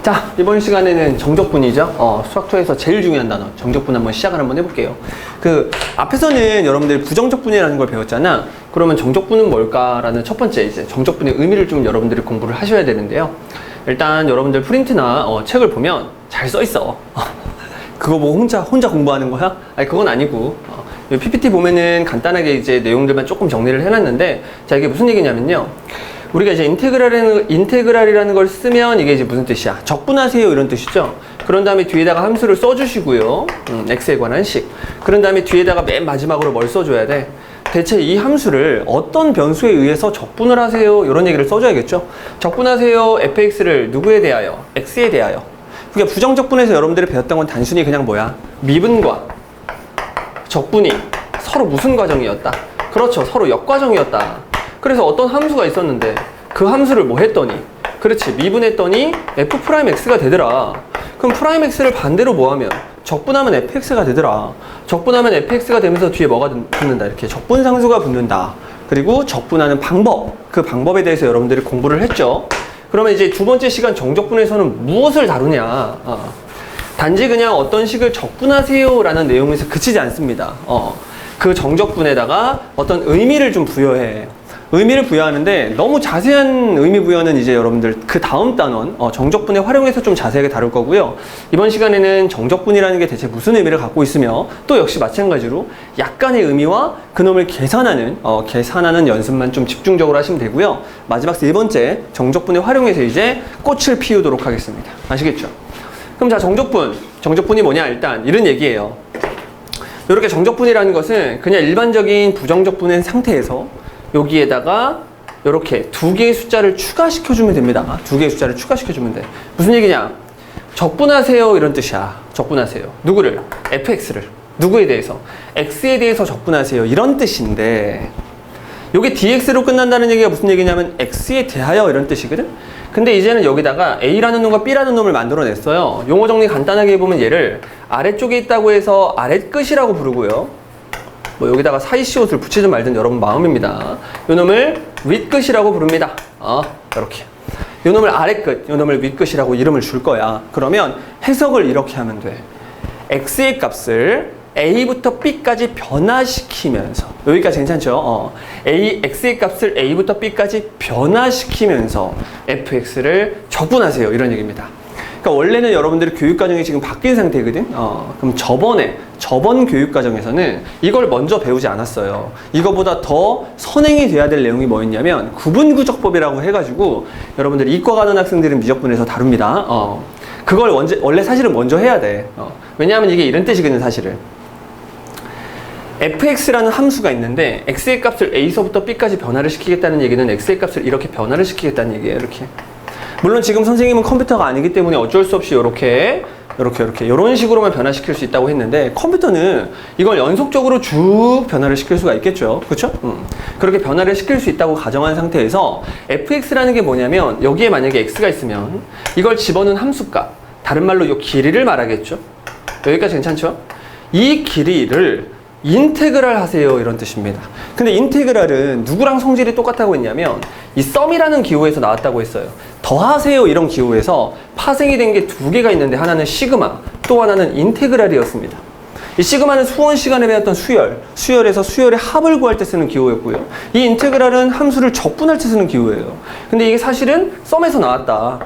자, 이번 시간에는 정적분이죠. 수학2에서 제일 중요한 단어 정적분 한번 시작을 한번 해볼게요. 그 앞에서는 여러분들이 부정적분이라는 걸 배웠잖아. 그러면 정적분은 뭘까라는 첫 번째 이제 정적분의 의미를 좀 여러분들이 공부를 하셔야 되는데요. 일단 여러분들 프린트나 책을 보면 잘 써 있어. 그거 뭐 혼자 공부하는 거야? 아니 그건 아니고 PPT 보면은 간단하게 이제 내용들만 조금 정리를 해놨는데, 자 이게 무슨 얘기냐면요. 우리가 이제 인테그랄이라는 걸 쓰면 이게 이제 무슨 뜻이야? 적분하세요 이런 뜻이죠. 그런 다음에 뒤에다가 함수를 써주시고요. x에 관한 식. 그런 다음에 뒤에다가 맨 마지막으로 뭘 써줘야 돼? 대체 이 함수를 어떤 변수에 의해서 적분을 하세요? 이런 얘기를 써줘야겠죠. 적분하세요 fx를 누구에 대하여? x에 대하여. 그러니까 부정적분에서 여러분들이 배웠던 건 단순히 그냥 뭐야? 미분과 적분이 서로 무슨 과정이었다? 그렇죠. 서로 역과정이었다. 그래서 어떤 함수가 있었는데 그 함수를 뭐 했더니, 그렇지, 미분했더니 f'x가 되더라. 그럼 프라임 x를 반대로 뭐 하면 적분하면 fx가 되더라. 적분하면 fx가 되면서 뒤에 뭐가 붙는다? 이렇게 적분상수가 붙는다. 그리고 적분하는 방법, 그 방법에 대해서 여러분들이 공부를 했죠. 그러면 이제 두 번째 시간 정적분에서는 무엇을 다루냐? 단지 그냥 어떤 식을 적분하세요 라는 내용에서 그치지 않습니다. 그 정적분에다가 어떤 의미를 좀 부여해. 의미를 부여하는데 너무 자세한 의미 부여는 이제 여러분들 그 다음 단원 정적분에 활용해서 좀 자세하게 다룰 거고요. 이번 시간에는 정적분이라는 게 대체 무슨 의미를 갖고 있으며 또 역시 마찬가지로 약간의 의미와 그놈을 계산하는 연습만 좀 집중적으로 하시면 되고요. 마지막 세 번째 정적분에 활용해서 이제 꽃을 피우도록 하겠습니다. 아시겠죠? 그럼 자, 정적분이 뭐냐? 일단 이런 얘기예요. 이렇게 정적분이라는 것은 그냥 일반적인 부정적분의 상태에서 여기에다가 이렇게 두 개의 숫자를 추가시켜주면 됩니다. 두 개의 숫자를 추가시켜주면 돼. 무슨 얘기냐? 적분하세요 이런 뜻이야. 적분하세요. 누구를? fx를. 누구에 대해서? x에 대해서 적분하세요 이런 뜻인데, 이게 dx로 끝난다는 얘기가 무슨 얘기냐면 x에 대하여 이런 뜻이거든? 근데 이제는 여기다가 a라는 놈과 b라는 놈을 만들어냈어요. 용어 정리 간단하게 해보면 얘를 아래쪽에 있다고 해서 아랫끝이라고 부르고요. 뭐 여기다가 사이시옷을 붙이든 말든 여러분 마음입니다. 요 놈을 윗끝이라고 부릅니다. 이렇게. 요 놈을 아랫끝, 요 놈을 윗끝이라고 이름을 줄 거야. 그러면 해석을 이렇게 하면 돼. x의 값을 a부터 b까지 변화시키면서, 여기까지 괜찮죠? x의 값을 a부터 b까지 변화시키면서 fx를 적분하세요 이런 얘기입니다. 그러니까 원래는 여러분들이 교육과정이 지금 바뀐 상태거든. 그럼 저번 교육과정에서는 이걸 먼저 배우지 않았어요. 이거보다 더 선행이 돼야 될 내용이 뭐였냐면 구분구적법이라고 해가지고 여러분들이 이과 가는 학생들은 미적분에서 다룹니다. 그걸 원래 사실은 먼저 해야 돼. 왜냐하면 이게 이런 뜻이거든 사실은. fx라는 함수가 있는데 x의 값을 a서부터 b까지 변화를 시키겠다는 얘기는 x의 값을 이렇게 변화를 시키겠다는 얘기예요. 이렇게. 물론 지금 선생님은 컴퓨터가 아니기 때문에 어쩔 수 없이 이렇게 이런 식으로만 변화시킬 수 있다고 했는데, 컴퓨터는 이걸 연속적으로 쭉 변화를 시킬 수가 있겠죠. 그렇죠? 그렇게 변화를 시킬 수 있다고 가정한 상태에서 fx라는 게 뭐냐면, 여기에 만약에 x가 있으면 이걸 집어넣은 함수값, 다른 말로 이 길이를 말하겠죠. 여기까지 괜찮죠? 이 길이를 인테그랄 하세요 이런 뜻입니다. 근데 인테그랄은 누구랑 성질이 똑같다고 했냐면 이 썸이라는 기호에서 나왔다고 했어요. 더하세요 이런 기호에서 파생이 된 게 두 개가 있는데, 하나는 시그마, 또 하나는 인테그랄이었습니다. 이 시그마는 수원 시간에 배웠던 수열에서 수열의 합을 구할 때 쓰는 기호였고요. 이 인테그랄은 함수를 적분할 때 쓰는 기호예요. 근데 이게 사실은 썸에서 나왔다.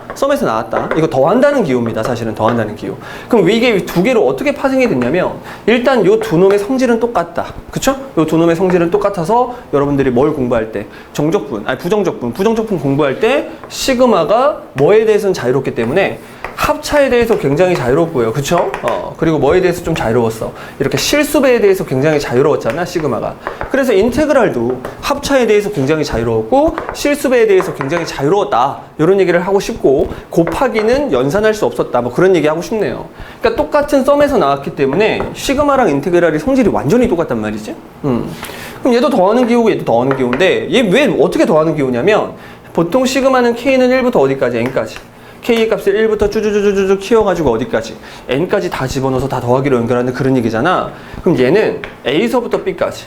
이거 더한다는 기호입니다. 사실은 더한다는 기호. 그럼 이게 두 개로 어떻게 파생이 됐냐면, 일단 요 두 놈의 성질은 똑같다. 그쵸? 요 두 놈의 성질은 똑같아서 여러분들이 뭘 공부할 때 부정적분 공부할 때 시그마가 뭐에 대해서는 자유롭기 때문에 합차에 대해서 굉장히 자유롭고요. 그쵸? 그리고 뭐에 대해서 좀 자유로웠어? 이렇게 실수배에 대해서 굉장히 자유로웠잖아, 시그마가. 그래서 인테그랄도 합차에 대해서 굉장히 자유로웠고 실수배에 대해서 굉장히 자유로웠다. 이런 얘기를 하고 싶고, 곱하기는 연산할 수 없었다. 뭐 그런 얘기 하고 싶네요. 그러니까 똑같은 썸에서 나왔기 때문에 시그마랑 인테그랄이 성질이 완전히 똑같단 말이지. 그럼 얘도 더하는 기호고 얘도 더하는 기호인데, 얘 왜 어떻게 더하는 기호냐면, 보통 시그마는 k는 1부터 어디까지? n까지. k의 값을 1부터 쭈쭈쭈쭈쭈 키워가지고 어디까지? n까지 다 집어넣어서 다 더하기로 연결하는 그런 얘기잖아. 그럼 얘는 a서부터 b까지.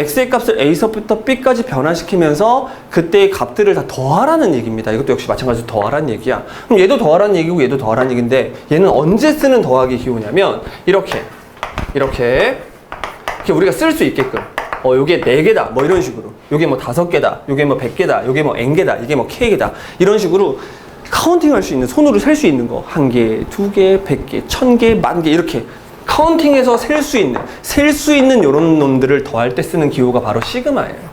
x의 값을 a서부터 b까지 변화시키면서 그때의 값들을 다 더하라는 얘기입니다. 이것도 역시 마찬가지로 더하라는 얘기야. 그럼 얘도 더하라는 얘기고 얘도 더하라는 얘기인데 얘는 언제 쓰는 더하기 기호냐면 이렇게 우리가 쓸 수 있게끔 요게 4개다 뭐 이런 식으로, 요게 뭐 5개다, 요게 뭐 100개다, 요게 뭐 n개다, 이게 뭐 k개다 이런 식으로 카운팅 할 수 있는, 손으로 셀 수 있는 거 1개, 2개, 100개, 1000개, 10,000개 이렇게 카운팅해서 셀 수 있는 요런 놈들을 더할 때 쓰는 기호가 바로 시그마예요.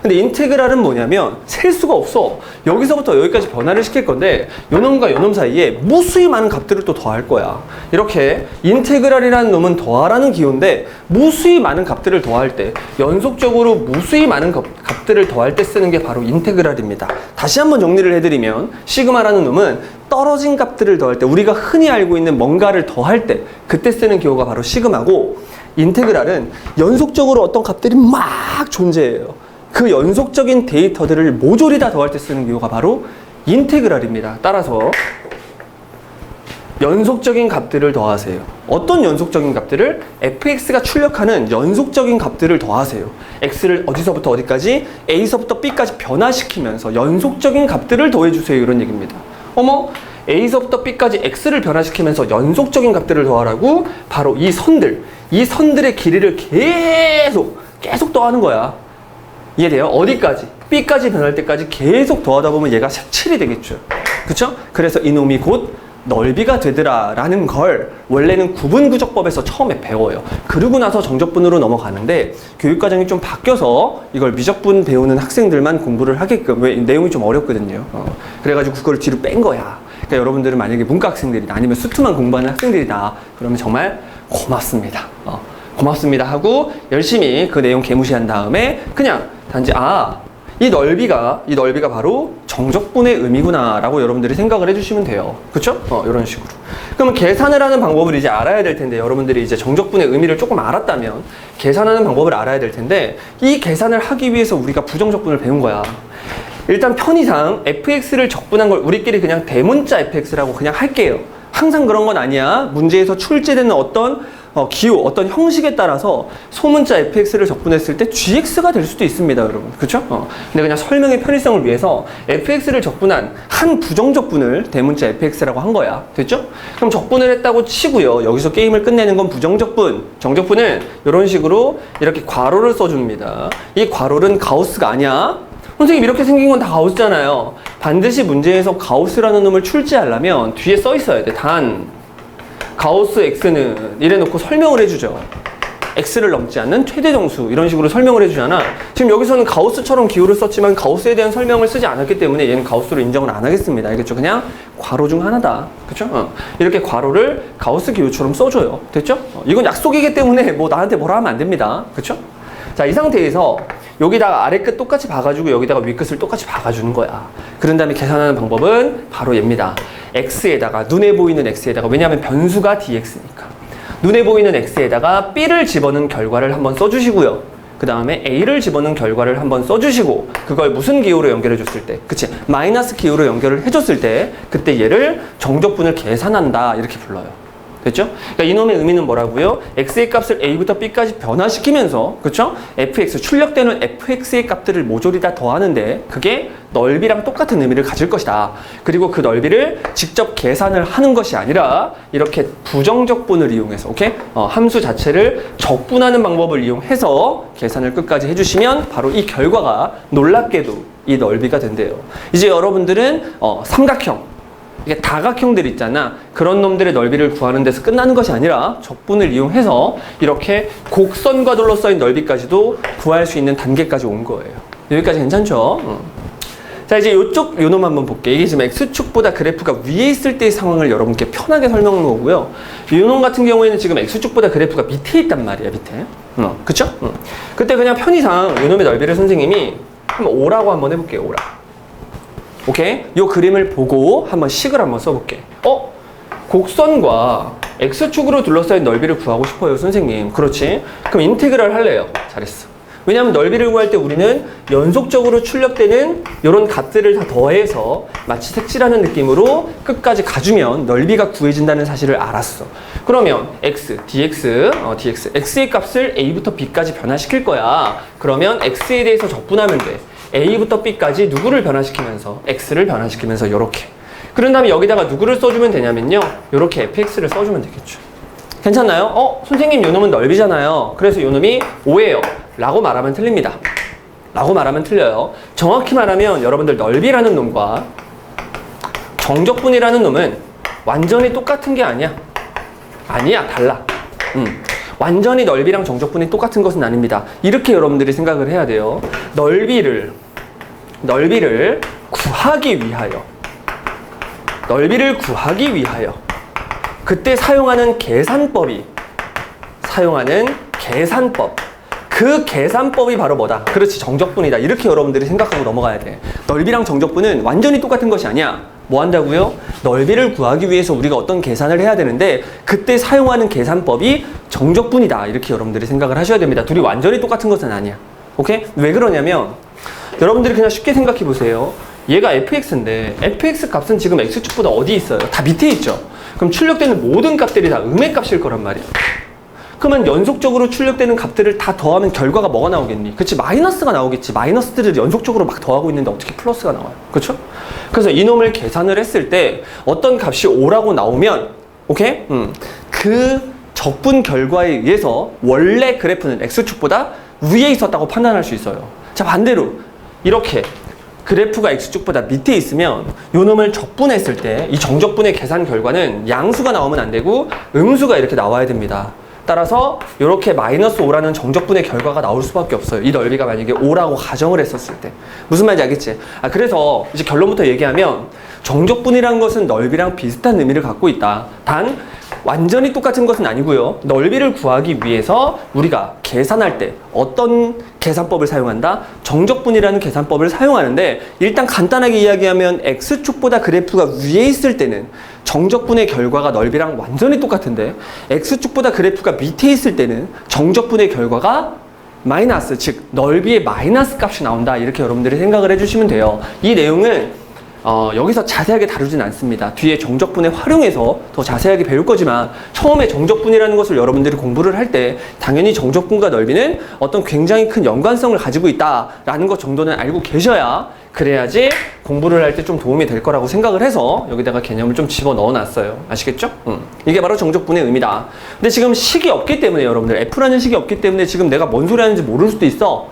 근데 인테그랄은 뭐냐면 셀 수가 없어. 여기서부터 여기까지 변화를 시킬 건데 요놈과 요놈 사이에 무수히 많은 값들을 또 더할 거야. 이렇게 인테그랄이라는 놈은 더하라는 기호인데 무수히 많은 값들을 더할 때, 연속적으로 무수히 많은 값들을 더할 때 쓰는 게 바로 인테그랄입니다. 다시 한번 정리를 해드리면 시그마라는 놈은 떨어진 값들을 더할 때, 우리가 흔히 알고 있는 뭔가를 더할 때 그때 쓰는 기호가 바로 시그마고, 인테그랄은 연속적으로 어떤 값들이 막 존재해요. 그 연속적인 데이터들을 모조리 다 더할 때 쓰는 기호가 바로 인테그랄입니다. 따라서 연속적인 값들을 더하세요. 어떤 연속적인 값들을? fx가 출력하는 연속적인 값들을 더하세요. x를 어디서부터 어디까지? a서부터 b까지 변화시키면서 연속적인 값들을 더해주세요. 이런 얘기입니다. 어머, a서부터 b까지 x를 변화시키면서 연속적인 값들을 더하라고? 바로 이 선들의 길이를 계속 더하는 거야. 이해돼요? 어디까지? b까지 변할 때까지 계속 더하다 보면 얘가 색칠이 되겠죠. 그쵸? 그래서 이놈이 곧 넓이가 되더라 라는 걸 원래는 구분구적법에서 처음에 배워요. 그러고 나서 정적분으로 넘어가는데 교육과정이 좀 바뀌어서 이걸 미적분 배우는 학생들만 공부를 하게끔, 왜 내용이 좀 어렵거든요. 그래가지고 그걸 뒤로 뺀 거야. 그러니까 여러분들은 만약에 문과 학생들이다, 아니면 수투만 공부하는 학생들이다, 그러면 정말 고맙습니다. 고맙습니다 하고 열심히 그 내용 개무시한 다음에 그냥 단지 이 넓이가 바로 정적분의 의미구나 라고 여러분들이 생각을 해주시면 돼요. 그쵸? 이런 식으로. 그러면 계산을 하는 방법을 이제 알아야 될 텐데, 여러분들이 이제 정적분의 의미를 조금 알았다면 계산하는 방법을 알아야 될 텐데, 이 계산을 하기 위해서 우리가 부정적분을 배운 거야. 일단 편의상 fx를 적분한 걸 우리끼리 그냥 대문자 fx라고 그냥 할게요. 항상 그런 건 아니야. 문제에서 출제되는 어떤 기호, 어떤 형식에 따라서 소문자 fx를 적분했을 때 gx가 될 수도 있습니다, 여러분. 그쵸? 근데 그냥 설명의 편의성을 위해서 fx를 적분한 한 부정적분을 대문자 fx라고 한 거야. 됐죠? 그럼 적분을 했다고 치고요. 여기서 게임을 끝내는 건 부정적분. 정적분은 이런 식으로 이렇게 괄호를 써줍니다. 이 괄호는 가우스가 아니야. 선생님, 이렇게 생긴 건 다 가우스잖아요. 반드시 문제에서 가우스라는 놈을 출제하려면 뒤에 써 있어야 돼. 단 가우스 x는 이래 놓고 설명을 해주죠. x를 넘지 않는 최대정수, 이런 식으로 설명을 해주잖아. 지금 여기서는 가우스처럼 기호를 썼지만 가우스에 대한 설명을 쓰지 않았기 때문에 얘는 가우스로 인정을 안 하겠습니다. 알겠죠? 그냥 괄호 중 하나다. 그쵸? 이렇게 괄호를 가우스 기호처럼 써줘요. 됐죠? 이건 약속이기 때문에 뭐 나한테 뭐라 하면 안 됩니다. 그쵸? 자, 이 상태에서 여기다가 아래 끝 똑같이 봐가지고 여기다가 위 끝을 똑같이 봐가주는 거야. 그런 다음에 계산하는 방법은 바로 얘입니다. x에다가, 눈에 보이는 x에다가, 왜냐하면 변수가 dx니까 눈에 보이는 x에다가 b를 집어넣은 결과를 한번 써주시고요. 그 다음에 a를 집어넣은 결과를 한번 써주시고, 그걸 무슨 기호로 연결해 줬을 때, 그치? 마이너스 기호로 연결을 해줬을 때 그때 얘를 정적분을 계산한다 이렇게 불러요. 됐죠? 그러니까 이놈의 의미는 뭐라고요? x의 값을 a부터 b까지 변화시키면서, 그쵸? fx, 출력되는 fx의 값들을 모조리 다 더하는데 그게 넓이랑 똑같은 의미를 가질 것이다. 그리고 그 넓이를 직접 계산을 하는 것이 아니라 이렇게 부정적분을 이용해서, 오케이? 함수 자체를 적분하는 방법을 이용해서 계산을 끝까지 해주시면 바로 이 결과가 놀랍게도 이 넓이가 된대요. 이제 여러분들은 삼각형, 이게 다각형들 있잖아. 그런 놈들의 넓이를 구하는 데서 끝나는 것이 아니라 적분을 이용해서 이렇게 곡선과 둘러싸인 넓이까지도 구할 수 있는 단계까지 온 거예요. 여기까지 괜찮죠? 자, 이제 요쪽 요놈 한번 볼게요. 이게 지금 X축보다 그래프가 위에 있을 때의 상황을 여러분께 편하게 설명한 거고요. 요놈 같은 경우에는 지금 X축보다 그래프가 밑에 있단 말이야, 밑에. 그쵸? 그때 그냥 편의상 요놈의 넓이를 선생님이 한번 5라고 한번 해볼게요, 5라. 오케이? 요 그림을 보고 한번 식을 한번 써볼게. 곡선과 X축으로 둘러싸인 넓이를 구하고 싶어요, 선생님. 그렇지? 그럼 인테그랄 할래요. 잘했어. 왜냐하면 넓이를 구할 때 우리는 연속적으로 출력되는 이런 값들을 다 더해서 마치 색칠하는 느낌으로 끝까지 가주면 넓이가 구해진다는 사실을 알았어. 그러면 x, dx, x의 값을 a부터 b까지 변화시킬 거야. 그러면 x에 대해서 적분하면 돼. a부터 b까지 누구를 변화시키면서? x를 변화시키면서 이렇게. 그런 다음에 여기다가 누구를 써주면 되냐면요. 이렇게 fx를 써주면 되겠죠. 괜찮나요? 선생님 요놈은 넓이잖아요. 그래서 요놈이 5예요. 라고 말하면 틀립니다. 라고 말하면 틀려요. 정확히 말하면 여러분들 넓이라는 놈과 정적분이라는 놈은 완전히 똑같은 게 아니야. 아니야, 달라. 완전히 넓이랑 정적분이 똑같은 것은 아닙니다. 이렇게 여러분들이 생각을 해야 돼요. 넓이를 구하기 위하여 그때 사용하는 계산법, 그 계산법이 바로 뭐다? 그렇지, 정적분이다. 이렇게 여러분들이 생각하고 넘어가야 돼. 넓이랑 정적분은 완전히 똑같은 것이 아니야. 뭐 한다고요? 넓이를 구하기 위해서 우리가 어떤 계산을 해야 되는데 그때 사용하는 계산법이 정적분이다. 이렇게 여러분들이 생각을 하셔야 됩니다. 둘이 완전히 똑같은 것은 아니야. 오케이? 왜 그러냐면 여러분들이 그냥 쉽게 생각해 보세요. 얘가 fx인데 fx 값은 지금 x축보다 어디 있어요? 다 밑에 있죠? 그럼 출력되는 모든 값들이 다 음의 값일 거란 말이야. 그러면 연속적으로 출력되는 값들을 다 더하면 결과가 뭐가 나오겠니? 그치, 마이너스가 나오겠지. 마이너스들을 연속적으로 막 더하고 있는데 어떻게 플러스가 나와요? 그쵸? 그래서 이놈을 계산을 했을 때 어떤 값이 5라고 나오면, 오케이? 그 적분 결과에 의해서 원래 그래프는 x축보다 위에 있었다고 판단할 수 있어요. 자, 반대로 이렇게 그래프가 x축보다 밑에 있으면 요놈을 적분했을 때 이 정적분의 계산 결과는 양수가 나오면 안 되고 음수가 이렇게 나와야 됩니다. 따라서 이렇게 마이너스 5라는 정적분의 결과가 나올 수밖에 없어요. 이 넓이가 만약에 5라고 가정을 했었을 때. 무슨 말인지 알겠지? 그래서 이제 결론부터 얘기하면 정적분이라는 것은 넓이랑 비슷한 의미를 갖고 있다. 단 완전히 똑같은 것은 아니고요. 넓이를 구하기 위해서 우리가 계산할 때 어떤 계산법을 사용한다? 정적분이라는 계산법을 사용하는데 일단 간단하게 이야기하면 x축보다 그래프가 위에 있을 때는 정적분의 결과가 넓이랑 완전히 똑같은데 x축보다 그래프가 밑에 있을 때는 정적분의 결과가 마이너스, 즉 넓이의 마이너스 값이 나온다. 이렇게 여러분들이 생각을 해주시면 돼요. 이 내용은 여기서 자세하게 다루진 않습니다. 뒤에 정적분에 활용해서 더 자세하게 배울 거지만 처음에 정적분이라는 것을 여러분들이 공부를 할 때 당연히 정적분과 넓이는 어떤 굉장히 큰 연관성을 가지고 있다라는 것 정도는 알고 계셔야 그래야지 공부를 할 때 좀 도움이 될 거라고 생각을 해서 여기다가 개념을 좀 집어넣어 놨어요. 아시겠죠? 이게 바로 정적분의 의미다. 근데 지금 식이 없기 때문에 여러분들 F라는 식이 없기 때문에 지금 내가 뭔 소리 하는지 모를 수도 있어.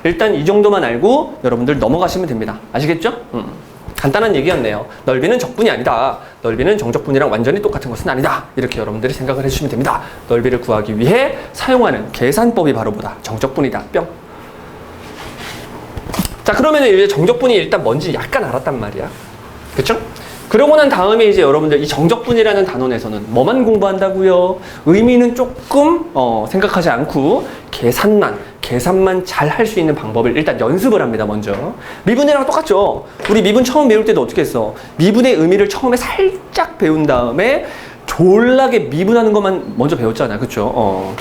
일단 이 정도만 알고 여러분들 넘어가시면 됩니다. 아시겠죠? 간단한 얘기였네요. 넓이는 적분이 아니다. 넓이는 정적분이랑 완전히 똑같은 것은 아니다. 이렇게 여러분들이 생각을 해주시면 됩니다. 넓이를 구하기 위해 사용하는 계산법이 바로 뭐다? 정적분이다. 뿅. 자, 그러면 이제 정적분이 일단 뭔지 약간 알았단 말이야. 그쵸? 그러고 난 다음에 이제 여러분들 이 정적분이라는 단원에서는 뭐만 공부한다고요? 의미는 조금 생각하지 않고 계산만 잘 할 수 있는 방법을 일단 연습을 합니다. 먼저 미분이랑 똑같죠. 우리 미분 처음 배울 때도 어떻게 했어? 미분의 의미를 처음에 살짝 배운 다음에 졸라게 미분하는 것만 먼저 배웠잖아. 그쵸?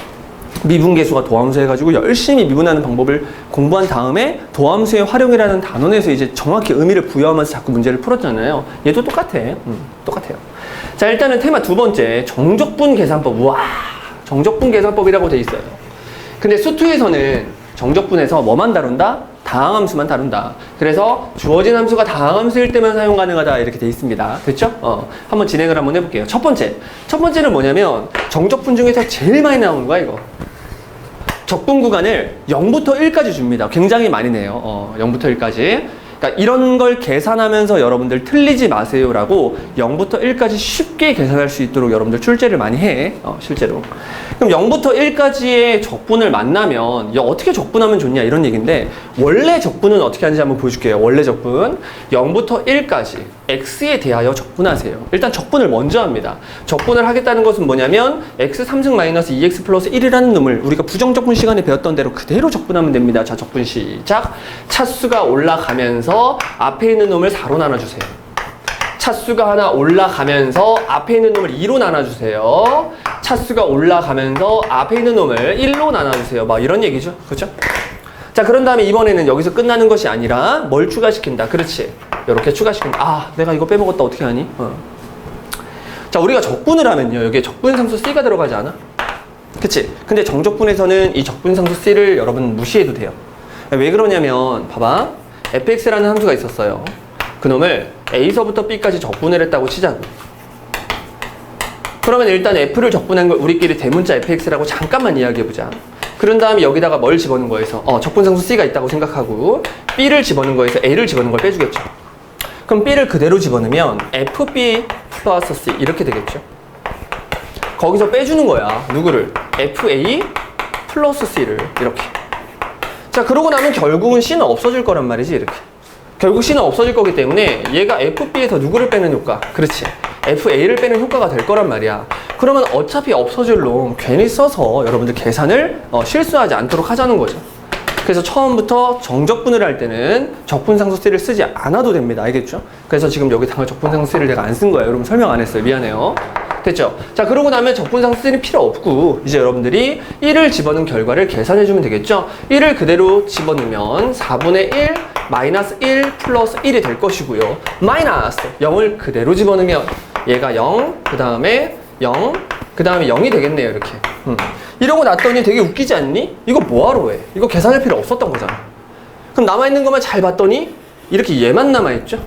미분계수가 도함수 해가지고 열심히 미분하는 방법을 공부한 다음에 도함수의 활용이라는 단원에서 이제 정확히 의미를 부여하면서 자꾸 문제를 풀었잖아요. 얘도 똑같아. 똑같아요. 자, 일단은 테마 두 번째, 정적분 계산법. 우와, 정적분 계산법이라고 돼 있어요. 근데 수투에서는 정적분에서 뭐만 다룬다? 다항함수만 다룬다. 그래서 주어진 함수가 다항함수일 때만 사용 가능하다. 이렇게 돼 있습니다. 됐죠? 한번 진행을 한번 해볼게요. 첫 번째는 뭐냐면 정적분 중에서 제일 많이 나오는 거야, 이거. 적분 구간을 0부터 1까지 줍니다. 굉장히 많이 내요. 0부터 1까지. 그러니까 이런 걸 계산하면서 여러분들 틀리지 마세요라고 0부터 1까지 쉽게 계산할 수 있도록 여러분들 출제를 많이 해. 실제로. 그럼 0부터 1까지의 적분을 만나면 어떻게 적분하면 좋냐 이런 얘기인데 원래 적분은 어떻게 하는지 한번 보여줄게요. 원래 적분 0부터 1까지 x에 대하여 적분하세요. 일단 적분을 먼저 합니다. 적분을 하겠다는 것은 뭐냐면 x 3승 마이너스 2x 플러스 1이라는 놈을 우리가 부정적분 시간에 배웠던 대로 그대로 적분하면 됩니다. 자, 적분 시작. 차수가 올라가면서 앞에 있는 놈을 4로 나눠주세요. 차수가 하나 올라가면서 앞에 있는 놈을 2로 나눠주세요. 차수가 올라가면서 앞에 있는 놈을 1로 나눠주세요. 막 이런 얘기죠. 그렇죠? 자, 그런 다음에 이번에는 여기서 끝나는 것이 아니라 뭘 추가시킨다. 그렇지. 이렇게 추가시킨다. 아, 내가 이거 빼먹었다. 어떻게 하니? 자, 우리가 적분을 하면요. 여기에 적분상수 C가 들어가지 않아? 그치? 근데 정적분에서는 이 적분상수 C를 여러분 무시해도 돼요. 왜 그러냐면 봐봐. fx라는 함수가 있었어요. 그놈을 a서부터 b까지 적분을 했다고 치자고. 그러면 일단 f를 적분한 걸 우리끼리 대문자 fx라고 잠깐만 이야기해보자. 그런 다음에 여기다가 뭘 집어넣은 거에서 적분상수 C가 있다고 생각하고 b를 집어넣은 거에서 a를 집어넣은 걸 빼주겠죠. 그럼 b를 그대로 집어넣으면 fb 플러스 c 이렇게 되겠죠. 거기서 빼주는 거야. 누구를? fa 플러스 c를 이렇게. 자, 그러고 나면 결국은 c는 없어질 거란 말이지. 이렇게. 결국 c는 없어질 거기 때문에 얘가 fb에서 누구를 빼는 효과? 그렇지. fa를 빼는 효과가 될 거란 말이야. 그러면 어차피 없어질 놈 괜히 써서 여러분들 계산을 실수하지 않도록 하자는 거죠. 그래서 처음부터 정적분을 할 때는 적분상수 C를 쓰지 않아도 됩니다. 알겠죠? 그래서 지금 여기다가 적분상수 C를 내가 안 쓴 거예요. 여러분 설명 안 했어요. 미안해요. 됐죠? 자, 그러고 나면 적분상수 C는 필요 없고 이제 여러분들이 1을 집어넣은 결과를 계산해주면 되겠죠? 1을 그대로 집어넣으면 4분의 1 마이너스 1 플러스 1이 될 것이고요. 마이너스 0을 그대로 집어넣으면 얘가 0, 그 다음에 0, 그 다음에 0이 되겠네요. 이렇게. 이러고 났더니 되게 웃기지 않니? 이거 뭐하러 해? 이거 계산할 필요 없었던 거잖아. 그럼 남아있는 것만 잘 봤더니 이렇게 얘만 남아있죠?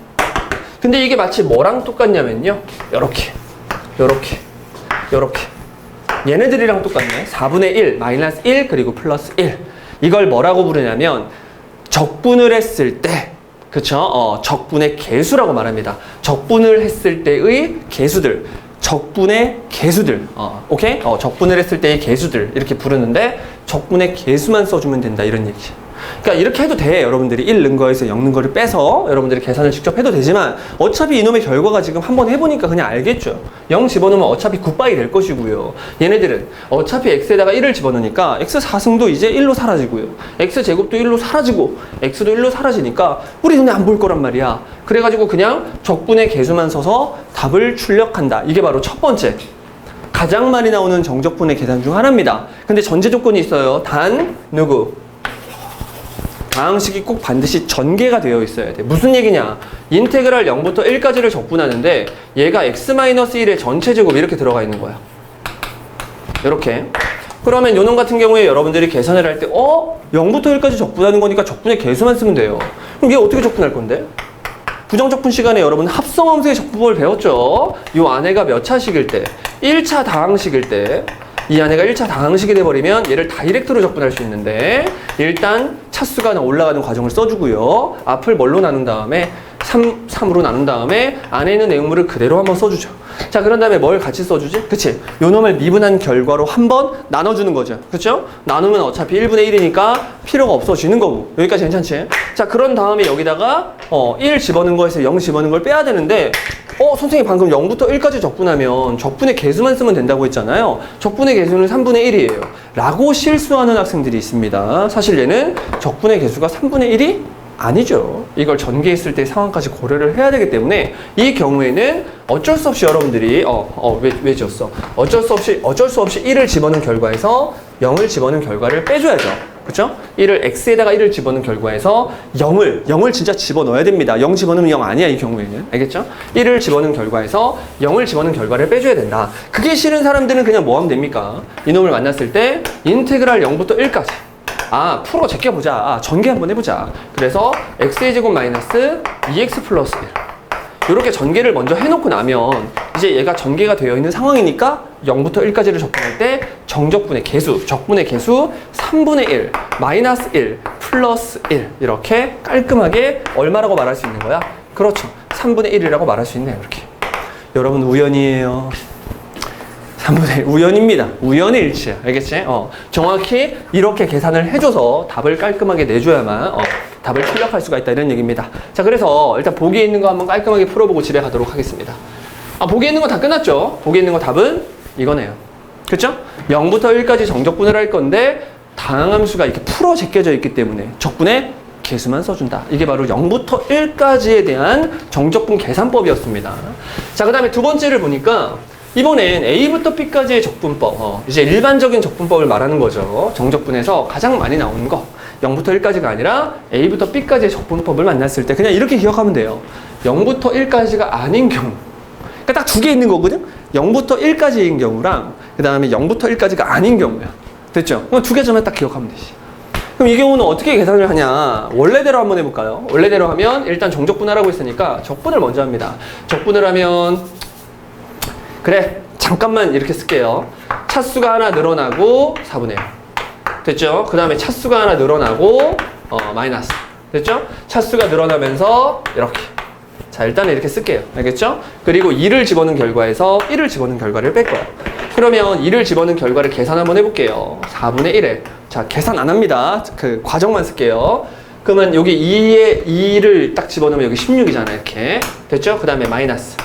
근데 이게 마치 뭐랑 똑같냐면요. 요렇게 얘네들이랑 똑같네. 4분의 1 마이너스 1 그리고 플러스 1. 이걸 뭐라고 부르냐면 적분을 했을 때, 그쵸? 적분의 개수라고 말합니다. 적분을 했을 때의 개수들. 적분의 개수들. 오케이? 적분을 했을 때의 개수들. 이렇게 부르는데, 적분의 개수만 써주면 된다. 이런 얘기. 그러니까 이렇게 해도 돼. 여러분들이 1 넣은 거에서 0 넣은 거를 빼서 여러분들이 계산을 직접 해도 되지만, 어차피 이놈의 결과가 지금 한번 해보니까 그냥 알겠죠. 0 집어넣으면 어차피 굿바이 될 것이고요. 얘네들은 어차피 x에다가 1을 집어넣으니까 x 4승도 이제 1로 사라지고요. x 제곱도 1로 사라지고, x도 1로 사라지니까 우리 눈에 안 보일 거란 말이야. 그래가지고 그냥 적분의 개수만 써서 답을 출력한다. 이게 바로 첫 번째. 가장 많이 나오는 정적분의 계산 중 하나입니다. 근데 전제 조건이 있어요. 단, 누구? 다항식이 꼭 반드시 전개가 되어 있어야 돼. 무슨 얘기냐? 인테그랄 0부터 1까지를 적분하는데 얘가 x-1의 전체 제곱 이렇게 들어가 있는 거야. 이렇게. 그러면 요놈 같은 경우에 여러분들이 계산을 할 때 0부터 1까지 적분하는 거니까 적분의 개수만 쓰면 돼요. 그럼 얘 어떻게 적분할 건데? 부정적분 시간에 여러분 합성함수의 적분법을 배웠죠? 요 안에가 몇 차식일 때? 1차 다항식일 때 이 안에가 1차 다항식이 돼버리면 얘를 다이렉트로 적분할 수 있는데 일단 차수가 올라가는 과정을 써주고요. 앞을 뭘로 나눈 다음에 3으로 나눈 다음에 안에 있는 내용물을 그대로 한번 써주죠. 자, 그런 다음에 뭘 같이 써주지? 그치? 요놈을 미분한 결과로 한번 나눠주는 거죠. 그쵸? 나누면 어차피 1분의 1이니까 필요가 없어지는 거고. 여기까지 괜찮지? 자, 그런 다음에 여기다가 1 집어넣은 거에서 0 집어넣은 걸 빼야 되는데 선생님 방금 0부터 1까지 적분하면 적분의 개수만 쓰면 된다고 했잖아요. 적분의 개수는 3분의 1이에요. 라고 실수하는 학생들이 있습니다. 사실 얘는 적분의 개수가 3분의 1이 아니죠. 이걸 전개했을 때 상황까지 고려를 해야 되기 때문에 이 경우에는 어쩔 수 없이 여러분들이 왜 지었어? 어쩔 수 없이 1을 집어넣은 결과에서 0을 집어넣은 결과를 빼줘야죠. 그쵸? 1을 x에다가 1을 집어넣은 결과에서 0을 진짜 집어넣어야 됩니다. 0 집어넣으면 0 아니야, 이 경우에는. 알겠죠? 1을 집어넣은 결과에서 0을 집어넣은 결과를 빼줘야 된다. 그게 싫은 사람들은 그냥 뭐 하면 됩니까? 이놈을 만났을 때 인테그랄 0부터 1까지. 풀어 제껴보자. 전개 한번 해보자. 그래서 x의 제곱 마이너스 2x 플러스 1. 이렇게 전개를 먼저 해놓고 나면 이제 얘가 전개가 되어 있는 상황이니까 0부터 1까지를 적분할 때 적분의 개수 3분의 1, 마이너스 1, 플러스 1 이렇게 깔끔하게 얼마라고 말할 수 있는 거야? 그렇죠. 3분의 1이라고 말할 수 있네요. 이렇게. 여러분 우연이에요. 3분의 1 우연입니다. 우연의 일치야. 알겠지? 정확히 이렇게 계산을 해줘서 답을 깔끔하게 내줘야만 답을 출력할 수가 있다 이런 얘기입니다. 자, 그래서 일단 보기에 있는 거 한번 깔끔하게 풀어보고 집에 가도록 하겠습니다. 보기에 있는 거 다 끝났죠? 보기에 있는 거 답은 이거네요. 그쵸? 0부터 1까지 정적분을 할 건데 다항함수가 이렇게 풀어 제껴져 있기 때문에 적분의 개수만 써준다. 이게 바로 0부터 1까지에 대한 정적분 계산법이었습니다. 자, 그 다음에 두 번째를 보니까 이번엔 A부터 B까지의 적분법, 이제 일반적인 적분법을 말하는 거죠. 정적분에서 가장 많이 나오는 거. 0부터 1까지가 아니라 A부터 B까지의 적분법을 만났을 때 그냥 이렇게 기억하면 돼요. 0부터 1까지가 아닌 경우. 그러니까 딱 두 개 있는 거거든? 0부터 1까지인 경우랑 그 다음에 0부터 1까지가 아닌 경우야. 됐죠? 그럼 두 개점만 딱 기억하면 되지. 그럼 이 경우는 어떻게 계산을 하냐? 원래대로 한번 해볼까요? 원래대로 하면 일단 정적분하라고 했으니까 적분을 먼저 합니다. 적분을 하면 그래 잠깐만 이렇게 쓸게요. 차수가 하나 늘어나고 4분의 1 됐죠? 그 다음에 차수가 하나 늘어나고 마이너스 됐죠? 차수가 늘어나면서 이렇게 자 일단은 이렇게 쓸게요. 알겠죠? 그리고 2를 집어넣은 결과에서 1을 집어넣은 결과를 뺄 거예요. 그러면 2를 집어넣은 결과를 계산 한번 해볼게요. 4분의 1에 자 계산 안 합니다. 그 과정만 쓸게요. 그러면 여기 2에 2를 딱 집어넣으면 여기 16이잖아 이렇게 됐죠? 그 다음에 마이너스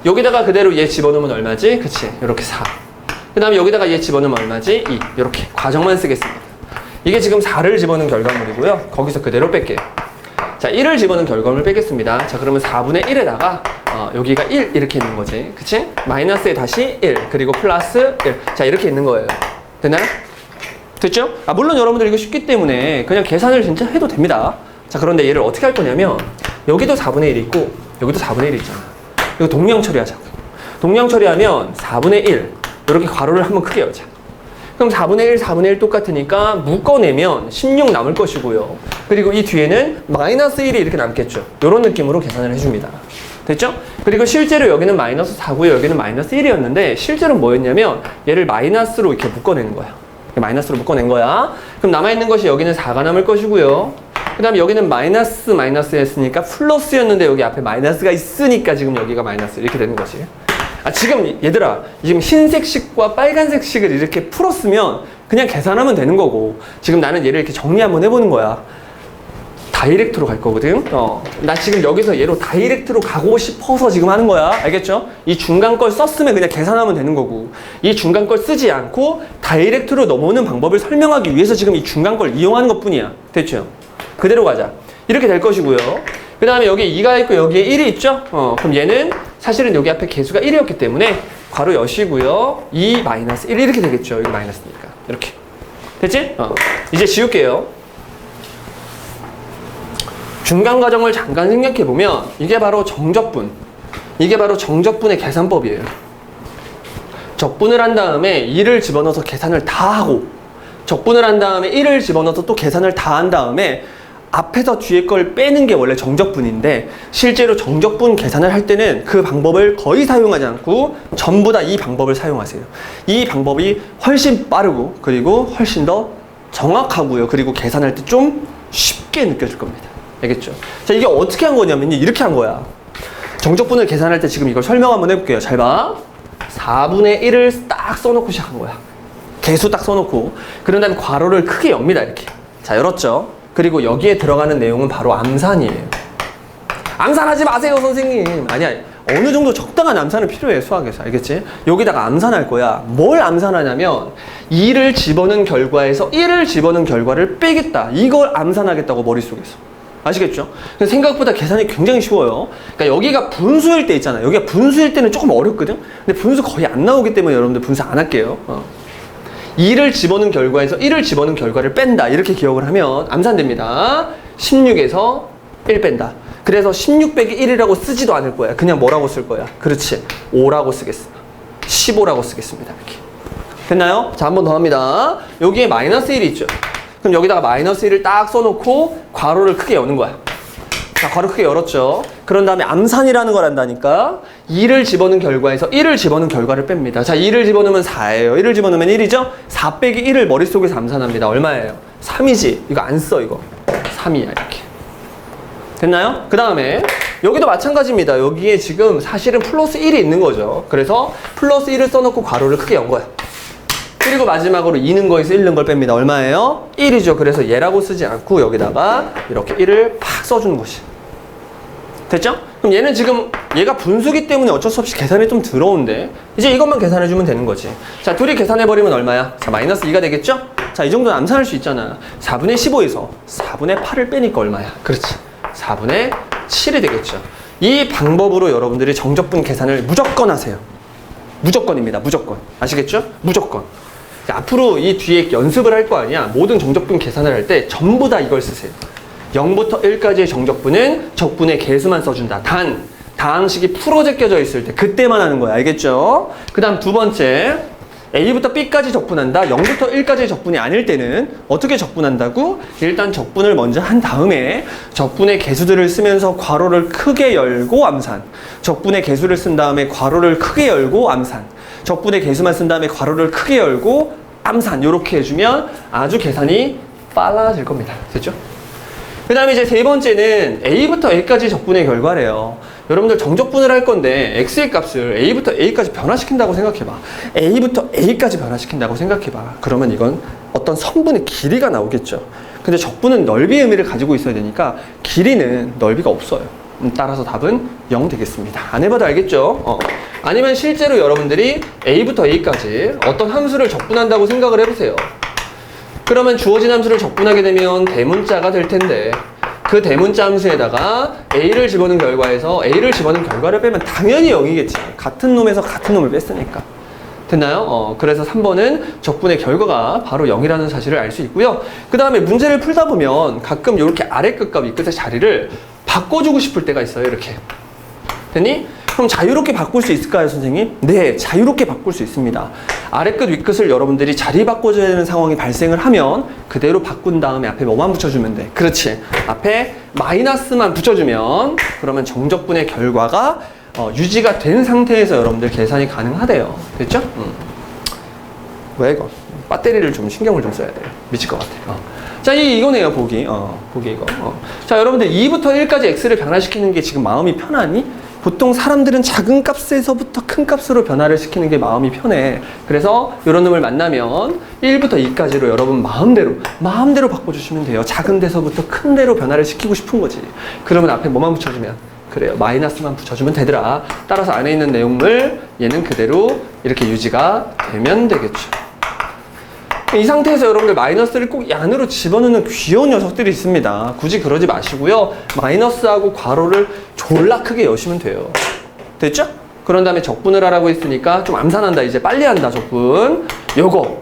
여기다가 그대로 얘 집어넣으면 얼마지? 그치 이렇게 4 그 다음에 여기다가 얘 집어넣으면 얼마지? 2 이렇게 과정만 쓰겠습니다. 이게 지금 4를 집어넣은 결과물이고요. 거기서 그대로 뺄게요. 자 1을 집어넣은 결과물을 빼겠습니다. 자 그러면 4분의 1에다가 여기가 1 이렇게 있는 거지 그치? 마이너스에 다시 1 그리고 플러스 1 자 이렇게 있는 거예요. 됐나요? 됐죠? 물론 여러분들 이거 쉽기 때문에 그냥 계산을 진짜 해도 됩니다. 자 그런데 얘를 어떻게 할 거냐면 여기도 4분의 1이 있고 여기도 4분의 1이 있잖아. 이거 동량 처리하자고. 동량 처리하면 4분의 1 이렇게 괄호를 한번 크게 열자. 그럼 4분의 1, 4분의 1 똑같으니까 묶어내면 16 남을 것이고요. 그리고 이 뒤에는 마이너스 1이 이렇게 남겠죠. 이런 느낌으로 계산을 해줍니다. 됐죠? 그리고 실제로 여기는 마이너스 4고요. 여기는 마이너스 1이었는데 실제로 뭐였냐면 얘를 마이너스로 이렇게 묶어내는 거야. 마이너스로 묶어낸 거야. 그럼 남아있는 것이 여기는 4가 남을 것이고요. 그 다음에 여기는 마이너스 했으니까 플러스였는데 여기 앞에 마이너스가 있으니까 지금 여기가 마이너스 이렇게 되는 거지. 지금 얘들아 지금 흰색 식과 빨간색 식을 이렇게 풀었으면 그냥 계산하면 되는 거고 지금 나는 얘를 이렇게 정리 한번 해보는 거야. 다이렉트로 갈 거거든. 나 지금 여기서 얘로 다이렉트로 가고 싶어서 지금 하는 거야. 알겠죠? 이 중간 걸 썼으면 그냥 계산하면 되는 거고 이 중간 걸 쓰지 않고 다이렉트로 넘어오는 방법을 설명하기 위해서 지금 이 중간 걸 이용하는 것 뿐이야. 됐죠? 그대로 가자. 이렇게 될 것이고요. 그 다음에 여기에 2가 있고 여기에 1이 있죠? 그럼 얘는 사실은 여기 앞에 개수가 1이었기 때문에 괄호 여시고요. 2 마이너스 1 이렇게 되겠죠. 여기 마이너스니까. 이렇게. 됐지? 이제 지울게요. 중간 과정을 잠깐 생각해보면 이게 바로 정적분. 이게 바로 정적분의 계산법이에요. 적분을 한 다음에 2를 집어넣어서 계산을 다 하고 적분을 한 다음에 1을 집어넣어서 또 계산을 다 한 다음에 앞에서 뒤에 걸 빼는 게 원래 정적분인데 실제로 정적분 계산을 할 때는 그 방법을 거의 사용하지 않고 전부 다 이 방법을 사용하세요. 이 방법이 훨씬 빠르고 그리고 훨씬 더 정확하고요. 그리고 계산할 때 좀 쉽게 느껴질 겁니다. 알겠죠? 자, 이게 어떻게 한 거냐면 이렇게 한 거야. 정적분을 계산할 때 지금 이걸 설명 한번 해볼게요. 잘 봐. 4분의 1을 딱 써놓고 시작한 거야. 개수 딱 써놓고 그런 다음에 괄호를 크게 엽니다. 이렇게. 자, 열었죠? 그리고 여기에 들어가는 내용은 바로 암산이에요. 암산하지 마세요, 선생님. 아니야. 어느 정도 적당한 암산은 필요해, 수학에서. 알겠지? 여기다가 암산할 거야. 뭘 암산하냐면 2를 집어넣은 결과에서 1을 집어넣은 결과를 빼겠다. 이걸 암산하겠다고 머릿속에서. 아시겠죠? 근데 생각보다 계산이 굉장히 쉬워요. 그러니까 여기가 분수일 때 있잖아요. 여기가 분수일 때는 조금 어렵거든? 근데 분수 거의 안 나오기 때문에 여러분들 분수 안 할게요. 2를 집어넣은 결과에서 1을 집어넣은 결과를 뺀다. 이렇게 기억을 하면 암산됩니다. 16에서 1 뺀다. 그래서 16 빼기 1이라고 쓰지도 않을 거야. 그냥 뭐라고 쓸 거야? 그렇지. 5라고 쓰겠습니다. 15라고 쓰겠습니다. 이렇게. 됐나요? 자, 한 번 더 합니다. 여기에 마이너스 1이 있죠. 그럼 여기다가 마이너스 1을 딱 써놓고 괄호를 크게 여는 거야. 자, 괄호 크게 열었죠. 그런 다음에 암산이라는 걸 한다니까 2를 집어넣은 결과에서 1을 집어넣은 결과를 뺍니다. 자, 2를 집어넣으면 4예요. 1을 집어넣으면 1이죠? 4 빼기 1을 머릿속에서 암산합니다. 얼마예요? 3이지. 이거 안 써, 이거. 3이야, 이렇게. 됐나요? 그 다음에 여기도 마찬가지입니다. 여기에 지금 사실은 플러스 1이 있는 거죠. 그래서 플러스 1을 써놓고 괄호를 크게 연 거야. 그리고 마지막으로 2는 거에서 1는 걸 뺍니다. 얼마예요? 1이죠. 그래서 얘라고 쓰지 않고 여기다가 이렇게 1을 팍 써주는 것이. 됐죠? 그럼 얘는 지금 얘가 분수기 때문에 어쩔 수 없이 계산이 좀 들어온데 이제 이것만 계산해주면 되는 거지. 자, 둘이 계산해버리면 얼마야? 자, 마이너스 2가 되겠죠? 자, 이 정도는 암산할 수 있잖아. 4분의 15에서 4분의 8을 빼니까 얼마야? 그렇지. 4분의 7이 되겠죠. 이 방법으로 여러분들이 정적분 계산을 무조건 하세요. 무조건입니다. 무조건. 아시겠죠? 무조건. 자, 앞으로 이 뒤에 연습을 할 거 아니야. 모든 정적분 계산을 할 때 전부 다 이걸 쓰세요. 0부터 1까지의 정적분은 적분의 개수만 써준다. 단, 다항식이 풀어 제껴져 있을 때 그때만 하는 거야. 알겠죠? 그 다음 두 번째, A부터 B까지 적분한다. 0부터 1까지의 적분이 아닐 때는 어떻게 적분한다고? 일단 적분을 먼저 한 다음에 적분의 개수들을 쓰면서 괄호를 크게 열고 암산, 적분의 개수를 쓴 다음에 괄호를 크게 열고 암산, 적분의 개수만 쓴 다음에 괄호를 크게 열고 암산, 이렇게 해주면 아주 계산이 빨라질 겁니다. 됐죠? 그 다음에 이제 세 번째는 A부터 A까지 적분의 결과래요. 여러분들 정적분을 할 건데 X의 값을 A부터 A까지 변화시킨다고 생각해봐. A부터 A까지 변화시킨다고 생각해봐. 그러면 이건 어떤 성분의 길이가 나오겠죠. 근데 적분은 넓이의 의미를 가지고 있어야 되니까 길이는 넓이가 없어요. 따라서 답은 0 되겠습니다. 안 해봐도 알겠죠? 아니면 실제로 여러분들이 A부터 A까지 어떤 함수를 적분한다고 생각을 해보세요. 그러면 주어진 함수를 적분하게 되면 대문자가 될 텐데 그 대문자 함수에다가 A를 집어넣은 결과에서 A를 집어넣은 결과를 빼면 당연히 0이겠지. 같은 놈에서 같은 놈을 뺐으니까. 됐나요? 그래서 3번은 적분의 결과가 바로 0이라는 사실을 알 수 있고요. 그 다음에 문제를 풀다 보면 가끔 이렇게 아래 끝과 위 끝의 자리를 바꿔주고 싶을 때가 있어요. 이렇게. 됐니? 그럼 자유롭게 바꿀 수 있을까요, 선생님? 네, 자유롭게 바꿀 수 있습니다. 아래끝, 위끝을 여러분들이 자리 바꿔줘야 되는 상황이 발생을 하면 그대로 바꾼 다음에 앞에 뭐만 붙여주면 돼. 그렇지. 앞에 마이너스만 붙여주면 그러면 정적분의 결과가 유지가 된 상태에서 여러분들 계산이 가능하대요. 됐죠? 왜 이거? 배터리를 좀 신경을 좀 써야 돼요. 미칠 것 같아요. 자, 이거네요, 보기. 보기 이거. 자, 여러분들 2부터 1까지 x를 변화시키는 게 지금 마음이 편하니? 보통 사람들은 작은 값에서부터 큰 값으로 변화를 시키는 게 마음이 편해. 그래서 이런 놈을 만나면 1부터 2까지로 여러분 마음대로 바꿔주시면 돼요. 작은 데서부터 큰 데로 변화를 시키고 싶은 거지. 그러면 앞에 뭐만 붙여주면? 그래요. 마이너스만 붙여주면 되더라. 따라서 안에 있는 내용물 얘는 그대로 이렇게 유지가 되면 되겠죠. 이 상태에서 여러분들 마이너스를 꼭 이 안으로 집어넣는 귀여운 녀석들이 있습니다. 굳이 그러지 마시고요. 마이너스하고 괄호를 졸라 크게 여시면 돼요. 됐죠? 그런 다음에 적분을 하라고 했으니까 좀 암산한다. 이제 빨리 한다. 적분. 요거.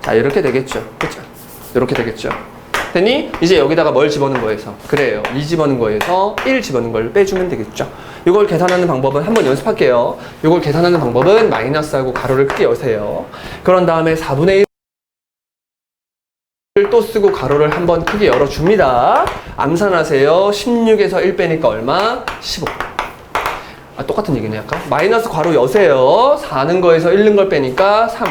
자, 이렇게 되겠죠. 그쵸? 이렇게 되겠죠. 됐니? 이제 여기다가 뭘 집어넣은 거에서? 그래요. 2 집어넣은 거에서 1 집어넣은 걸 빼주면 되겠죠. 이걸 계산하는 방법은 한번 연습할게요. 이걸 계산하는 방법은 마이너스하고 가로를 크게 여세요. 그런 다음에 4분의 1을 또 쓰고 가로를 한번 크게 열어줍니다. 암산하세요. 16에서 1 빼니까 얼마? 15. 똑같은 얘기네 아까. 마이너스 괄호 여세요. 4는 거에서 1는 걸 빼니까 3.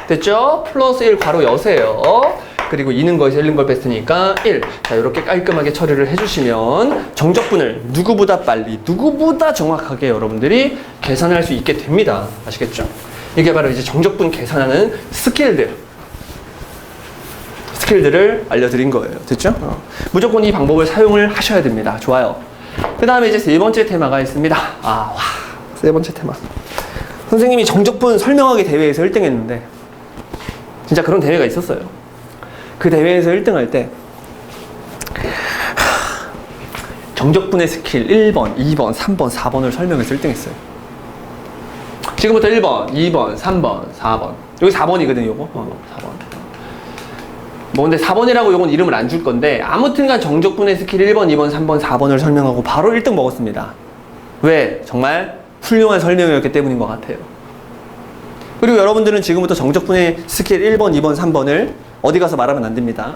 됐죠? 플러스 1 괄호 여세요. 그리고 2는 거에서 1는 걸 뺐으니까 1. 자, 이렇게 깔끔하게 처리를 해주시면 정적분을 누구보다 빨리, 누구보다 정확하게 여러분들이 계산할 수 있게 됩니다. 아시겠죠? 이게 바로 이제 정적분 계산하는 스킬들을 알려드린 거예요. 됐죠? 무조건 이 방법을 사용을 하셔야 됩니다. 좋아요. 그 다음에 이제 세 번째 테마가 있습니다. 세 번째 테마. 선생님이 정적분 설명하기 대회에서 1등 했는데, 진짜 그런 대회가 있었어요. 그 대회에서 1등 할 때 정적분의 스킬 1번, 2번, 3번, 4번을 설명해서 1등 했어요. 지금부터 1번, 2번, 3번, 4번. 여기 4번이거든요, 요거. 4번. 근데 4번이라고 요건 이름을 안 줄 건데 아무튼간 정적분의 스킬 1번, 2번, 3번, 4번을 설명하고 바로 1등 먹었습니다. 왜? 정말 훌륭한 설명이었기 때문인 것 같아요. 그리고 여러분들은 지금부터 정적분의 스킬 1번, 2번, 3번을 어디 가서 말하면 안 됩니다.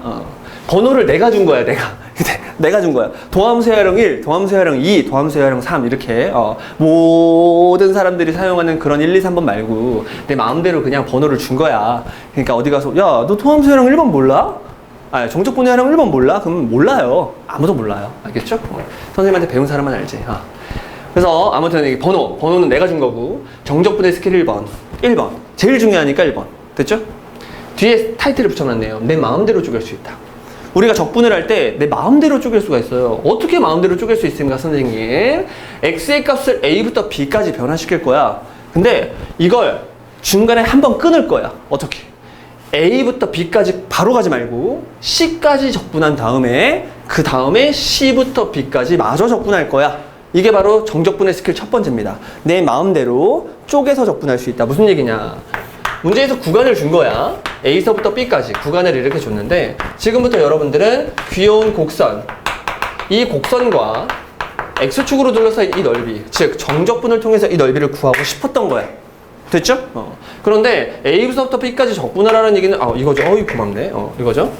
번호를 내가 준 거야, 내가 준 거야. 도함수야령 1, 도함수야령 2, 도함수야령 3 이렇게 모든 사람들이 사용하는 그런 1, 2, 3번 말고 내 마음대로 그냥 번호를 준 거야. 그러니까 어디 가서 야, 너 도함수야령 1번 몰라? 정적분야령 1번 몰라? 그러면 몰라요. 아무도 몰라요. 알겠죠? 선생님한테 배운 사람만 알지. 그래서 아무튼 이 번호는 내가 준 거고 정적분의 스킬 1번 제일 중요하니까 1번. 됐죠? 뒤에 타이틀을 붙여놨네요. 내 마음대로 쪼갤 수 있다. 우리가 적분을 할 때 내 마음대로 쪼갤 수가 있어요. 어떻게 마음대로 쪼갤 수 있습니까, 선생님? x의 값을 a부터 b까지 변화시킬 거야. 근데 이걸 중간에 한번 끊을 거야. 어떻게? a부터 b까지 바로 가지 말고 c까지 적분한 다음에 그 다음에 c부터 b까지 마저 적분할 거야. 이게 바로 정적분의 스킬 첫 번째입니다. 내 마음대로 쪼개서 적분할 수 있다. 무슨 얘기냐? 문제에서 구간을 준 거야. A서부터 B까지 구간을 이렇게 줬는데 지금부터 여러분들은 귀여운 곡선, 이 곡선과 X축으로 둘러싸인 이 넓이, 즉 정적분을 통해서 이 넓이를 구하고 싶었던 거야. 됐죠? 그런데 A부터 B까지 적분하라는 얘기는 이거죠. 고맙네. 이거죠.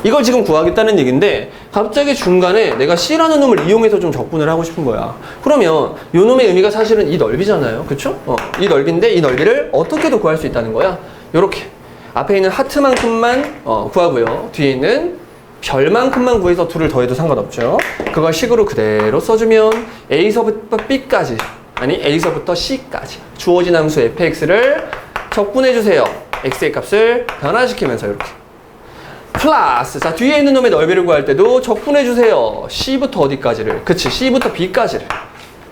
이걸 지금 구하겠다는 얘기인데 갑자기 중간에 내가 C라는 놈을 이용해서 좀 적분을 하고 싶은 거야. 그러면 이 놈의 의미가 사실은 이 넓이잖아요. 그쵸? 이 넓이인데 이 넓이를 어떻게도 구할 수 있다는 거야. 요렇게 앞에 있는 하트만큼만 구하고요. 뒤에 있는 별만큼만 구해서 둘을 더해도 상관없죠. 그걸 식으로 그대로 써주면 A서부터 B까지, 아니 A서부터 C까지 주어진 함수 fx를 적분해주세요. x의 값을 변화시키면서 이렇게 플러스, 자 뒤에 있는 놈의 넓이를 구할 때도 적분해주세요. C부터 어디까지를? 그치, C부터 B까지를.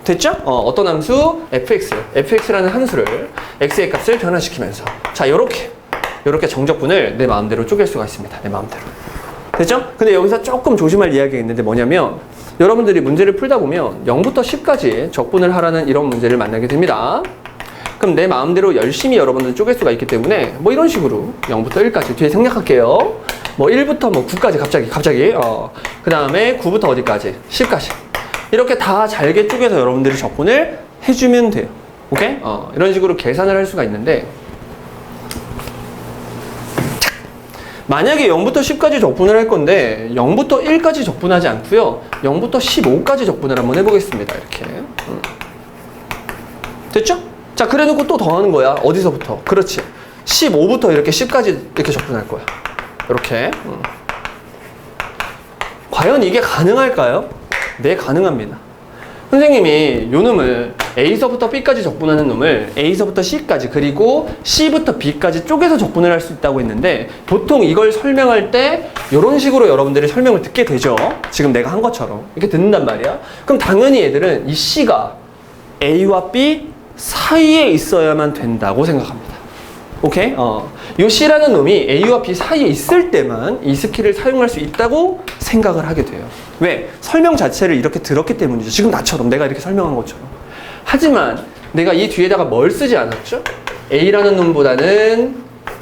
됐죠? 어떤 함수? fx라는 함수를 x의 값을 변화시키면서, 자 요렇게 정적분을 내 마음대로 쪼갤 수가 있습니다. 내 마음대로. 됐죠? 근데 여기서 조금 조심할 이야기가 있는데 뭐냐면 여러분들이 문제를 풀다 보면 0부터 10까지 적분을 하라는 이런 문제를 만나게 됩니다. 그럼 내 마음대로 열심히 여러분들 쪼갤 수가 있기 때문에 뭐 이런 식으로 0부터 1까지 뒤에 생략할게요. 뭐 1부터 뭐 9까지 갑자기 그 다음에 9부터 어디까지? 10까지 이렇게 다 잘게 쪼개서 여러분들이 적분을 해주면 돼요. 오케이? 이런 식으로 계산을 할 수가 있는데 만약에 0부터 10까지 적분을 할 건데 0부터 1까지 적분하지 않고요. 0부터 15까지 적분을 한번 해보겠습니다. 이렇게. 됐죠? 자, 그래놓고 또 더하는 거야. 어디서부터? 그렇지. 15부터 이렇게 10까지 이렇게 적분할 거야. 이렇게. 과연 이게 가능할까요? 네, 가능합니다. 선생님이 요 놈을 A서부터 B까지 적분하는 놈을 A서부터 C까지 그리고 C부터 B까지 쪼개서 적분을 할 수 있다고 했는데 보통 이걸 설명할 때 이런 식으로 여러분들이 설명을 듣게 되죠. 지금 내가 한 것처럼 이렇게 듣는단 말이야. 그럼 당연히 얘들은 이 C가 A와 B 사이에 있어야만 된다고 생각합니다. 오케이? 이 C라는 놈이 A와 B 사이에 있을 때만 이 스킬을 사용할 수 있다고 생각을 하게 돼요. 왜? 설명 자체를 이렇게 들었기 때문이죠. 지금 나처럼 내가 이렇게 설명한 것처럼. 하지만 내가 이 뒤에다가 뭘 쓰지 않았죠? A라는 놈보다는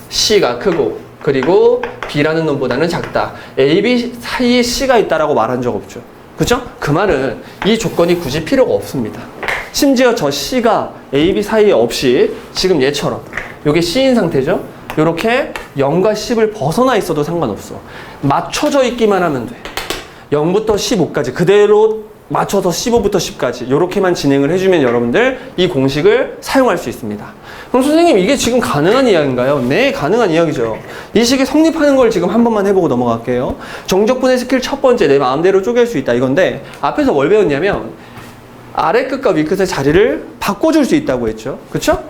C가 크고 그리고 B라는 놈보다는 작다. A, B 사이에 C가 있다라고 말한 적 없죠. 그죠? 그 말은 이 조건이 굳이 필요가 없습니다. 심지어 저 C가 A, B 사이에 없이 지금 얘처럼 요게 C인 상태죠? 요렇게 0과 10을 벗어나 있어도 상관없어. 맞춰져 있기만 하면 돼. 0부터 15까지 그대로 맞춰서 15부터 10까지 요렇게만 진행을 해주면 여러분들 이 공식을 사용할 수 있습니다. 그럼 선생님 이게 지금 가능한 이야기인가요? 네, 가능한 이야기죠. 이 식이 성립하는 걸 지금 한 번만 해보고 넘어갈게요. 정적분의 스킬 첫 번째, 내 마음대로 쪼갤 수 있다 이건데 앞에서 뭘 배웠냐면 아래 끝과 위 끝의 자리를 바꿔줄 수 있다고 했죠. 그쵸?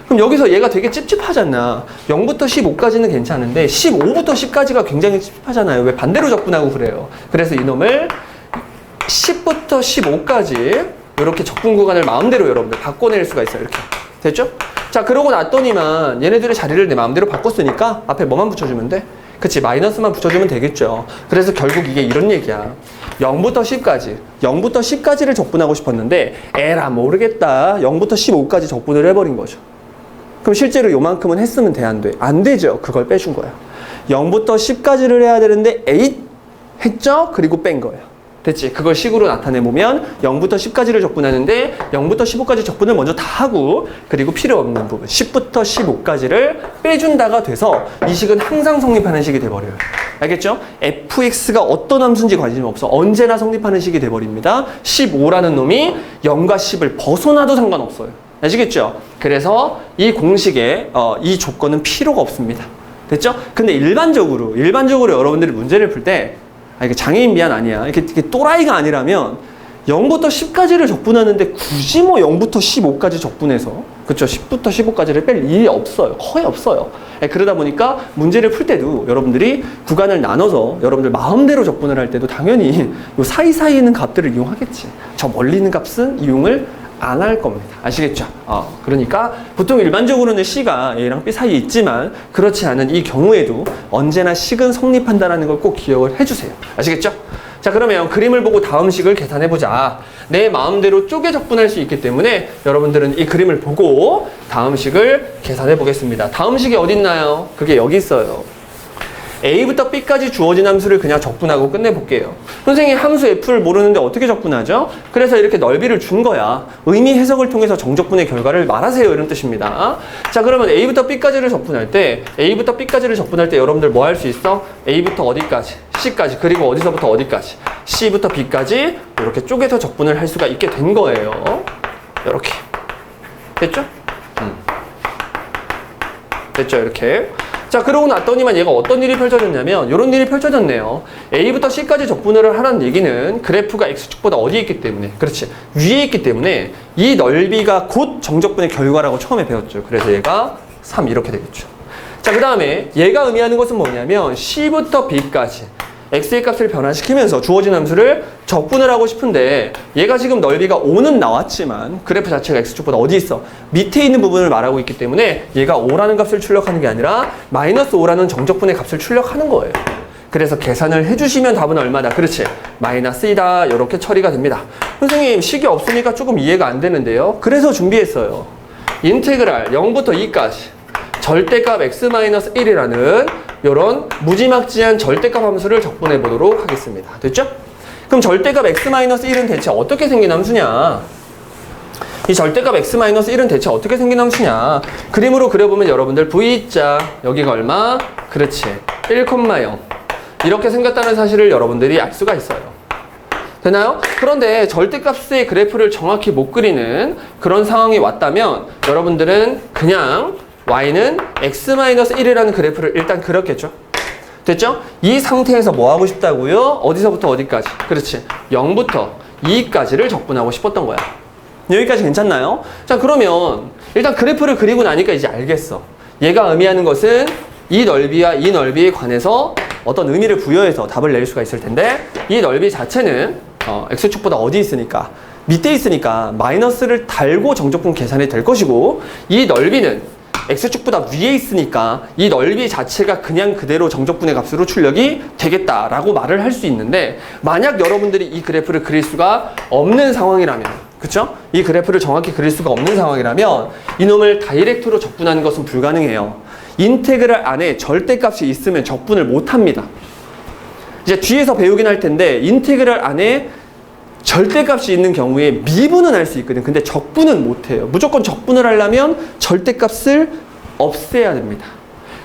그럼 여기서 얘가 되게 찝찝하잖아. 0부터 15까지는 괜찮은데 15부터 10까지가 굉장히 찝찝하잖아요. 왜 반대로 적분하고 그래요. 그래서 이놈을 10부터 15까지 이렇게 적분 구간을 마음대로 여러분들 바꿔낼 수가 있어요. 이렇게. 됐죠? 자, 그러고 났더니만 얘네들의 자리를 내 마음대로 바꿨으니까 앞에 뭐만 붙여주면 돼? 그치, 마이너스만 붙여주면 되겠죠. 그래서 결국 이게 이런 얘기야. 0부터 10까지, 0부터 10까지를 적분하고 싶었는데 에라 모르겠다. 0부터 15까지 적분을 해버린 거죠. 그럼 실제로 요만큼은 했으면 돼, 안 돼? 안 되죠. 그걸 빼준 거야. 0부터 10까지를 해야 되는데 8 했죠? 그리고 뺀 거예요. 됐지? 그걸 식으로 나타내보면 0부터 10까지를 적분하는데 0부터 15까지 적분을 먼저 다 하고 그리고 필요 없는 부분 10부터 15까지를 빼준다가 돼서 이 식은 항상 성립하는 식이 돼버려요. 알겠죠? fx가 어떤 함수인지 관심 없어. 언제나 성립하는 식이 돼버립니다. 15라는 놈이 0과 10을 벗어나도 상관없어요. 아시겠죠? 그래서 이 공식에 이 조건은 필요가 없습니다. 됐죠? 근데 일반적으로 여러분들이 문제를 풀 때 이게 장애인 미안 아니야. 이렇게 또라이가 아니라면 0부터 10까지를 적분하는데 굳이 뭐 0부터 15까지 적분해서 그쵸? 10부터 15까지를 뺄 일이 없어요. 거의 없어요. 그러다 보니까 문제를 풀 때도 여러분들이 구간을 나눠서 여러분들 마음대로 적분을 할 때도 당연히 요 사이사이에 있는 값들을 이용하겠지. 저 멀리 있는 값은 이용을 안 할 겁니다. 아시겠죠? 그러니까 보통 일반적으로는 C가 A랑 B 사이에 있지만 그렇지 않은 이 경우에도 언제나 식은 성립한다는 걸 꼭 기억을 해주세요. 아시겠죠? 자, 그러면 그림을 보고 다음 식을 계산해보자. 내 마음대로 쪼개 적분할 수 있기 때문에 여러분들은 이 그림을 보고 다음 식을 계산해보겠습니다. 다음 식이 어디 있나요? 그게 여기 있어요. A부터 B까지 주어진 함수를 그냥 적분하고 끝내볼게요. 선생님이 함수 F를 모르는데 어떻게 적분하죠? 그래서 이렇게 넓이를 준 거야. 의미 해석을 통해서 정적분의 결과를 말하세요. 이런 뜻입니다. 자, 그러면 A부터 B까지를 적분할 때 여러분들 뭐 할 수 있어? A부터 어디까지? C까지. 그리고 어디서부터 어디까지? C부터 B까지 이렇게 쪼개서 적분을 할 수가 있게 된 거예요. 이렇게. 됐죠? 됐죠? 이렇게. 자, 그러고 났더니만 얘가 어떤 일이 펼쳐졌냐면 이런 일이 펼쳐졌네요. A부터 C까지 적분을 하라는 얘기는 그래프가 X축보다 어디에 있기 때문에, 그렇지, 위에 있기 때문에 이 넓이가 곧 정적분의 결과라고 처음에 배웠죠. 그래서 얘가 3 이렇게 되겠죠. 자, 그 다음에 얘가 의미하는 것은 뭐냐면 C부터 B까지 X의 값을 변화시키면서 주어진 함수를 적분을 하고 싶은데 얘가 지금 넓이가 5는 나왔지만 그래프 자체가 X축보다 어디 있어? 밑에 있는 부분을 말하고 있기 때문에 얘가 5라는 값을 출력하는 게 아니라 마이너스 5라는 정적분의 값을 출력하는 거예요. 그래서 계산을 해주시면 답은 얼마다? 그렇지, 마이너스 2다. 이렇게 처리가 됩니다. 선생님, 식이 없으니까 조금 이해가 안 되는데요. 그래서 준비했어요. 인테그랄 0부터 2까지 절대값 x-1이라는 이런 무지막지한 절대값 함수를 적분해 보도록 하겠습니다. 됐죠? 그럼 절대값 x-1은 대체 어떻게 생긴 함수냐? 이 절대값 x-1은 대체 어떻게 생긴 함수냐? 그림으로 그려보면 여러분들 V자 여기가 얼마? 그렇지, 1,0 이렇게 생겼다는 사실을 여러분들이 알 수가 있어요. 되나요? 그런데 절대값의 그래프를 정확히 못 그리는 그런 상황이 왔다면 여러분들은 그냥 y는 x-1이라는 그래프를 일단 그렸겠죠? 됐죠? 이 상태에서 뭐 하고 싶다고요? 어디서부터 어디까지? 그렇지, 0부터 2까지를 적분하고 싶었던 거야. 여기까지 괜찮나요? 자, 그러면 일단 그래프를 그리고 나니까 이제 알겠어. 얘가 의미하는 것은 이 넓이와 이 넓이에 관해서 어떤 의미를 부여해서 답을 낼 수가 있을 텐데 이 넓이 자체는 x축보다 어디 있으니까? 밑에 있으니까 마이너스를 달고 정적분 계산이 될 것이고, 이 넓이는 X축보다 위에 있으니까 이 넓이 자체가 그냥 그대로 정적분의 값으로 출력이 되겠다라고 말을 할 수 있는데, 만약 여러분들이 이 그래프를 그릴 수가 없는 상황이라면, 그쵸? 이 그래프를 정확히 그릴 수가 없는 상황이라면 이놈을 다이렉트로 적분하는 것은 불가능해요. 인테그랄 안에 절대값이 있으면 적분을 못합니다. 이제 뒤에서 배우긴 할 텐데 인테그랄 안에 절대값이 있는 경우에 미분은 할 수 있거든. 근데 적분은 못해요. 무조건 적분을 하려면 절대값을 없애야 됩니다.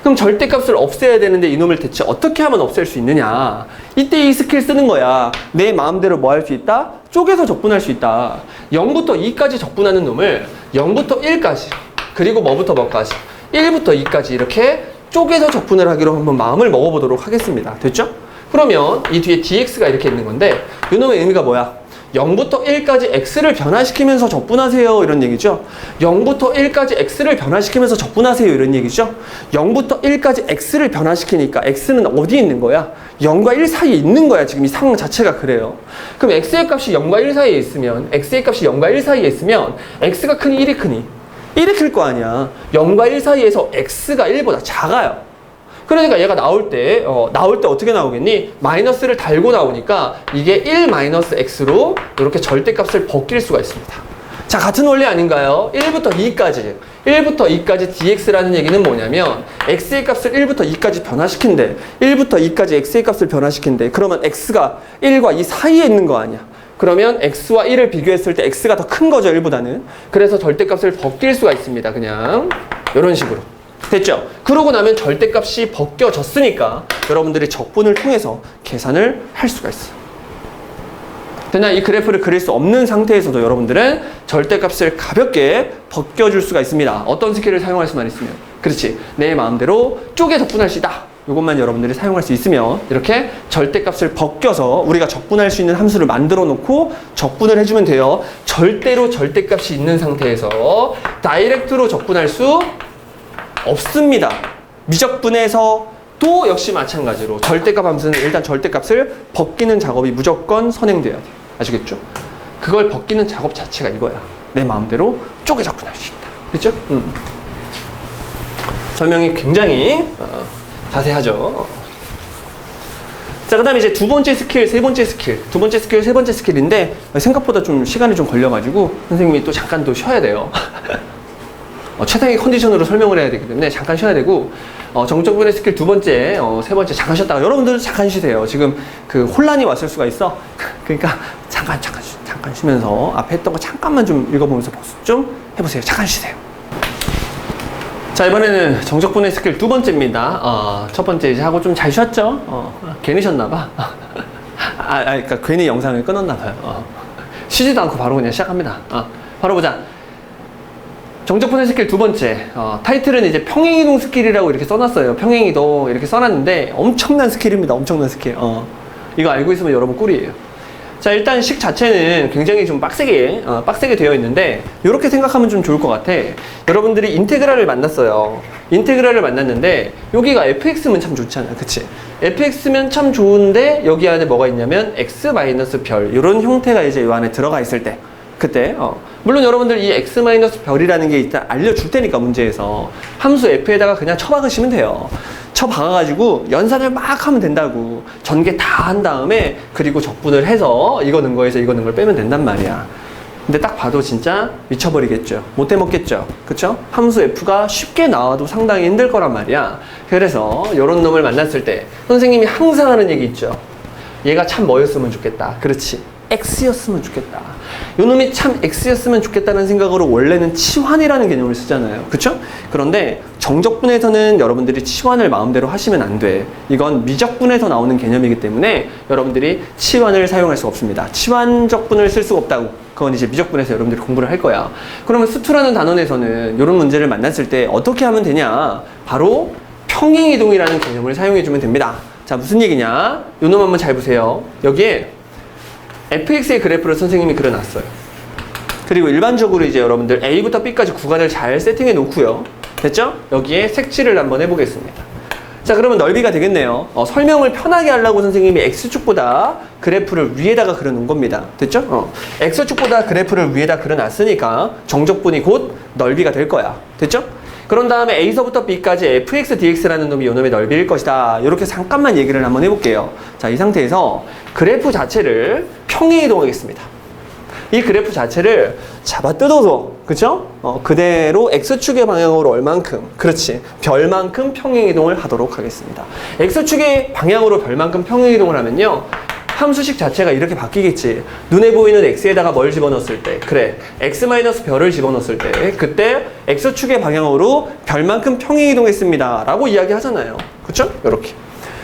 그럼 절대값을 없애야 되는데 이놈을 대체 어떻게 하면 없앨 수 있느냐? 이때 이 스킬 쓰는 거야. 내 마음대로 뭐 할 수 있다? 쪼개서 적분할 수 있다. 0부터 2까지 적분하는 놈을 0부터 1까지, 그리고 뭐부터 뭐까지? 1부터 2까지 이렇게 쪼개서 적분을 하기로 한번 마음을 먹어보도록 하겠습니다. 됐죠? 그러면 이 뒤에 dx가 이렇게 있는 건데 이놈의 의미가 뭐야? 0부터 1까지 x를 변화시키면서 적분하세요, 이런 얘기죠. 0부터 1까지 x를 변화시키면서 적분하세요, 이런 얘기죠. 0부터 1까지 x를 변화시키니까 x는 어디에 있는 거야? 0과 1 사이에 있는 거야. 지금 이 상황 자체가 그래요. 그럼 x의 값이 0과 1 사이에 있으면, x의 값이 0과 1 사이에 있으면 x가 크니 1이 크니? 1이 클 거 아니야. 0과 1 사이에서 x가 1보다 작아요. 그러니까 얘가 나올 때 어떻게 나오겠니? 마이너스를 달고 나오니까 이게 1 마이너스 x로 이렇게 절대값을 벗길 수가 있습니다. 자, 같은 원리 아닌가요? 1부터 2까지 dx라는 얘기는 뭐냐면 x의 값을 1부터 2까지 변화시킨대. 1부터 2까지 x의 값을 변화시킨대. 그러면 x가 1과 2 사이에 있는 거 아니야. 그러면 x와 1을 비교했을 때 x가 더 큰 거죠, 1보다는. 그래서 절대값을 벗길 수가 있습니다. 그냥 이런 식으로. 됐죠? 그러고 나면 절대값이 벗겨졌으니까 여러분들이 적분을 통해서 계산을 할 수가 있어요. 되나? 이 그래프를 그릴 수 없는 상태에서도 여러분들은 절대값을 가볍게 벗겨줄 수가 있습니다. 어떤 스킬을 사용할 수만 있으면. 그렇지, 내 마음대로 쪼개 적분할 수 있다. 이것만 여러분들이 사용할 수 있으면 이렇게 절대값을 벗겨서 우리가 적분할 수 있는 함수를 만들어 놓고 적분을 해주면 돼요. 절대로 절대값이 있는 상태에서 다이렉트로 적분할 수 없습니다. 미적분에서도 역시 마찬가지로 절대값 함수는 일단 절대값을 벗기는 작업이 무조건 선행돼야 돼요. 아시겠죠? 그걸 벗기는 작업 자체가 이거야. 내 마음대로 쪼개 적분할 수 있다. 그렇죠? 설명이 굉장히 자세하죠. 자, 그 다음에 이제 두 번째 스킬, 세 번째 스킬. 두 번째 스킬, 세 번째 스킬인데 생각보다 좀 시간이 좀 걸려가지고 선생님이 또 잠깐 또 쉬어야 돼요. 최상의 컨디션으로 설명을 해야 되기 때문에 잠깐 쉬어야 되고, 정적분의 스킬 두 번째, 세 번째 잠깐 쉬었다가 여러분들 잠깐 쉬세요. 지금 그 혼란이 왔을 수가 있어. 그러니까 잠깐 쉬면서 앞에 했던 거 잠깐만 좀 읽어보면서 복습 좀 해보세요. 잠깐 쉬세요. 자, 이번에는 정적분의 스킬 두 번째입니다. 첫 번째 이제 하고 좀 잘 쉬었죠? 괜히 쉬었나봐. 그러니까 괜히 영상을 끊었나봐요. 쉬지도 않고 바로 그냥 시작합니다. 바로 보자. 정적분의 스킬 두 번째. 타이틀은 이제 평행이동 스킬이라고 이렇게 써놨어요. 평행이동 이렇게 써놨는데 엄청난 스킬입니다. 엄청난 스킬. 이거 알고 있으면 여러분 꿀이에요. 자, 일단 식 자체는 굉장히 좀 빡세게 되어 있는데, 이렇게 생각하면 좀 좋을 것 같아. 여러분들이 인테그랄을 만났어요. 인테그랄을 만났는데, 여기가 fx면 참 좋잖아. 그치? fx면 참 좋은데, 여기 안에 뭐가 있냐면, x-별. 이런 형태가 이제 이 안에 들어가 있을 때. 그때, 물론 여러분들 이 x-별이라는 게 일단 알려줄 테니까, 문제에서. 함수 f에다가 그냥 쳐박으시면 돼요. 쳐박아가지고 연산을 막 하면 된다고. 전개 다 한 다음에 그리고 적분을 해서 이거 는 거에서 이거 는 걸 빼면 된단 말이야. 근데 딱 봐도 진짜 미쳐버리겠죠. 못 해먹겠죠. 그쵸? 함수 f가 쉽게 나와도 상당히 힘들 거란 말이야. 그래서 이런 놈을 만났을 때 선생님이 항상 하는 얘기 있죠. 얘가 참 뭐였으면 좋겠다. 그렇지. X였으면 좋겠다. 요놈이 참 X였으면 좋겠다는 생각으로 원래는 치환이라는 개념을 쓰잖아요. 그쵸? 그런데 정적분에서는 여러분들이 치환을 마음대로 하시면 안 돼. 이건 미적분에서 나오는 개념이기 때문에 여러분들이 치환을 사용할 수 없습니다. 치환적분을 쓸 수가 없다고. 그건 이제 미적분에서 여러분들이 공부를 할 거야. 그러면 수투라는 단원에서는 이런 문제를 만났을 때 어떻게 하면 되냐? 바로 평행이동이라는 개념을 사용해주면 됩니다. 자, 무슨 얘기냐? 요놈 한번 잘 보세요. 여기에 fx의 그래프를 선생님이 그려놨어요. 그리고 일반적으로 이제 여러분들 A부터 B까지 구간을 잘 세팅해 놓고요. 됐죠? 여기에 색칠을 한번 해보겠습니다. 자, 그러면 넓이가 되겠네요. 설명을 편하게 하려고 선생님이 X축보다 그래프를 위에다가 그려놓은 겁니다. 됐죠? X축보다 그래프를 위에다 그려놨으니까 정적분이 곧 넓이가 될 거야. 됐죠? 그런 다음에 A서부터 B까지 fx dx라는 놈이 요 놈의 넓이일 것이다. 이렇게 잠깐만 얘기를 한번 해볼게요. 자, 이 상태에서 그래프 자체를 평행이동하겠습니다. 이 그래프 자체를 잡아 뜯어서, 그쵸? 그대로 x축의 방향으로 얼만큼, 그렇지, 별만큼 평행이동을 하도록 하겠습니다. x축의 방향으로 별만큼 평행이동을 하면요, 함수식 자체가 이렇게 바뀌겠지. 눈에 보이는 x에다가 뭘 집어넣었을 때, 그래, x-별을 집어넣었을 때, 그때 x축의 방향으로 별만큼 평행이동했습니다 라고 이야기하잖아요. 그쵸? 요렇게.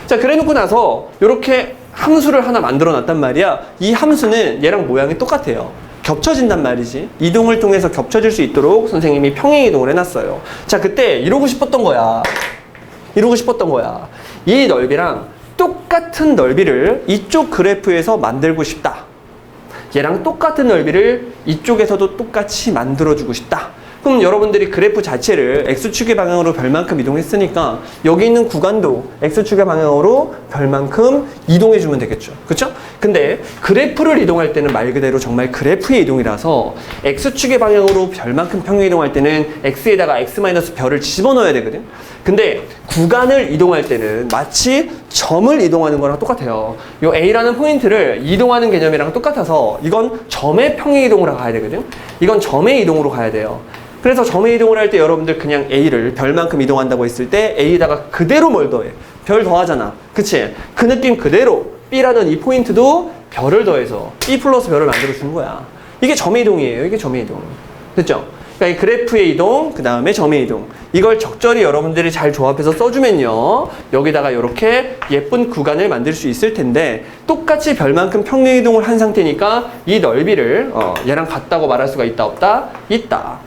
자, 그래 놓고 나서 요렇게 함수를 하나 만들어 놨단 말이야. 이 함수는 얘랑 모양이 똑같아요. 겹쳐진단 말이지. 이동을 통해서 겹쳐질 수 있도록 선생님이 평행이동을 해놨어요. 자, 그때 이러고 싶었던 거야. 이 넓이랑 똑같은 넓이를 이쪽 그래프에서 만들고 싶다. 얘랑 똑같은 넓이를 이쪽에서도 똑같이 만들어주고 싶다. 그럼 여러분들이 그래프 자체를 x축의 방향으로 별만큼 이동했으니까 여기 있는 구간도 x축의 방향으로 별만큼 이동해주면 되겠죠. 그쵸? 근데 그래프를 이동할 때는 말 그대로 정말 그래프의 이동이라서 x축의 방향으로 별만큼 평행이동할 때는 x에다가 x-별을 집어넣어야 되거든. 근데 구간을 이동할 때는 마치 점을 이동하는 거랑 똑같아요. 이 A라는 포인트를 이동하는 개념이랑 똑같아서 이건 점의 평행이동으로 가야 되거든. 이건 점의 이동으로 가야 돼요. 그래서 점의 이동을 할 때 여러분들 그냥 A를 별만큼 이동한다고 했을 때 A에다가 그대로 뭘 더해? 별 더하잖아. 그치? 그 느낌 그대로 B라는 이 포인트도 별을 더해서 B 플러스 별을 만들어주는 거야. 이게 점의 이동이에요. 이게 점의 이동. 됐죠? 그러니까 이 그래프의 이동, 그 다음에 점의 이동. 이걸 적절히 여러분들이 잘 조합해서 써주면요, 여기다가 이렇게 예쁜 구간을 만들 수 있을 텐데, 똑같이 별만큼 평행이동을 한 상태니까 이 넓이를 얘랑 같다고 말할 수가 있다 없다? 있다.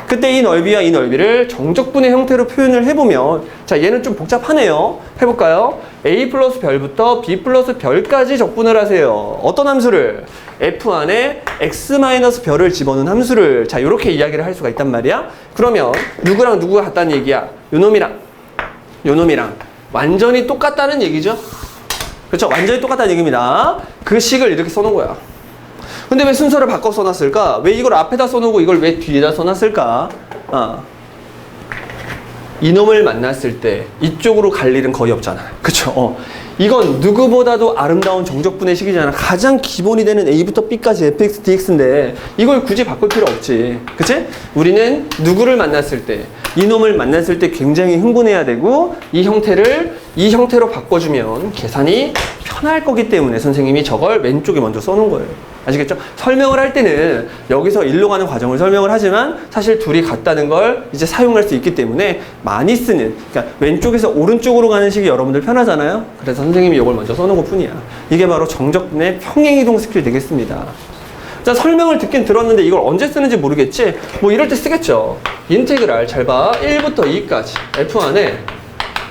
그때 이 넓이와 이 넓이를 정적분의 형태로 표현을 해보면, 자, 얘는 좀 복잡하네요. 해볼까요? A 플러스 별부터 B 플러스 별까지 적분을 하세요. 어떤 함수를? F 안에 x-별을 집어넣은 함수를, 자, 이렇게 이야기를 할 수가 있단 말이야. 그러면 누구랑 누구가 같다는 얘기야? 요놈이랑 완전히 똑같다는 얘기죠. 그렇죠? 완전히 똑같다는 얘기입니다. 그 식을 이렇게 써놓은 거야. 근데 왜 순서를 바꿔 써놨을까? 왜 이걸 앞에다 써놓고 이걸 왜 뒤에다 써놨을까? 이놈을 만났을 때 이쪽으로 갈 일은 거의 없잖아. 그쵸? 이건 누구보다도 아름다운 정적분의 식이잖아. 가장 기본이 되는 A부터 B까지 fx, dx인데 이걸 굳이 바꿀 필요 없지. 그치? 우리는 누구를 만났을 때, 이놈을 만났을 때 굉장히 흥분해야 되고 이 형태를 이 형태로 바꿔주면 계산이 편할 거기 때문에 선생님이 저걸 왼쪽에 먼저 써놓은 거예요. 아시겠죠? 설명을 할 때는 여기서 일로 가는 과정을 설명을 하지만 사실 둘이 같다는 걸 이제 사용할 수 있기 때문에 많이 쓰는, 그러니까 왼쪽에서 오른쪽으로 가는 식이 여러분들 편하잖아요. 그래서 선생님이 이걸 먼저 써놓은 것 뿐이야. 이게 바로 정적분의 평행이동 스킬 되겠습니다. 자, 설명을 듣긴 들었는데 이걸 언제 쓰는지 모르겠지? 뭐 이럴 때 쓰겠죠. 인테그랄 잘 봐. 1부터 2까지 f 안에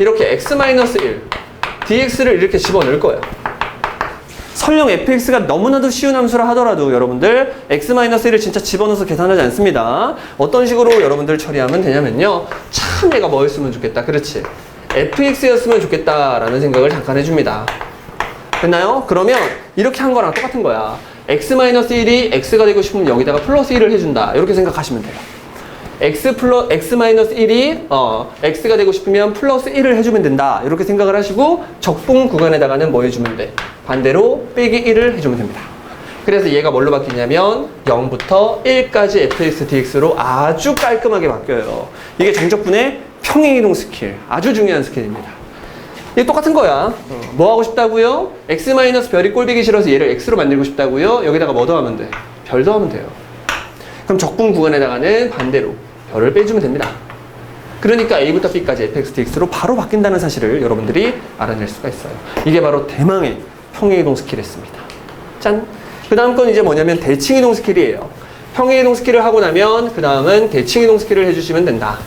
이렇게 x-1 dx를 이렇게 집어넣을 거예요. 설령 fx가 너무나도 쉬운 함수라 하더라도 여러분들 x-1을 진짜 집어넣어서 계산하지 않습니다. 어떤 식으로 여러분들 처리하면 되냐면요. 참 얘가 뭐였으면 좋겠다. 그렇지. fx였으면 좋겠다라는 생각을 잠깐 해줍니다. 됐나요? 그러면 이렇게 한 거랑 똑같은 거야. x-1이 x가 되고 싶으면 여기다가 플러스 1을 해준다. 이렇게 생각하시면 돼요. x-1이 x가 되고 싶으면 플러스 1을 해주면 된다. 이렇게 생각을 하시고 적분 구간에다가는 뭐 해주면 돼? 반대로 빼기 1을 해주면 됩니다. 그래서 얘가 뭘로 바뀌냐면 0부터 1까지 fx, dx로 아주 깔끔하게 바뀌어요. 이게 정적분의 평행이동 스킬. 아주 중요한 스킬입니다. 이게 똑같은 거야. 뭐 하고 싶다고요? x-별이 꼴보기 싫어서 얘를 x로 만들고 싶다고요? 여기다가 뭐 더하면 돼? 별 더하면 돼요. 그럼 적분 구간에다가는 반대로 별을 빼주면 됩니다. 그러니까 a부터 b까지 fx, dx로 바로 바뀐다는 사실을 여러분들이 알아낼 수가 있어요. 이게 바로 대망의 평행이동 스킬이었습니다. 짠! 그 다음 건 이제 뭐냐면 대칭이동 스킬이에요. 평행이동 스킬을 하고 나면 그 다음은 대칭이동 스킬을 해주시면 된다.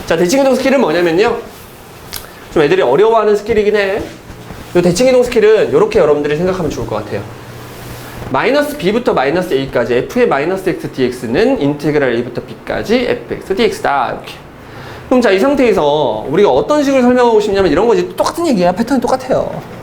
자, 대칭이동 스킬은 뭐냐면요. 좀 애들이 어려워하는 스킬이긴 해. 이 대칭이동 스킬은 이렇게 여러분들이 생각하면 좋을 것 같아요. 마이너스 b부터 마이너스 a까지 f의 마이너스 x dx는 인테그랄 a부터 b까지 fx dx다. 이렇게. 그럼 자, 이 상태에서 우리가 어떤 식으로 설명하고 싶냐면 이런 거지. 똑같은 얘기야. 패턴이 똑같아요.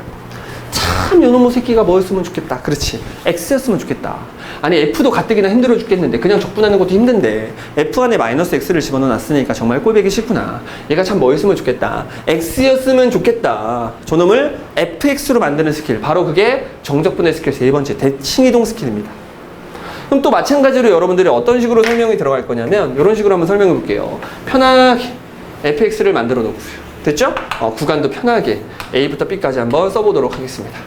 참 요놈의 새끼가 뭐였으면 좋겠다. 그렇지. x였으면 좋겠다. 아니 f도 가뜩이나 힘들어 죽겠는데 그냥 적분하는 것도 힘든데 f 안에 마이너스 x를 집어넣어 놨으니까 정말 꼴보기 싫구나. 얘가 참 뭐였으면 좋겠다. x였으면 좋겠다. 저놈을 fx로 만드는 스킬. 바로 그게 정적분의 스킬 세 번째 대칭이동 스킬입니다. 그럼 또 마찬가지로 여러분들이 어떤 식으로 설명이 들어갈 거냐면 이런 식으로 한번 설명해 볼게요. 편하게 fx를 만들어 놓고요. 됐죠? 구간도 편하게 A부터 B까지 한번 써보도록 하겠습니다.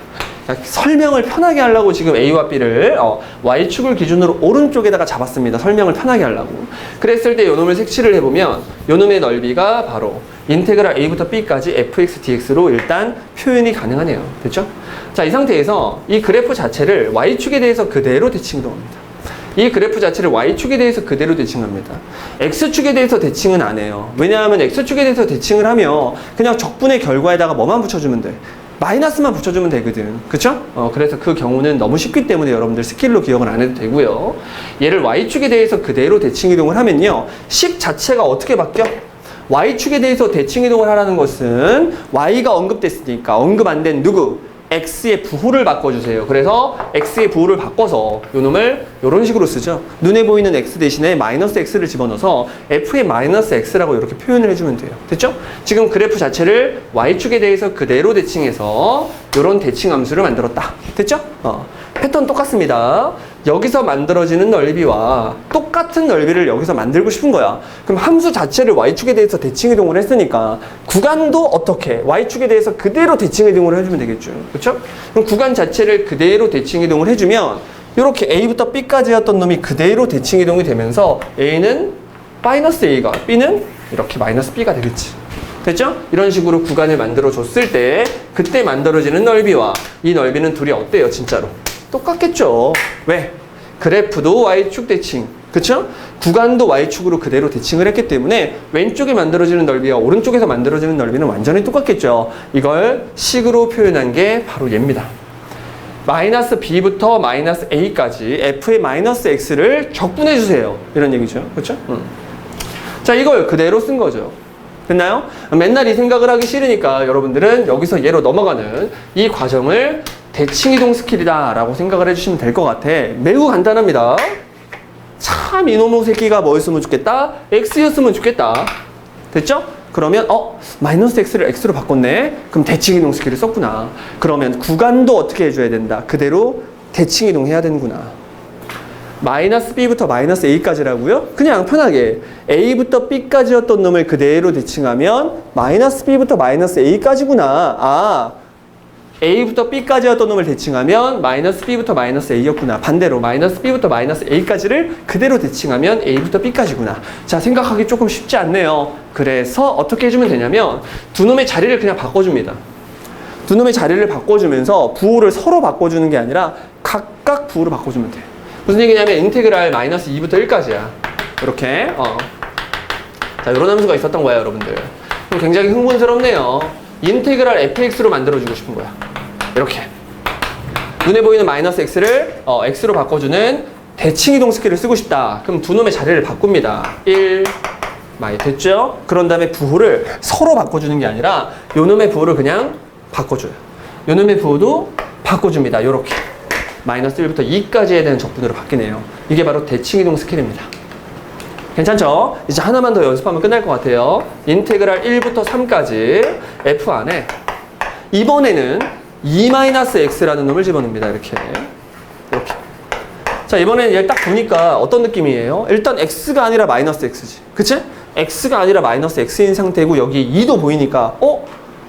설명을 편하게 하려고 지금 A와 B를 Y축을 기준으로 오른쪽에다가 잡았습니다. 설명을 편하게 하려고. 그랬을 때 요놈을 색칠을 해보면 요놈의 넓이가 바로 인테그랄 A부터 B까지 fx, dx로 일단 표현이 가능하네요. 됐죠? 자, 이 상태에서 이 그래프 자체를 Y축에 대해서 그대로 대칭이동합니다. 이 그래프 자체를 Y축에 대해서 그대로 대칭합니다. X축에 대해서 대칭은 안 해요. 왜냐하면 X축에 대해서 대칭을 하면 그냥 적분의 결과에다가 뭐만 붙여주면 돼? 마이너스만 붙여주면 되거든. 그쵸? 그래서 그 경우는 너무 쉽기 때문에 여러분들 스킬로 기억을 안 해도 되고요. 얘를 Y축에 대해서 그대로 대칭이동을 하면요. 식 자체가 어떻게 바뀌어? Y축에 대해서 대칭이동을 하라는 것은 Y가 언급됐으니까 언급 안 된 누구? X의 부호를 바꿔주세요. 그래서 X의 부호를 바꿔서 요놈을 이런 식으로 쓰죠. 눈에 보이는 X 대신에 마이너스 X를 집어넣어서 F의 마이너스 X라고 이렇게 표현을 해주면 돼요. 됐죠? 지금 그래프 자체를 Y축에 대해서 그대로 대칭해서 이런 대칭 함수를 만들었다. 됐죠? 패턴 똑같습니다. 여기서 만들어지는 넓이와 똑같은 넓이를 여기서 만들고 싶은 거야. 그럼 함수 자체를 Y축에 대해서 대칭이동을 했으니까 구간도 어떻게? Y축에 대해서 그대로 대칭이동을 해주면 되겠죠. 그렇죠? 그럼 구간 자체를 그대로 대칭이동을 해주면 이렇게 A부터 B까지였던 놈이 그대로 대칭이동이 되면서 A는 마이너스 A가, B는 이렇게 마이너스 B가 되겠지. 됐죠? 이런 식으로 구간을 만들어 줬을 때 그때 만들어지는 넓이와 이 넓이는 둘이 어때요? 진짜로 똑같겠죠. 왜? 그래프도 Y축 대칭, 그쵸? 구간도 Y축으로 그대로 대칭을 했기 때문에 왼쪽에 만들어지는 넓이와 오른쪽에서 만들어지는 넓이는 완전히 똑같겠죠. 이걸 식으로 표현한 게 바로 얘입니다. 마이너스 B부터 마이너스 A까지 F의 마이너스 X를 적분해 주세요. 이런 얘기죠. 그쵸? 자, 이걸 그대로 쓴 거죠. 됐나요? 맨날 이 생각을 하기 싫으니까 여러분들은 여기서 얘로 넘어가는 이 과정을 대칭이동 스킬이다 라고 생각을 해주시면 될 것 같아. 매우 간단합니다. 참 이놈의 새끼가 뭐였으면 좋겠다? X였으면 좋겠다. 됐죠? 그러면 마이너스 x를 x로 바꿨네. 그럼 대칭이동 스킬을 썼구나. 그러면 구간도 어떻게 해줘야 된다. 그대로 대칭이동 해야 되는구나. 마이너스 b부터 마이너스 a까지라고요? 그냥 편하게 a부터 b까지였던 놈을 그대로 대칭하면 마이너스 b부터 마이너스 a까지구나. a부터 b까지였던 놈을 대칭하면 마이너스 b부터 마이너스 a였구나. 반대로 마이너스 b부터 마이너스 a까지를 그대로 대칭하면 a부터 b까지구나. 자, 생각하기 조금 쉽지 않네요. 그래서 어떻게 해주면 되냐면 두 놈의 자리를 그냥 바꿔줍니다. 두 놈의 자리를 바꿔주면서 부호를 서로 바꿔주는 게 아니라 각각 부호를 바꿔주면 돼. 무슨 얘기냐면 인테그랄 마이너스 2부터 1까지야. 이렇게 자, 이런 함수가 있었던 거야, 여러분들. 그럼 굉장히 흥분스럽네요. 인테그랄 fx로 만들어주고 싶은 거야. 이렇게 눈에 보이는 마이너스 x를 x로 바꿔주는 대칭이동 스킬을 쓰고 싶다. 그럼 두 놈의 자리를 바꿉니다. 1 많이 됐죠? 그런 다음에 부호를 서로 바꿔주는 게 아니라 요 놈의 부호를 그냥 바꿔줘요. 요 놈의 부호도 바꿔줍니다. 요렇게 마이너스 1부터 2까지에 대한 적분으로 바뀌네요. 이게 바로 대칭이동 스킬입니다. 괜찮죠? 이제 하나만 더 연습하면 끝날 것 같아요. 인테그랄 1부터 3까지 f 안에 이번에는 2-x라는 놈을 집어넣습니다. 이렇게. 자, 이번에는 얘를 딱 보니까 어떤 느낌이에요? 일단 x가 아니라 마이너스 x지. 그치? x가 아니라 마이너스 x인 상태고 여기 2도 보이니까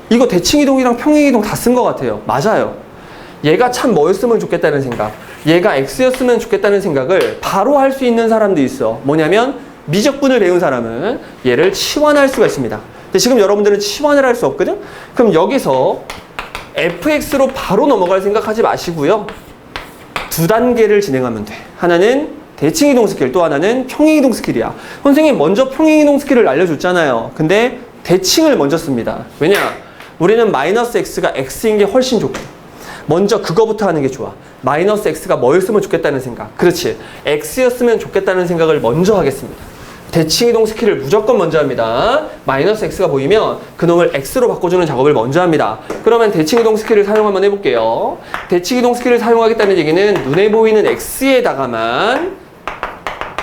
이거 대칭이동이랑 평행이동 다 쓴 것 같아요. 맞아요. 얘가 참 뭐였으면 좋겠다는 생각, 얘가 x였으면 좋겠다는 생각을 바로 할 수 있는 사람도 있어. 뭐냐면 미적분을 배운 사람은 얘를 치환할 수가 있습니다. 근데 지금 여러분들은 치환을 할 수 없거든? 그럼 여기서 fx로 바로 넘어갈 생각하지 마시고요. 두 단계를 진행하면 돼. 하나는 대칭이동 스킬, 또 하나는 평행이동 스킬이야. 선생님 먼저 평행이동 스킬을 알려줬잖아요. 근데 대칭을 먼저 씁니다. 왜냐? 우리는 마이너스 x가 x인 게 훨씬 좋고 먼저 그거부터 하는 게 좋아. 마이너스 x가 뭐였으면 좋겠다는 생각. 그렇지. x였으면 좋겠다는 생각을 먼저 하겠습니다. 대칭이동 스킬을 무조건 먼저 합니다. 마이너스 x가 보이면 그놈을 x로 바꿔주는 작업을 먼저 합니다. 그러면 대칭이동 스킬을 사용 한번 해볼게요. 대칭이동 스킬을 사용하겠다는 얘기는 눈에 보이는 x에다가만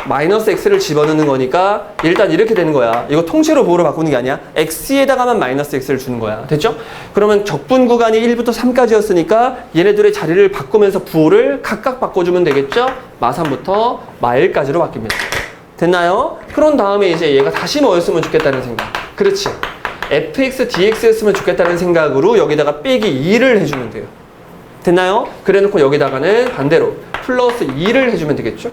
마이너스 x를 집어넣는 거니까 일단 이렇게 되는 거야. 이거 통째로 부호로 바꾸는 게 아니야. x에다가만 마이너스 x를 주는 거야. 됐죠? 그러면 적분 구간이 1부터 3까지였으니까 얘네들의 자리를 바꾸면서 부호를 각각 바꿔주면 되겠죠? 마3부터 마1까지로 바뀝니다. 됐나요? 그런 다음에 이제 얘가 다시 뭐였으면 좋겠다는 생각. 그렇지. fx dx였으면 좋겠다는 생각으로 여기다가 빼기 2를 해주면 돼요. 됐나요? 그래 놓고 여기다가는 반대로 플러스 2를 해주면 되겠죠?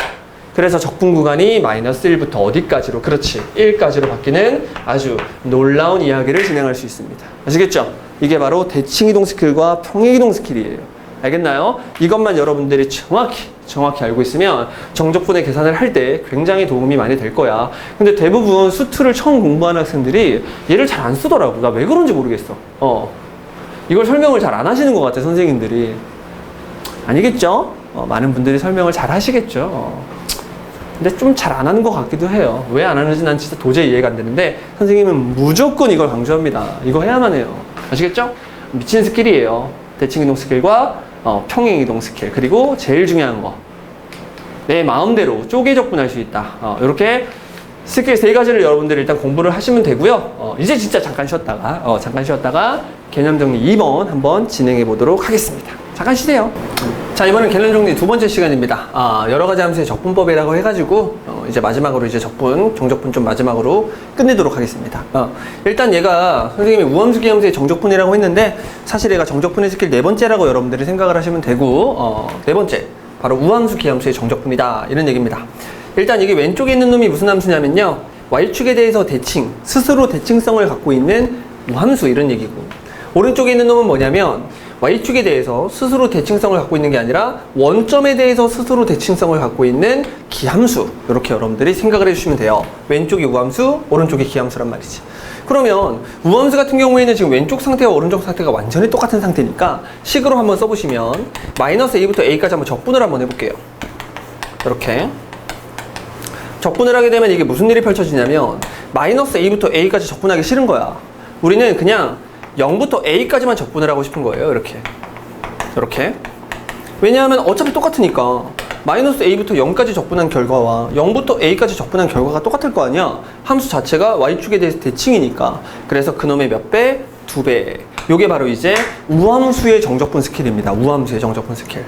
그래서 적분 구간이 마이너스 1부터 어디까지로? 그렇지. 1까지로 바뀌는 아주 놀라운 이야기를 진행할 수 있습니다. 아시겠죠? 이게 바로 대칭이동 스킬과 평행이동 스킬이에요. 알겠나요? 이것만 여러분들이 정확히 알고 있으면 정적분의 계산을 할 때 굉장히 도움이 많이 될 거야. 근데 대부분 수투를 처음 공부하는 학생들이 얘를 잘 안 쓰더라고. 나 왜 그런지 모르겠어. 이걸 설명을 잘 안 하시는 것 같아, 선생님들이. 아니겠죠? 많은 분들이 설명을 잘 하시겠죠. 근데 좀 잘 안 하는 것 같기도 해요. 왜 안 하는지 난 진짜 도저히 이해가 안 되는데 선생님은 무조건 이걸 강조합니다. 이거 해야만 해요. 아시겠죠? 미친 스킬이에요. 대칭이동 스킬과 평행이동 스킬, 그리고 제일 중요한 거, 내 마음대로 쪼개 적분할 수 있다. 이렇게 스킬 3가지를 여러분들이 일단 공부를 하시면 되고요. 이제 진짜 잠깐 쉬었다가 개념 정리 2번 한번 진행해 보도록 하겠습니다. 잠깐 쉬세요. 자, 이번엔 개념 정리 두 번째 시간입니다. 여러 가지 함수의 적분법이라고 해가지고 이제 마지막으로 이제 정적분 좀 마지막으로 끝내도록 하겠습니다. 일단 얘가 선생님이 우함수기 함수의 정적분이라고 했는데 사실 얘가 정적분의 스킬 4번째라고 여러분들이 생각을 하시면 되고 4번째 바로 우함수기 함수의 정적분이다 이런 얘기입니다. 일단 이게 왼쪽에 있는 놈이 무슨 함수냐면요, y축에 대해서 스스로 대칭성을 갖고 있는 우함수 이런 얘기고, 오른쪽에 있는 놈은 뭐냐면 y축에 대해서 스스로 대칭성을 갖고 있는 게 아니라 원점에 대해서 스스로 대칭성을 갖고 있는 기함수, 이렇게 여러분들이 생각을 해주시면 돼요. 왼쪽이 우함수, 오른쪽이 기함수란 말이지. 그러면 우함수 같은 경우에는 지금 왼쪽 상태와 오른쪽 상태가 완전히 똑같은 상태니까 식으로 한번 써보시면 마이너스 a부터 a까지 한번 적분을 한번 해볼게요. 이렇게 적분을 하게 되면 이게 무슨 일이 펼쳐지냐면 마이너스 a부터 a까지 적분하기 싫은 거야. 우리는 그냥 0부터 a까지만 적분을 하고 싶은 거예요. 이렇게 왜냐하면 어차피 똑같으니까 마이너스 a부터 0까지 적분한 결과와 0부터 a까지 적분한 결과가 똑같을 거 아니야. 함수 자체가 y축에 대해서 대칭이니까. 그래서 그놈의 몇 배? 2배. 요게 바로 이제 우함수의 정적분 스킬입니다. 우함수의 정적분 스킬.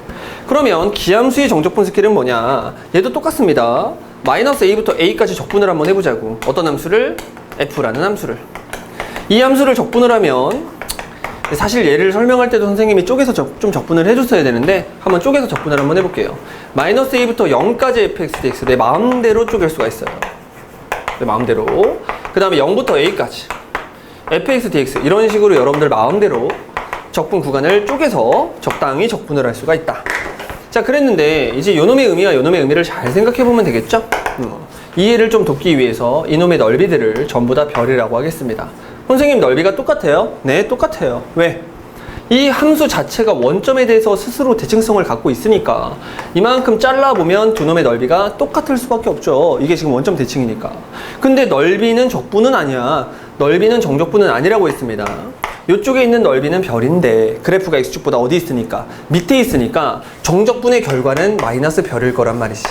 그러면 기함수의 정적분 스킬은 뭐냐? 얘도 똑같습니다. 마이너스 a부터 a까지 적분을 한번 해보자고. 어떤 함수를? f라는 함수를. 이 함수를 적분을 하면 사실 얘를 설명할 때도 선생님이 쪼개서 좀 적분을 해줬어야 되는데 한번 쪼개서 적분을 한번 해볼게요. 마이너스 a부터 0까지 fx dx 내 마음대로 쪼갤 수가 있어요. 내 마음대로. 그 다음에 0부터 a까지 fx dx 이런 식으로 여러분들 마음대로 적분 구간을 쪼개서 적당히 적분을 할 수가 있다. 자, 그랬는데 이제 요놈의 의미와 요놈의 의미를 잘 생각해 보면 되겠죠? 이해를 좀 돕기 위해서 이놈의 넓이들을 전부 다 별이라고 하겠습니다. 선생님 넓이가 똑같아요? 네, 똑같아요. 왜? 이 함수 자체가 원점에 대해서 스스로 대칭성을 갖고 있으니까 이만큼 잘라보면 두 놈의 넓이가 똑같을 수밖에 없죠. 이게 지금 원점 대칭이니까. 근데 넓이는 적분은 아니야. 넓이는 정적분은 아니라고 했습니다. 이쪽에 있는 넓이는 별인데 그래프가 x축보다 어디 있으니까? 밑에 있으니까 정적분의 결과는 마이너스 별일 거란 말이지.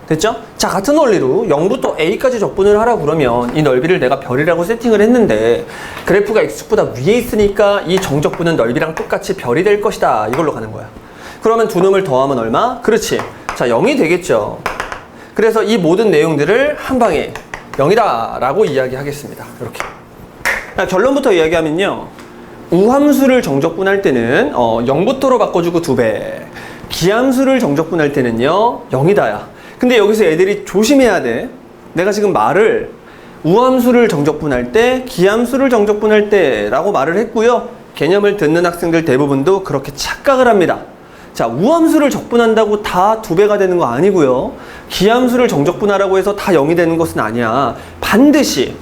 됐죠? 자, 같은 원리로 0부터 a까지 적분을 하라 그러면 이 넓이를 내가 별이라고 세팅을 했는데 그래프가 x축보다 위에 있으니까 이 정적분은 넓이랑 똑같이 별이 될 것이다. 이걸로 가는 거야. 그러면 두 놈을 더하면 얼마? 그렇지. 자, 0이 되겠죠. 그래서 이 모든 내용들을 한 방에 0이다 라고 이야기하겠습니다. 이렇게. 자, 결론부터 이야기하면요. 우함수를 정적분할 때는 0부터로 바꿔주고 2배. 기함수를 정적분할 때는요. 0이다야. 근데 여기서 애들이 조심해야 돼. 내가 지금 말을 우함수를 정적분할 때, 기함수를 정적분할 때 라고 말을 했고요. 개념을 듣는 학생들 대부분도 그렇게 착각을 합니다. 자, 우함수를 적분한다고 다 2배가 되는 거 아니고요. 기함수를 정적분하라고 해서 다 0이 되는 것은 아니야. 반드시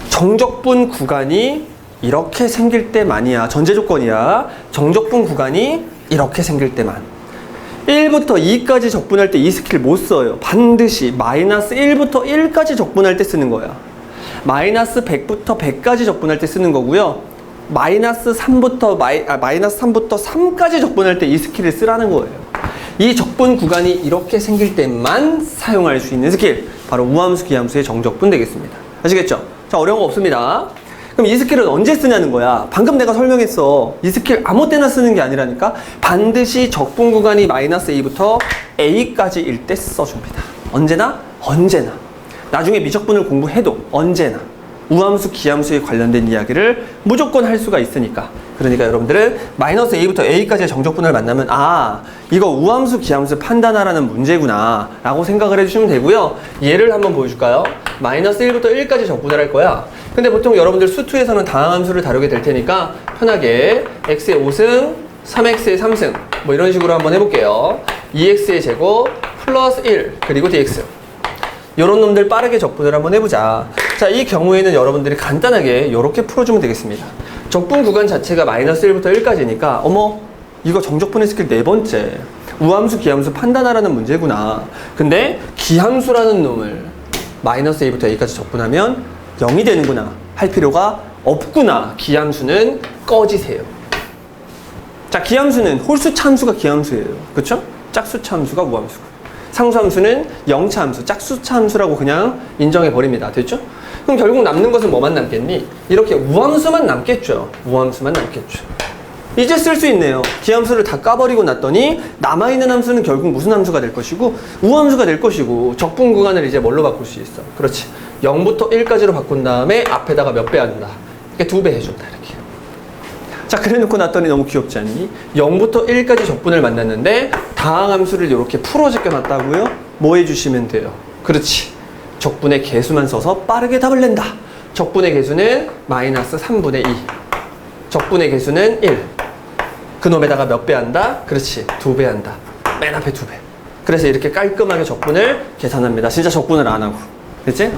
정적분 구간이 이렇게 생길 때만이야. 전제 조건이야. 정적분 구간이 이렇게 생길 때만. 1부터 2까지 적분할 때 이 스킬 못 써요. 반드시 마이너스 1부터 1까지 적분할 때 쓰는 거야. 마이너스 100부터 100까지 적분할 때 쓰는 거고요. 마이너스 3부터 3까지 적분할 때 이 스킬을 쓰라는 거예요. 이 적분 구간이 이렇게 생길 때만 사용할 수 있는 스킬. 바로 우함수, 기함수의 정적분 되겠습니다. 아시겠죠? 자, 어려운 거 없습니다. 그럼 이 스킬은 언제 쓰냐는 거야. 방금 내가 설명했어. 이 스킬 아무 때나 쓰는 게 아니라니까. 반드시 적분 구간이 마이너스 a부터 a까지일 때 써줍니다. 언제나? 언제나. 나중에 미적분을 공부해도 언제나. 우함수, 기함수에 관련된 이야기를 무조건 할 수가 있으니까. 그러니까 여러분들은 마이너스 a부터 a까지의 정적분을 만나면 아, 이거 우함수, 기함수 판단하라는 문제구나 라고 생각을 해주시면 되고요. 예를 한번 보여줄까요? 마이너스 1부터 1까지 적분을 할 거야. 근데 보통 여러분들 수2에서는 다항함수를 다루게 될 테니까 편하게 x의 5승, 3x의 3승 뭐 이런 식으로 한번 해볼게요. 2x의 제곱 플러스 1 그리고 dx 요런 놈들 빠르게 적분을 한번 해보자. 자, 이 경우에는 여러분들이 간단하게 이렇게 풀어주면 되겠습니다. 적분 구간 자체가 마이너스 1부터 1까지니까 어머, 이거 정적분의 스킬 4번째. 우함수, 기함수 판단하라는 문제구나. 근데 기함수라는 놈을 마이너스 a부터 a까지 적분하면 0이 되는구나 할 필요가 없구나. 기함수는 꺼지세요. 자, 기함수는 홀수차 함수가 기함수예요. 그쵸? 짝수차 함수가 우함수고, 상수함수는 영차 함수, 짝수차 함수라고 그냥 인정해버립니다. 됐죠? 그럼 결국 남는 것은 뭐만 남겠니? 이렇게 우함수만 남겠죠. 우함수만 남겠죠. 이제 쓸 수 있네요. 기함수를 다 까버리고 놨더니 남아있는 함수는 결국 무슨 함수가 될 것이고 우함수가 될 것이고 적분 구간을 이제 뭘로 바꿀 수 있어? 그렇지. 0부터 1까지로 바꾼 다음에 앞에다가 몇 배 한다. 이렇게 2배 해준다. 이렇게. 자, 그래 놓고 났더니 너무 귀엽지 않니? 0부터 1까지 적분을 만났는데 다항함수를 이렇게 풀어 제껴 놨다고요? 뭐 해주시면 돼요? 그렇지. 적분의 개수만 써서 빠르게 답을 낸다. 적분의 개수는 마이너스 3분의 2. 적분의 개수는 1. 그놈에다가 몇 배 한다? 그렇지. 2배 한다. 맨 앞에 2배. 그래서 이렇게 깔끔하게 적분을 계산합니다. 진짜 적분을 안 하고. 됐지?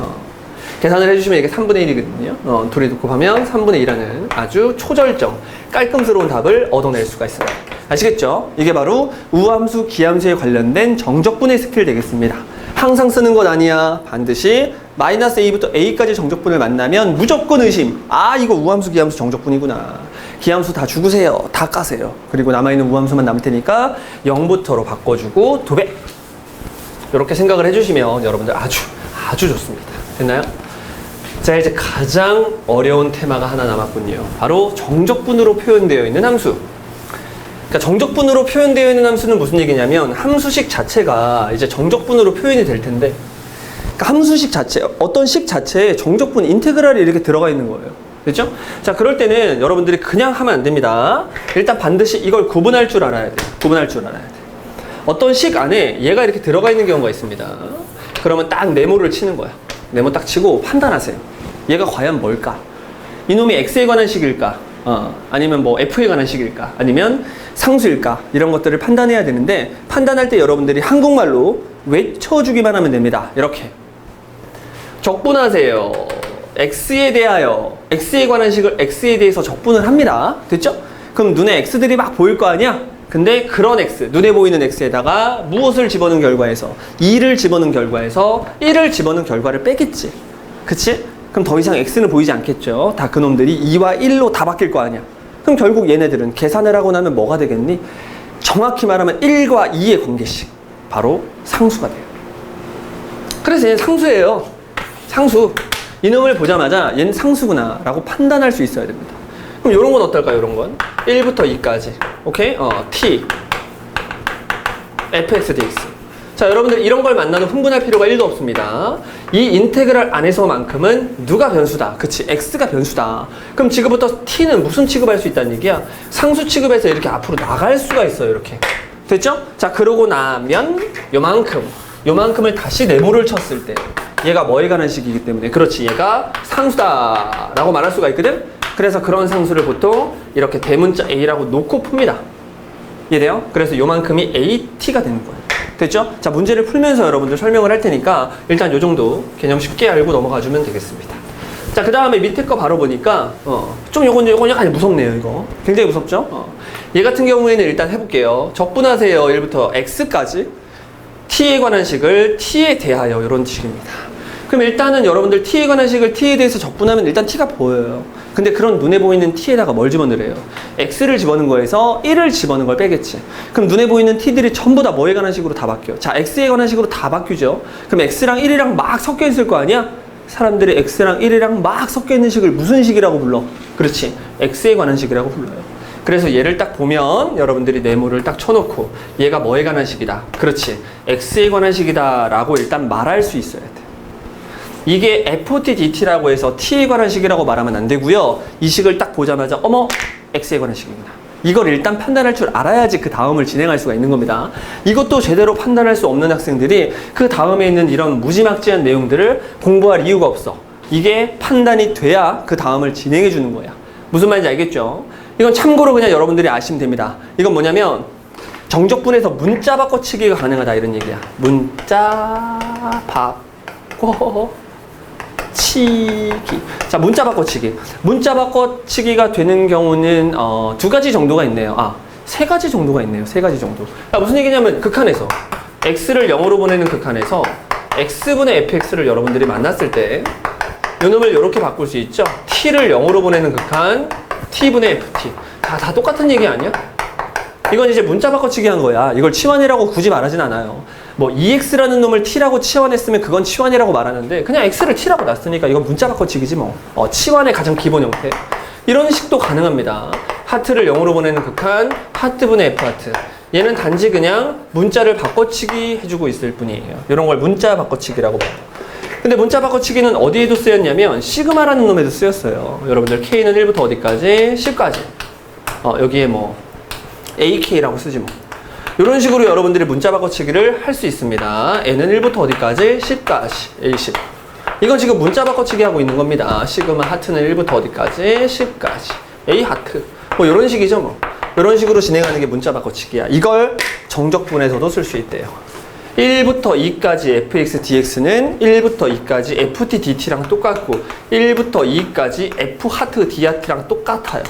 계산을 해주시면 이게 3분의 1이거든요. 둘이 곱하면 3분의 2라는 아주 초절정, 깔끔스러운 답을 얻어낼 수가 있어요. 아시겠죠? 이게 바로 우함수, 기함수에 관련된 정적분의 스킬 되겠습니다. 항상 쓰는 것 아니야. 반드시 마이너스 a부터 a까지 정적분을 만나면 무조건 의심. 아, 이거 우함수, 기함수 정적분이구나. 기함수 다 죽으세요. 다 까세요. 그리고 남아있는 우함수만 남을 테니까 0부터로 바꿔주고 2배. 이렇게 생각을 해주시면 여러분들 아주 좋습니다. 됐나요? 자, 이제 가장 어려운 테마가 하나 남았군요. 바로 정적분으로 표현되어 있는 함수. 그러니까 정적분으로 표현되어 있는 함수는 무슨 얘기냐면 함수식 자체가 이제 정적분으로 표현이 될 텐데, 그러니까 함수식 자체, 어떤 식 자체에 정적분 인테그랄이 이렇게 들어가 있는 거예요. 됐죠? 자, 그럴 때는 여러분들이 그냥 하면 안 됩니다. 일단 반드시 이걸 구분할 줄 알아야 돼요. 구분할 줄 알아야 돼요. 어떤 식 안에 얘가 이렇게 들어가 있는 경우가 있습니다. 그러면 딱 네모를 치는 거야. 네모 딱 치고 판단하세요. 얘가 과연 뭘까? 이놈이 x에 관한 식일까? 아니면 뭐 f에 관한 식일까? 아니면 상수일까? 이런 것들을 판단해야 되는데, 판단할 때 여러분들이 한국말로 외쳐주기만 하면 됩니다. 이렇게 적분하세요. x에 대하여, x에 관한 식을 x에 대해서 적분을 합니다. 됐죠? 그럼 눈에 x들이 막 보일 거 아니야? 근데 그런 x, 눈에 보이는 x에다가 무엇을 집어넣은 결과에서 2를 집어넣은 결과에서 1을 집어넣은 결과를 빼겠지. 그치? 그럼 더 이상 x는 보이지 않겠죠. 다 그놈들이 2와 1로 다 바뀔 거 아니야. 그럼 결국 얘네들은 계산을 하고 나면 뭐가 되겠니? 정확히 말하면 1과 2의 관계식, 바로 상수가 돼요. 그래서 얘는 상수예요. 상수. 이놈을 보자마자 얘는 상수구나 라고 판단할 수 있어야 됩니다. 그럼 이런 건 어떨까요? 이런 건 1부터 2까지 오케이? t fx dx. 자, 여러분들 이런 걸 만나도 흥분할 필요가 1도 없습니다. 이 인테그랄 안에서만큼은 누가 변수다? 그치, x가 변수다. 그럼 지금부터 t는 무슨 취급할 수 있다는 얘기야? 상수 취급해서 이렇게 앞으로 나갈 수가 있어요. 이렇게. 됐죠? 자, 그러고 나면 요만큼을 다시 네모를 쳤을 때 얘가 뭐에 관한 식이기 때문에, 그렇지, 얘가 상수다 라고 말할 수가 있거든. 그래서 그런 상수를 보통 이렇게 대문자 a라고 놓고 풉니다. 이해돼요? 그래서 요만큼이 at가 되는 거예요. 됐죠? 자, 문제를 풀면서 여러분들 설명을 할 테니까 일단 요 정도 개념 쉽게 알고 넘어가 주면 되겠습니다. 자, 그 다음에 밑에 거 바로 보니까 좀 요건 약간 무섭네요. 이거 굉장히 무섭죠? 얘 같은 경우에는 일단 해볼게요. 적분하세요. 1부터 x까지 t에 관한 식을 t에 대하여, 이런 식입니다. 그럼 일단은 여러분들 t에 관한 식을 t에 대해서 적분하면 일단 t가 보여요. 근데 그런 눈에 보이는 t에다가 뭘 집어넣으래요? x를 집어넣은 거에서 1을 집어넣은 걸 빼겠지. 그럼 눈에 보이는 t들이 전부 다 뭐에 관한 식으로 다 바뀌어? 자, x에 관한 식으로 다 바뀌죠. 그럼 x랑 1이랑 막 섞여 있을 거 아니야? 사람들이 x랑 1이랑 막 섞여 있는 식을 무슨 식이라고 불러? 그렇지, x에 관한 식이라고 불러요. 그래서 얘를 딱 보면 여러분들이 네모를 딱 쳐놓고 얘가 뭐에 관한 식이다? 그렇지, x에 관한 식이다 라고 일단 말할 수 있어야 돼. 이게 FT DT라고 해서 t에 관한 식이라고 말하면 안 되고요. 이 식을 딱 보자마자 어머, x에 관한 식이구나. 이걸 일단 판단할 줄 알아야지 그 다음을 진행할 수가 있는 겁니다. 이것도 제대로 판단할 수 없는 학생들이 그 다음에 있는 이런 무지막지한 내용들을 공부할 이유가 없어. 이게 판단이 돼야 그 다음을 진행해 주는 거야. 무슨 말인지 알겠죠? 이건 참고로 그냥 여러분들이 아시면 됩니다. 이건 뭐냐면 정적분에서 문자 바꿔치기가 가능하다, 이런 얘기야. 문자 바꿔치기. 자, 문자 바꿔치기. 문자 바꿔치기가 되는 경우는 두 가지 정도가 있네요. 세 가지 정도가 있네요. 세 가지 정도. 무슨 얘기냐면 극한에서 x를 0으로 보내는 극한에서 x분의 fx를 여러분들이 만났을 때 요놈을 이렇게 바꿀 수 있죠. t를 0으로 보내는 극한 t분의 ft. 다 똑같은 얘기 아니야? 이건 이제 문자 바꿔치기 한 거야. 이걸 치환이라고 굳이 말하진 않아요. 뭐 EX라는 놈을 T라고 치환했으면 그건 치환이라고 말하는데 그냥 X를 T라고 놨으니까 이건 문자 바꿔치기지 뭐. 치환의 가장 기본 형태. 이런 식도 가능합니다. 하트를 0으로 보내는 극한 하트분의 F 하트. 얘는 단지 그냥 문자를 바꿔치기 해주고 있을 뿐이에요. 이런 걸 문자 바꿔치기라고 봐요. 근데 문자 바꿔치기는 어디에도 쓰였냐면 시그마라는 놈에도 쓰였어요. 여러분들 K는 1부터 어디까지? 10까지. 여기에 뭐 AK라고 쓰지 뭐. 이런 식으로 여러분들이 문자 바꿔치기를 할 수 있습니다. N은 1부터 어디까지? 10까지. A10. 이건 지금 문자 바꿔치기 하고 있는 겁니다. 시그마 하트는 1부터 어디까지? 10까지. A 하트. 뭐 이런 식이죠 뭐. 이런 식으로 진행하는 게 문자 바꿔치기야. 이걸 정적분에서도 쓸 수 있대요. 1부터 2까지 fx dx는 1부터 2까지 ft dt랑 똑같고 1부터 2까지 f 하트 d 하트랑 똑같아요.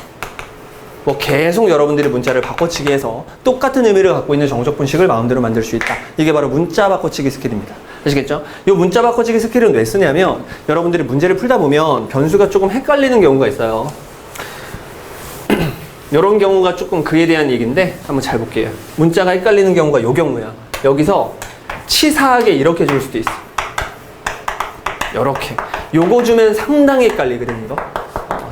뭐 계속 여러분들이 문자를 바꿔치기 해서 똑같은 의미를 갖고 있는 정적분식을 마음대로 만들 수 있다. 이게 바로 문자 바꿔치기 스킬입니다. 아시겠죠? 이 문자 바꿔치기 스킬은 왜 쓰냐면 여러분들이 문제를 풀다 보면 변수가 조금 헷갈리는 경우가 있어요. 이런 경우가 조금 그에 대한 얘기인데 한번 잘 볼게요. 문자가 헷갈리는 경우가 이 경우야. 여기서 치사하게 이렇게 줄 수도 있어. 요렇게. 요거 주면 상당히 헷갈리거든, 이거.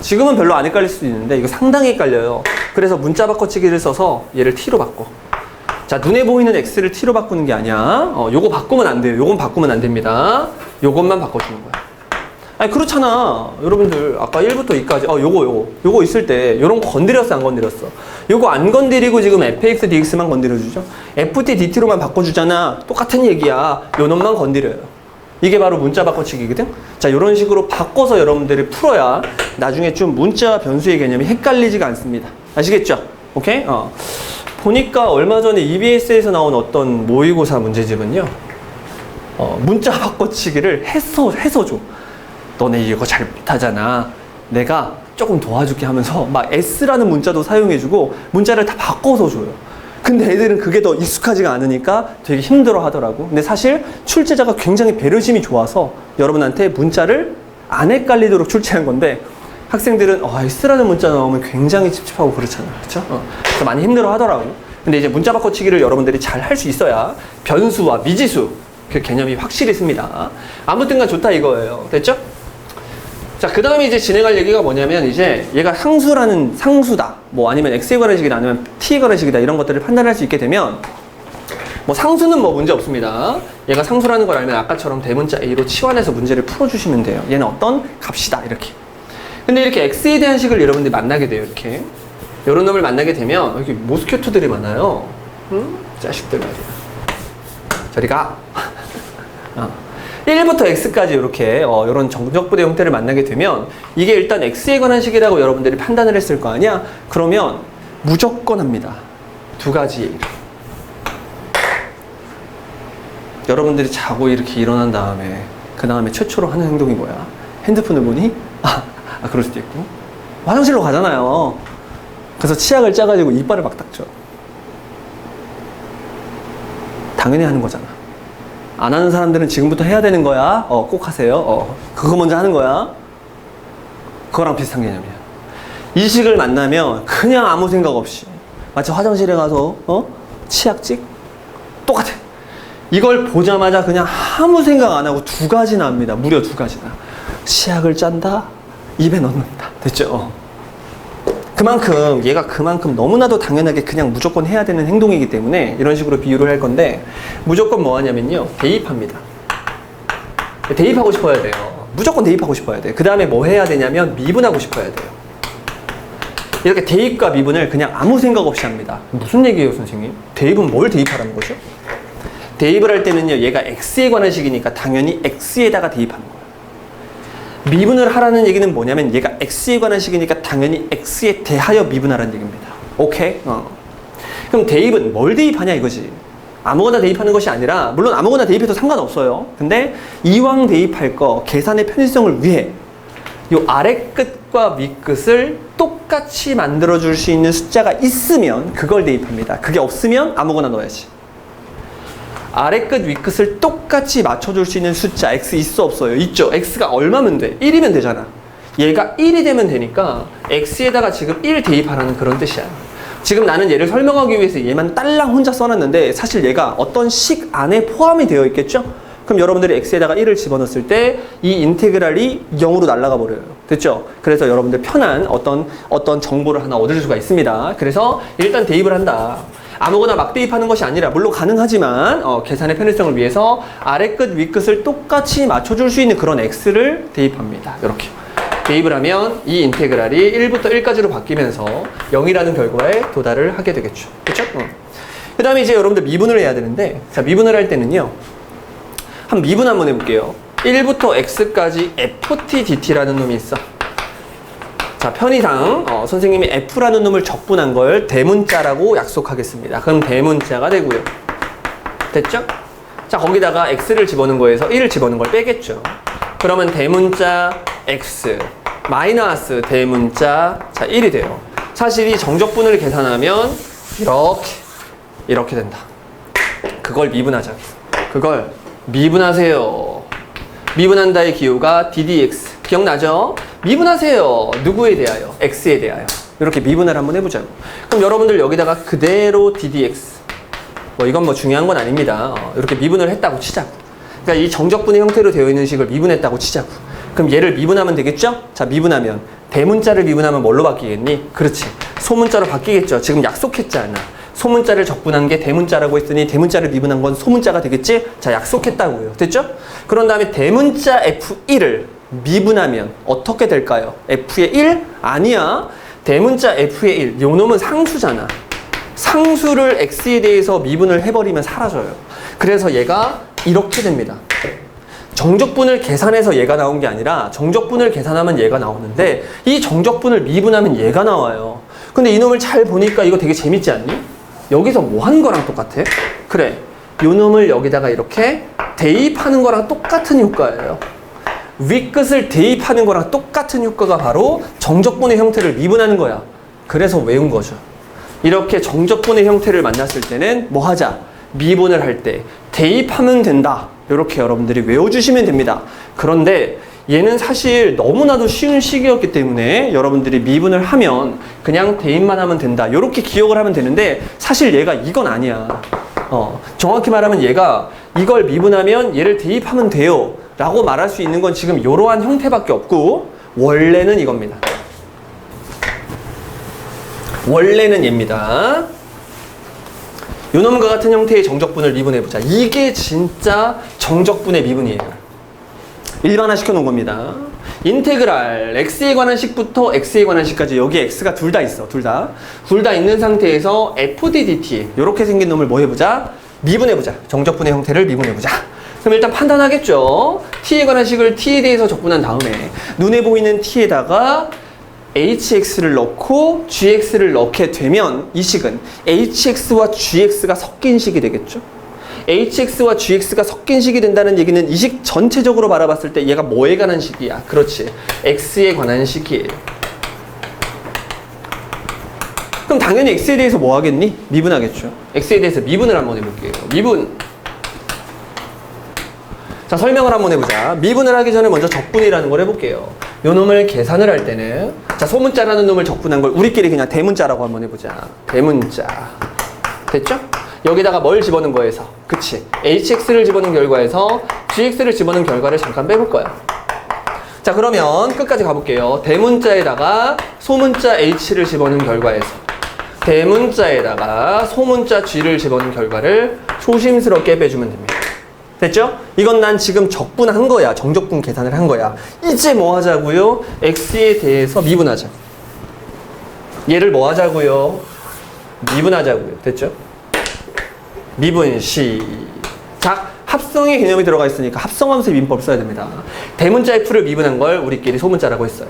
지금은 별로 안 헷갈릴 수도 있는데 이거 상당히 헷갈려요. 그래서 문자 바꿔치기를 써서 얘를 t로 바꿔. 자, 눈에 보이는 x를 t로 바꾸는 게 아니야. 요거 바꾸면 안 돼요. 요건 바꾸면 안 됩니다. 요것만 바꿔주는 거야. 아니, 그렇잖아. 여러분들, 아까 1부터 2까지. 요거 있을 때, 요런 거 건드렸어, 안 건드렸어? 요거 안 건드리고 지금 fx, dx만 건드려주죠? ft, dt로만 바꿔주잖아. 똑같은 얘기야. 요 놈만 건드려요. 이게 바로 문자 바꿔치기거든? 자, 요런 식으로 바꿔서 여러분들이 풀어야 나중에 좀 문자 변수의 개념이 헷갈리지가 않습니다. 아시겠죠? 오케이? 보니까 얼마 전에 EBS에서 나온 어떤 모의고사 문제집은요, 문자 바꿔치기를 해서 줘. 너네 이거 잘 못하잖아. 내가 조금 도와줄게 하면서 막 S라는 문자도 사용해주고 문자를 다 바꿔서 줘요. 근데 애들은 그게 더 익숙하지가 않으니까 되게 힘들어 하더라고. 근데 사실 출제자가 굉장히 배려심이 좋아서 여러분한테 문자를 안 헷갈리도록 출제한 건데, 학생들은 S라는 문자 나오면 굉장히 찝찝하고 그렇잖아. 그쵸? 그래서 많이 힘들어 하더라고. 근데 이제 문자 바꿔치기를 여러분들이 잘 할 수 있어야 변수와 미지수 그 개념이 확실히 씁니다. 아무튼간 좋다 이거예요. 됐죠? 자, 그 다음에 이제 진행할 얘기가 뭐냐면, 이제 얘가 상수다. 뭐 아니면 x에 관한 식이다. 아니면 t에 관한 식이다. 이런 것들을 판단할 수 있게 되면, 뭐 상수는 뭐 문제 없습니다. 얘가 상수라는 걸 알면 아까처럼 대문자 a로 치환해서 문제를 풀어주시면 돼요. 얘는 어떤 값이다. 이렇게. 근데 이렇게 x에 대한 식을 여러분들이 만나게 돼요. 이렇게. 이런 놈을 만나게 되면, 여기 모스큐토들이 많아요. 자식들 말이야. 저리 가. 1부터 x까지 이렇게 이런 정적부대 형태를 만나게 되면, 이게 일단 x에 관한 식이라고 여러분들이 판단을 했을 거 아니야? 그러면 무조건 합니다. 두 가지. 여러분들이 자고 이렇게 일어난 다음에 그 다음에 최초로 하는 행동이 뭐야? 핸드폰을 보니? 그럴 수도 있고, 화장실로 가잖아요. 그래서 치약을 짜가지고 이빨을 막 닦죠. 당연히 하는 거잖아. 안 하는 사람들은 지금부터 해야 되는 거야. 꼭 하세요. 그거 먼저 하는 거야. 그거랑 비슷한 개념이야. 이 식을 만나면 그냥 아무 생각 없이, 마치 화장실에 가서 치약 찍? 똑같아. 이걸 보자마자 그냥 아무 생각 안 하고 두 가지나 합니다. 무려 두 가지나. 치약을 짠다, 입에 넣는다. 됐죠? 얘가 그만큼 너무나도 당연하게 그냥 무조건 해야 되는 행동이기 때문에 이런 식으로 비유를 할 건데, 무조건 뭐 하냐면요, 대입합니다. 대입하고 싶어야 돼요. 무조건 대입하고 싶어야 돼. 그 다음에 뭐 해야 되냐면 미분하고 싶어야 돼요. 이렇게 대입과 미분을 그냥 아무 생각 없이 합니다. 무슨 얘기예요, 선생님? 대입은 뭘 대입하라는 거죠? 대입을 할 때는요, 얘가 x에 관한 식이니까 당연히 x에다가 대입하는 거예요. 미분을 하라는 얘기는 뭐냐면, 얘가 x에 관한 식이니까 당연히 x에 대하여 미분하라는 얘기입니다. 오케이? 그럼 대입은 뭘 대입하냐 이거지. 아무거나 대입하는 것이 아니라, 물론 아무거나 대입해도 상관없어요. 근데 이왕 대입할 거 계산의 편의성을 위해 요 아래 끝과 위 끝을 똑같이 만들어줄 수 있는 숫자가 있으면 그걸 대입합니다. 그게 없으면 아무거나 넣어야지. 아래 끝, 위 끝을 똑같이 맞춰줄 수 있는 숫자 x 있어 없어요? 있죠. x가 얼마면 돼? 1이면 되잖아. 얘가 1이 되면 되니까 x에다가 지금 1 대입하라는 그런 뜻이야. 지금 나는 얘를 설명하기 위해서 얘만 딸랑 혼자 써놨는데, 사실 얘가 어떤 식 안에 포함이 되어 있겠죠? 그럼 여러분들이 x에다가 1을 집어넣었을 때 이 인테그랄이 0으로 날아가 버려요. 됐죠? 그래서 여러분들 편한 어떤 정보를 하나 얻을 수가 있습니다. 그래서 일단 대입을 한다. 아무거나 막 대입하는 것이 아니라, 물론 가능하지만 계산의 편의성을 위해서 아래 끝, 위 끝을 똑같이 맞춰줄 수 있는 그런 x를 대입합니다. 이렇게 대입을 하면 이 인테그랄이 1부터 1까지로 바뀌면서 0이라는 결과에 도달을 하게 되겠죠. 그렇죠? 그 다음에 이제 여러분들 미분을 해야 되는데, 자, 미분을 할 때는요, 미분 한번 해볼게요. 1부터 x까지 ft dt라는 놈이 있어. 자, 편의상 선생님이 f라는 놈을 적분한 걸 대문자라고 약속하겠습니다. 그럼 대문자가 되고요. 됐죠? 자, 거기다가 x를 집어넣은 거에서 1을 집어넣은 걸 빼겠죠. 그러면 대문자 x 마이너스 대문자 1이 돼요. 사실 이 정적분을 계산하면 이렇게 된다. 그걸 미분하자. 그걸 미분하세요. 미분한다의 기호가 ddx. 기억나죠? 미분하세요. 누구에 대하여? x에 대하여. 이렇게 미분을 한번 해보자고. 그럼 여러분들 여기다가 그대로 ddx 뭐 이건 뭐 중요한 건 아닙니다. 이렇게 미분을 했다고 치자고. 그러니까 이 정적분의 형태로 되어 있는 식을 미분했다고 치자고. 그럼 얘를 미분하면 되겠죠? 자, 미분하면 대문자를 미분하면 뭘로 바뀌겠니? 그렇지. 소문자로 바뀌겠죠. 지금 약속했잖아. 소문자를 적분한 게 대문자라고 했으니 대문자를 미분한 건 소문자가 되겠지? 자, 약속했다고요. 됐죠? 그런 다음에 대문자 F1을 미분하면 어떻게 될까요? F의 1? 아니야. 대문자 F의 1. 요 놈은 상수잖아. 상수를 X에 대해서 미분을 해버리면 사라져요. 그래서 얘가 이렇게 됩니다. 정적분을 계산해서 얘가 나온 게 아니라 정적분을 계산하면 얘가 나오는데 이 정적분을 미분하면 얘가 나와요. 근데 이놈을 잘 보니까 이거 되게 재밌지 않니? 여기서 뭐 하는 거랑 똑같아? 그래. 요 놈을 여기다가 이렇게 대입하는 거랑 똑같은 효과예요. 윗끝을 대입하는 거랑 똑같은 효과가 바로 정적분의 형태를 미분하는 거야. 그래서 외운 거죠. 이렇게 정적분의 형태를 만났을 때는 뭐 하자? 미분을 할 때 대입하면 된다. 이렇게 여러분들이 외워주시면 됩니다. 그런데 얘는 사실 너무나도 쉬운 식이었기 때문에 여러분들이 미분을 하면 그냥 대입만 하면 된다. 이렇게 기억을 하면 되는데 사실 얘가 이건 아니야. 정확히 말하면 얘가 이걸 미분하면 얘를 대입하면 돼요. 라고 말할 수 있는 건 지금 이러한 형태밖에 없고 원래는 이겁니다. 원래는 얘입니다. 요놈과 같은 형태의 정적분을 미분해보자. 이게 진짜 정적분의 미분이에요. 일반화 시켜놓은 겁니다. 인테그랄 x에 관한 식부터 x에 관한 식까지 여기 x가 둘 다 있어. 둘 다 있는 상태에서 f d dt 이렇게 생긴 놈을 뭐 해보자? 미분해보자. 정적분의 형태를 미분해보자. 그럼 일단 판단하겠죠. t에 관한 식을 t에 대해서 적분한 다음에 눈에 보이는 t에다가 hx를 넣고 gx를 넣게 되면 이 식은 hx와 gx가 섞인 식이 되겠죠. hx와 gx가 섞인 식이 된다는 얘기는 이 식 전체적으로 바라봤을 때 얘가 뭐에 관한 식이야? 그렇지. x에 관한 식이에요. 그럼 당연히 x에 대해서 뭐 하겠니? 미분하겠죠. x에 대해서 미분을 한번 해볼게요. 미분. 자, 설명을 한번 해보자. 미분을 하기 전에 먼저 적분이라는 걸 해볼게요. 요 놈을 계산을 할 때는 자, 소문자라는 놈을 적분한 걸 우리끼리 그냥 대문자라고 한번 해보자. 대문자. 됐죠? 여기다가 뭘 집어넣은 거에서 그치? hx를 집어넣은 결과에서 gx를 집어넣은 결과를 잠깐 빼볼 거야. 자, 그러면 끝까지 가볼게요. 대문자에다가 소문자 h를 집어넣은 결과에서 대문자에다가 소문자 g를 집어넣은 결과를 조심스럽게 빼주면 됩니다. 됐죠? 이건 난 지금 적분한 거야. 정적분 계산을 한 거야. 이제 뭐 하자고요? x에 대해서 미분하자. 얘를 뭐 하자고요? 미분하자고요. 됐죠? 미분 시작. 합성의 개념이 들어가 있으니까 합성함수의 민법 써야 됩니다. 대문자 f를 미분한 걸 우리끼리 소문자라고 했어요.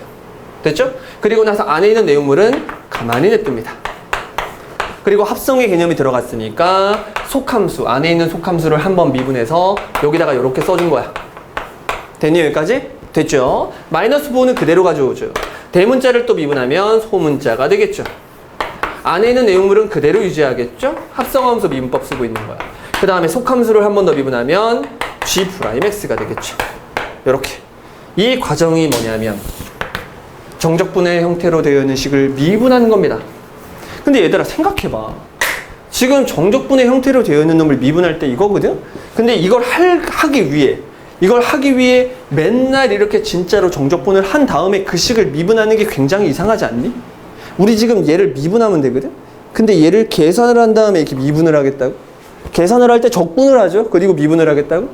됐죠? 그리고 나서 안에 있는 내용물은 가만히 냅둡니다. 그리고 합성의 개념이 들어갔으니까 속함수, 안에 있는 속함수를 한번 미분해서 여기다가 이렇게 써준 거야. 됐니? 여기까지? 됐죠? 마이너스 부호는 그대로 가져오죠. 대문자를 또 미분하면 소문자가 되겠죠. 안에 있는 내용물은 그대로 유지하겠죠? 합성함수 미분법 쓰고 있는 거야. 그 다음에 속함수를 한 번 더 미분하면 G'X가 되겠죠. 이렇게. 이 과정이 뭐냐면 정적분의 형태로 되어 있는 식을 미분하는 겁니다. 근데 얘들아 생각해봐. 지금 정적분의 형태로 되어 있는 놈을 미분할 때 이거거든? 근데 이걸 하기 위해 맨날 이렇게 진짜로 정적분을 한 다음에 그 식을 미분하는 게 굉장히 이상하지 않니? 우리 지금 얘를 미분하면 되거든? 근데 얘를 계산을 한 다음에 이렇게 미분을 하겠다고? 계산을 할 때 적분을 하죠? 그리고 미분을 하겠다고?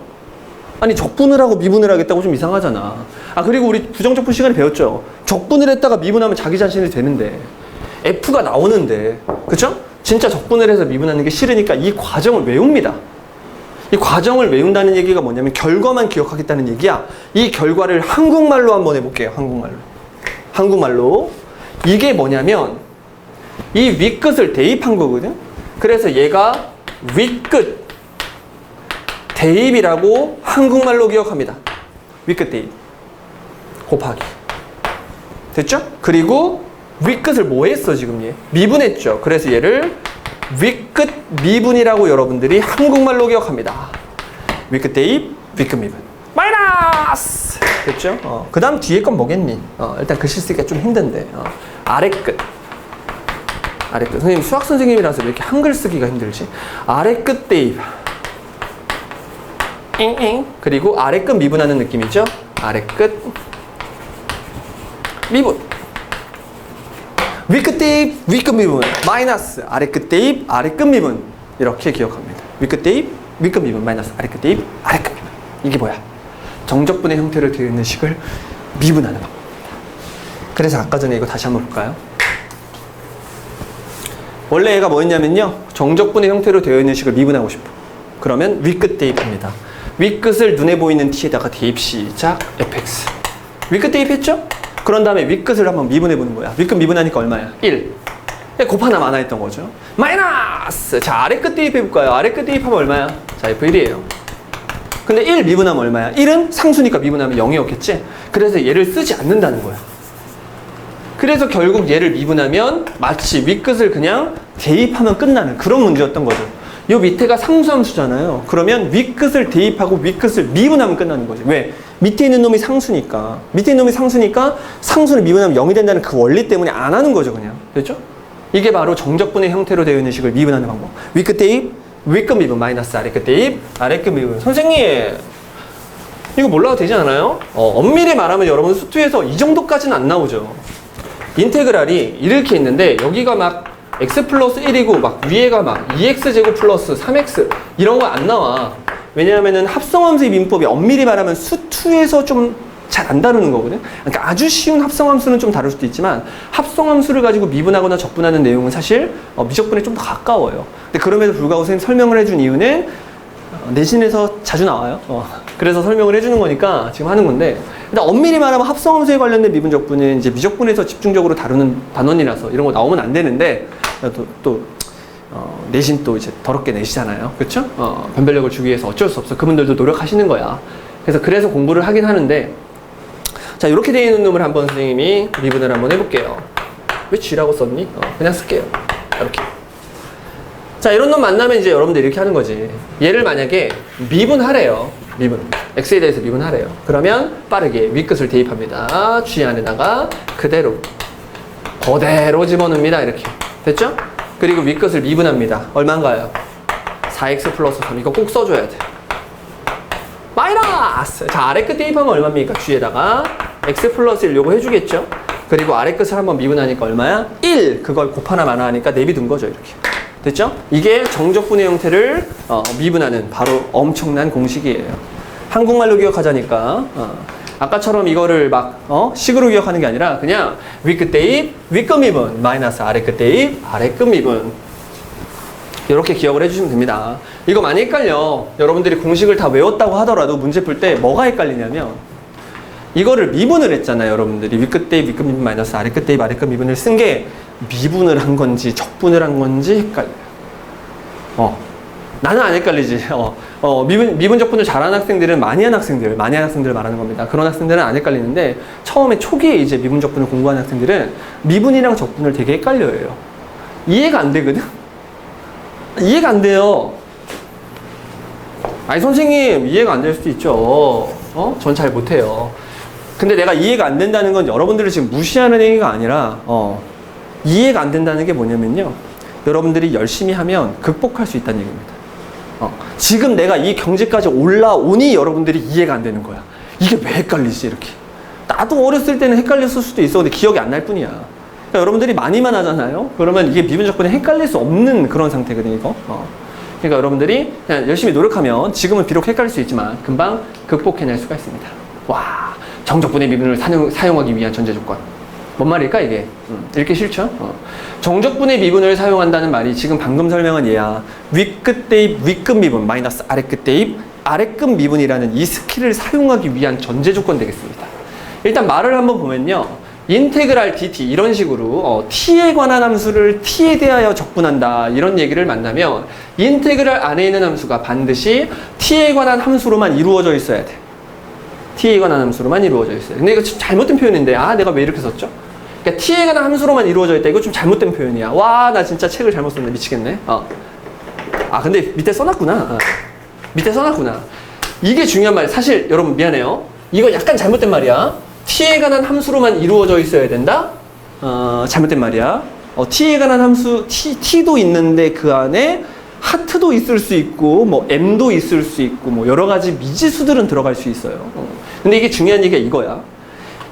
아니 적분을 하고 미분을 하겠다고 좀 이상하잖아. 아, 그리고 우리 부정적분 시간에 배웠죠? 적분을 했다가 미분하면 자기 자신이 되는데 F가 나오는데, 그쵸? 진짜 적분을 해서 미분하는 게 싫으니까 이 과정을 외웁니다. 이 과정을 외운다는 얘기가 뭐냐면 결과만 기억하겠다는 얘기야. 이 결과를 한국말로 한번 해볼게요. 한국말로. 이게 뭐냐면 이 윗끝을 대입한 거거든. 그래서 얘가 윗끝 대입이라고 한국말로 기억합니다. 윗끝 대입 곱하기. 됐죠? 그리고 윗끝을 뭐 했어 지금 얘? 미분했죠. 그래서 얘를 윗끝 미분이라고 여러분들이 한국말로 기억합니다. 윗끝 대입, 윗끝 미분. 마이너스! 됐죠? 그 다음 뒤에 건 뭐겠니? 일단 글씨 쓰기가 좀 힘든데. 아래끝. 아래 끝. 선생님 수학 선생님이라서 왜 이렇게 한글 쓰기가 힘들지? 아래 끝 대입. 그리고 아래 끝 미분하는 느낌이죠? 아래 끝 미분. 윗끝 대입, 윗끝 미분. 마이너스 아래 끝 대입, 아래 끝 미분. 이렇게 기억합니다. 윗끝 대입, 윗끝 미분. 마이너스 아래 끝 대입, 아래 끝 미분. 이게 뭐야? 정적분의 형태로 되어 있는 식을 미분하는 방법입니다. 그래서 아까 전에 이거 다시 한번 볼까요? 원래 얘가 뭐였냐면요, 정적분의 형태로 되어 있는 식을 미분하고 싶어. 그러면 윗끝 대입합니다. 윗끝을 눈에 보이는 t에다가 대입 시작 fx. 윗끝 대입했죠? 그런 다음에 윗끝을 한번 미분해보는 거야. 윗끝 미분하니까 얼마야? 1. 곱하나 마나 했던 거죠. 마이너스. 자, 아래끝 대입해볼까요? 아래끝 대입하면 얼마야? 자, f1이에요. 근데 1 미분하면 얼마야? 1은 상수니까 미분하면 0이었겠지? 그래서 얘를 쓰지 않는다는 거야. 그래서 결국 얘를 미분하면 마치 윗끝을 그냥 대입하면 끝나는 그런 문제였던 거죠. 요 밑에가 상수함수잖아요. 그러면 윗끝을 대입하고 윗끝을 미분하면 끝나는 거지. 왜? 밑에 있는 놈이 상수니까. 밑에 있는 놈이 상수니까 상수를 미분하면 0이 된다는 그 원리 때문에 안 하는 거죠, 그냥. 됐죠? 이게 바로 정적분의 형태로 되어 있는 식을 미분하는 방법. 윗끝 대입, 윗끝 미분, 마이너스 아래끝 대입, 아래끝 미분. 선생님, 이거 몰라도 되지 않아요? 엄밀히 말하면 여러분 수투에서 이 정도까지는 안 나오죠. 인테그랄이 이렇게 있는데 여기가 막 x 플러스 1이고 막 위에가 막 2x제곱 플러스 3x 이런 거 안 나와. 왜냐하면은 합성함수의 민법이 엄밀히 말하면 수투에서 좀 잘 안 다루는 거거든. 그러니까 아주 쉬운 합성함수는 좀 다룰 수도 있지만 합성함수를 가지고 미분하거나 적분하는 내용은 사실 미적분에 좀 더 가까워요. 근데 그럼에도 불구하고 선생님 설명을 해준 이유는 내신에서 자주 나와요. 그래서 설명을 해주는 거니까 지금 하는 건데, 근데 엄밀히 말하면 합성함수에 관련된 미분적분은 이제 미적분에서 집중적으로 다루는 단원이라서 이런 거 나오면 안 되는데, 내신 또 이제 더럽게 내시잖아요. 그쵸? 변별력을 주기 위해서 어쩔 수 없어. 그분들도 노력하시는 거야. 그래서 공부를 하긴 하는데, 자, 이렇게 되어 있는 놈을 한번 선생님이 미분을 한번 해볼게요. 왜 G라고 썼니? 그냥 쓸게요. 이렇게. 자, 이런 놈 만나면 이제 여러분들 이렇게 하는 거지. 얘를 만약에 미분하래요. 미분. x에 대해서 미분하래요. 그러면 빠르게 윗끝을 대입합니다. G 안에다가 그대로 집어넣습니다. 이렇게. 됐죠? 그리고 윗끝을 미분합니다. 얼마인가요? 4x 플러스 3. 이거 꼭 써줘야 돼. 마이너스! 자, 아래끝 대입하면 얼마입니까? G에다가 x 플러스 1 요거 해주겠죠? 그리고 아래끝을 한번 미분하니까 얼마야? 1! 그걸 곱하나 마나 하니까 내비둔 거죠. 이렇게. 됐죠? 이게 정적분의 형태를 미분하는 바로 엄청난 공식이에요. 한국말로 기억하자니까 아까처럼 이거를 막 식으로 기억하는 게 아니라 그냥 윗끝 대입, 윗끝 미분, 마이너스 아래끝 대입, 아래끝 미분. 이렇게 기억을 해주시면 됩니다. 이거 많이 헷갈려. 여러분들이 공식을 다 외웠다고 하더라도 문제 풀 때 뭐가 헷갈리냐면 이거를 미분을 했잖아요. 여러분들이 윗끝 대입, 윗끝 미분, 마이너스 아래끝 대입, 아래끝 미분을 쓴 게 미분을 한 건지 적분을 한 건지 헷갈려요. 나는 안 헷갈리지. 미분 적분을 잘하는 학생들은 많이 한 학생들을 말하는 겁니다. 그런 학생들은 안 헷갈리는데 처음에 초기에 이제 미분 적분을 공부하는 학생들은 미분이랑 적분을 되게 헷갈려해요. 이해가 안 되거든? 이해가 안 돼요. 아니 선생님 이해가 안 될 수도 있죠. 전 잘 못해요. 근데 내가 이해가 안 된다는 건 여러분들을 지금 무시하는 얘기가 아니라 이해가 안 된다는 게 뭐냐면요, 여러분들이 열심히 하면 극복할 수 있다는 얘기입니다. 지금 내가 이 경지까지 올라오니 여러분들이 이해가 안 되는 거야. 이게 왜 헷갈리지 이렇게. 나도 어렸을 때는 헷갈렸을 수도 있어. 근데 기억이 안 날 뿐이야. 그러니까 여러분들이 많이만 하잖아요. 그러면 이게 미분적분에 헷갈릴 수 없는 그런 상태거든요, 이거. 그러니까 여러분들이 그냥 열심히 노력하면 지금은 비록 헷갈릴 수 있지만 금방 극복해낼 수가 있습니다. 와, 정적분의 미분을 사용하기 위한 전제 조건. 뭔 말일까 이게? 읽기 싫죠? 정적분의 미분을 사용한다는 말이 지금 방금 설명한 얘야. 윗끝 대입, 윗끝 미분, 마이너스 아래끝 대입, 아래끝 미분이라는 이 스킬을 사용하기 위한 전제 조건 되겠습니다. 일단 말을 한번 보면요, 인테그랄 dt 이런 식으로 t에 관한 함수를 t에 대하여 적분한다 이런 얘기를 만나면 인테그랄 안에 있는 함수가 반드시 t에 관한 함수로만 이루어져 있어야 돼. t에 관한 함수로만 이루어져 있어요. 근데 이거 좀 잘못된 표현인데 내가 왜 이렇게 썼죠? 그러니까 t에 관한 함수로만 이루어져 있다. 이거 좀 잘못된 표현이야. 와, 나 진짜 책을 잘못 썼네. 미치겠네. 근데 밑에 써놨구나. 밑에 써놨구나. 이게 중요한 말이야. 사실 여러분 미안해요. 이거 약간 잘못된 말이야. t에 관한 함수로만 이루어져 있어야 된다? 잘못된 말이야. t에 관한 함수 t도 있는데 그 안에 하트도 있을 수 있고 뭐 m도 있을 수 있고 뭐 여러 가지 미지수들은 들어갈 수 있어요. 근데 이게 중요한 얘기가 이거야.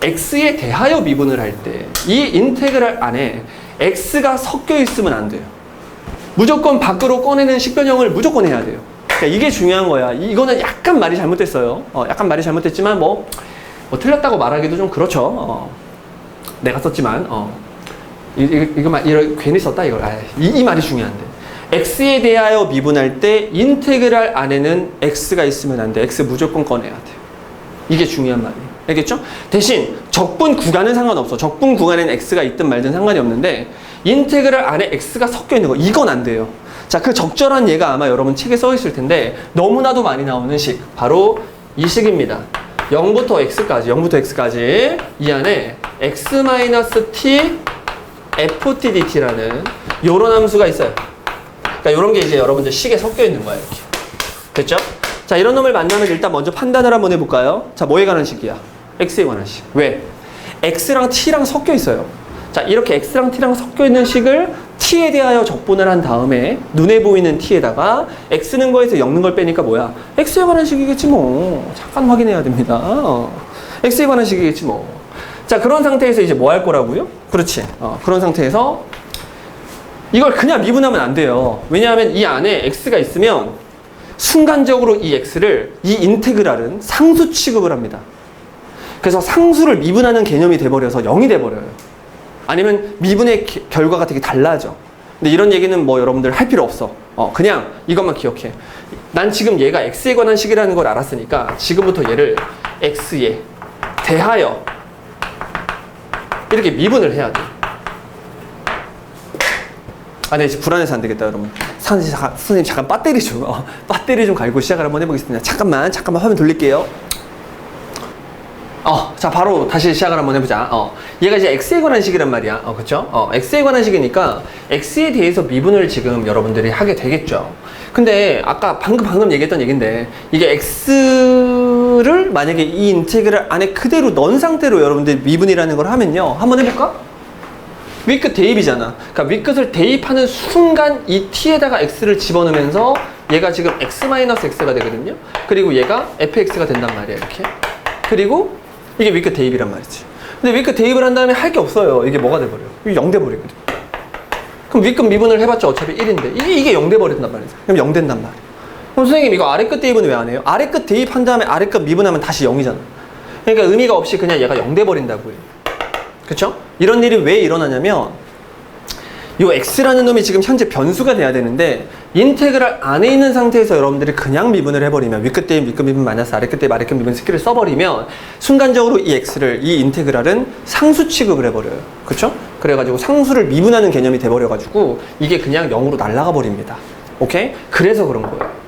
x에 대하여 미분을 할 때 이 인테그랄 안에 x가 섞여 있으면 안 돼요. 무조건 밖으로 꺼내는 식변형을 무조건 해야 돼요. 그러니까 이게 중요한 거야. 이거는 약간 말이 잘못됐어요. 약간 말이 잘못됐지만 뭐 틀렸다고 말하기도 좀 그렇죠. 내가 썼지만 이거 괜히 썼다 이걸. 이 말이 중요한데. x에 대하여 미분할 때 인테그랄 안에는 x가 있으면 안 돼. x 무조건 꺼내야 돼요. 이게 중요한 말이에요. 알겠죠? 대신 적분 구간은 상관없어. 적분 구간에는 x가 있든 말든 상관이 없는데 인테그랄 안에 x가 섞여 있는 거 이건 안 돼요. 자, 그 적절한 예가 아마 여러분 책에 써 있을 텐데 너무나도 많이 나오는 식 바로 이 식입니다. 0부터 x까지 이 안에 x-t ft dt라는 요런 함수가 있어요. 그러니까 요런 게 이제 여러분들 식에 섞여 있는 거야 이렇게. 됐죠? 자, 이런 놈을 만나면 일단 먼저 판단을 한번 해볼까요? 자, 뭐에 관한 식이야? x에 관한 식. 왜? x랑 t랑 섞여 있어요. 자, 이렇게 x랑 t랑 섞여 있는 식을 t에 대하여 적분을 한 다음에 눈에 보이는 t에다가 x는 거에서 엮는 걸 빼니까 뭐야? x에 관한 식이겠지 뭐. 잠깐 확인해야 됩니다. x에 관한 식이겠지 뭐. 자, 그런 상태에서 이제 뭐 할 거라고요? 그렇지. 그런 상태에서 이걸 그냥 미분하면 안 돼요. 왜냐하면 이 안에 x가 있으면 순간적으로 이 x를 이 인테그랄은 상수 취급을 합니다. 그래서 상수를 미분하는 개념이 돼버려서 0이 돼버려요. 아니면 미분의 결과가 되게 달라져. 근데 이런 얘기는 뭐 여러분들 할 필요 없어. 그냥 이것만 기억해. 난 지금 얘가 x에 관한 식이라는 걸 알았으니까 지금부터 얘를 x에 대하여 이렇게 미분을 해야 돼. 네, 불안해서 안 되겠다, 여러분. 선생님, 잠깐 배터리 좀 갈고 시작을 한번 해보겠습니다. 잠깐만 화면 돌릴게요. 자, 바로 다시 시작을 한번 해보자. 얘가 이제 x에 관한 식이란 말이야. 그쵸? x에 관한 식이니까 x에 대해서 미분을 지금 여러분들이 하게 되겠죠. 근데 아까 방금 얘기했던 얘기인데 이게 x를 만약에 이 인테그랄 안에 그대로 넣은 상태로 여러분들이 미분이라는 걸 하면요. 한번 해볼까? 윗끝 대입이잖아. 그러니까 윗끝을 대입하는 순간 이 t에다가 x를 집어넣으면서 얘가 지금 x-x가 되거든요. 그리고 얘가 fx가 된단 말이야, 이렇게. 그리고 이게 윗끝 대입이란 말이지. 근데 윗끝 대입을 한 다음에 할 게 없어요. 이게 뭐가 돼버려요? 이게 0 돼버리거든. 그럼 윗끝 미분을 해봤자 어차피 1인데 이게 0 돼버린단 말이지. 그럼 0 된단 말이야. 그럼 선생님 이거 아래끝 대입은 왜 안 해요? 아래끝 대입한 다음에 아래끝 미분하면 다시 0이잖아. 그러니까 의미가 없이 그냥 얘가 0 돼버린다고요. 그쵸? 이런 일이 왜 일어나냐면 요 x라는 놈이 지금 현재 변수가 돼야 되는데 인테그랄 안에 있는 상태에서 여러분들이 그냥 미분을 해버리면 윗끝 대입 윗끝 미분 마이너스 아래끝 대입 아래끝 미분 스킬을 써버리면 순간적으로 이 x를 이 인테그랄은 상수 취급을 해버려요. 그쵸? 그래가지고 상수를 미분하는 개념이 돼버려가지고 이게 그냥 0으로 날아가 버립니다. 오케이? 그래서 그런 거예요.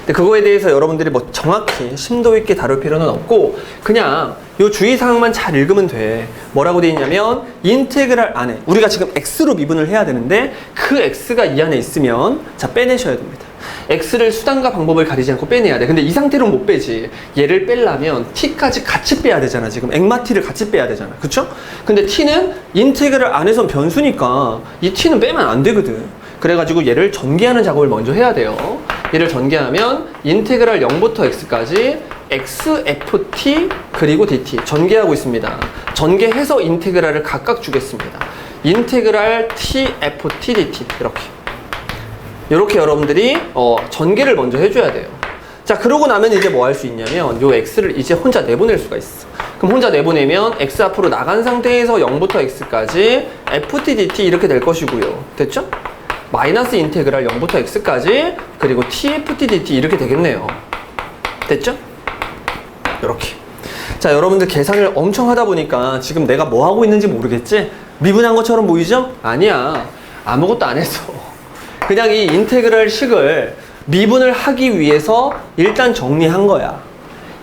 근데 그거에 대해서 여러분들이 뭐 정확히 심도 있게 다룰 필요는 없고 그냥 요 주의사항만 잘 읽으면 돼. 뭐라고 돼 있냐면 인테그랄 안에 우리가 지금 x로 미분을 해야 되는데 그 x가 이 안에 있으면 자 빼내셔야 됩니다. x를 수단과 방법을 가리지 않고 빼내야 돼. 근데 이 상태로 못 빼지. 얘를 빼려면 t까지 같이 빼야 되잖아. 지금 액마 t를 같이 빼야 되잖아. 그쵸? 근데 t는 인테그랄 안에선 변수니까 이 t는 빼면 안 되거든. 그래가지고 얘를 전개하는 작업을 먼저 해야 돼요. 얘를 전개하면 인테그랄 0부터 x까지 xft 그리고 dt 전개하고 있습니다. 전개해서 인테그랄을 각각 주겠습니다. 인테그랄 tft dt 이렇게 여러분들이 전개를 먼저 해줘야 돼요. 자, 그러고 나면 이제 뭐 할 수 있냐면 요 x를 이제 혼자 내보낼 수가 있어. 그럼 혼자 내보내면 x 앞으로 나간 상태에서 0부터 x까지 ft dt 이렇게 될 것이고요. 됐죠? 마이너스 인테그랄 0부터 x까지 그리고 tft dt 이렇게 되겠네요. 됐죠? 이렇게. 자, 여러분들 계산을 엄청 하다 보니까 지금 내가 뭐 하고 있는지 모르겠지? 미분한 것처럼 보이죠? 아니야. 아무것도 안 했어. 그냥 이 인테그랄 식을 미분을 하기 위해서 일단 정리한 거야.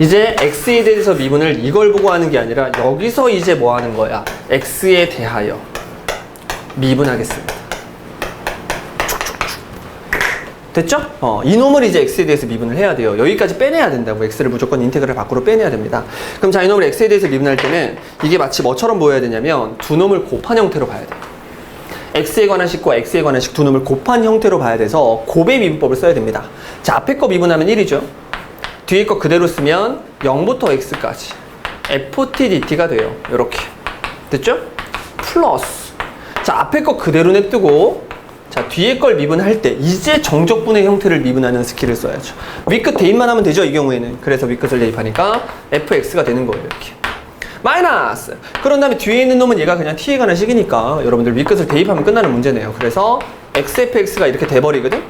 이제 x에 대해서 미분을 이걸 보고 하는 게 아니라 여기서 이제 뭐 하는 거야? x에 대하여 미분하겠습니다. 됐죠? 이놈을 이제 x에 대해서 미분을 해야 돼요. 여기까지 빼내야 된다고. x를 무조건 인테그랄 밖으로 빼내야 됩니다. 그럼 자, 이놈을 x에 대해서 미분할 때는 이게 마치 뭐처럼 보여야 되냐면 두 놈을 곱한 형태로 봐야 돼요. x에 관한 식과 x에 관한 식 두 놈을 곱한 형태로 봐야 돼서 곱의 미분법을 써야 됩니다. 자, 앞에 거 미분하면 1이죠. 뒤에 거 그대로 쓰면 0부터 x까지 ft dt가 돼요. 이렇게 됐죠? 플러스, 자, 앞에 거 그대로 냅두고, 자, 뒤에 걸 미분할 때 이제 정적분의 형태를 미분하는 스킬을 써야죠. 위끝 대입만 하면 되죠, 이 경우에는. 그래서 위끝을 대입하니까 fx가 되는 거예요. 이렇게 마이너스. 그런 다음에 뒤에 있는 놈은 얘가 그냥 t에 관한 식이니까 여러분들 위끝을 대입하면 끝나는 문제네요. 그래서 xfx가 이렇게 돼버리거든.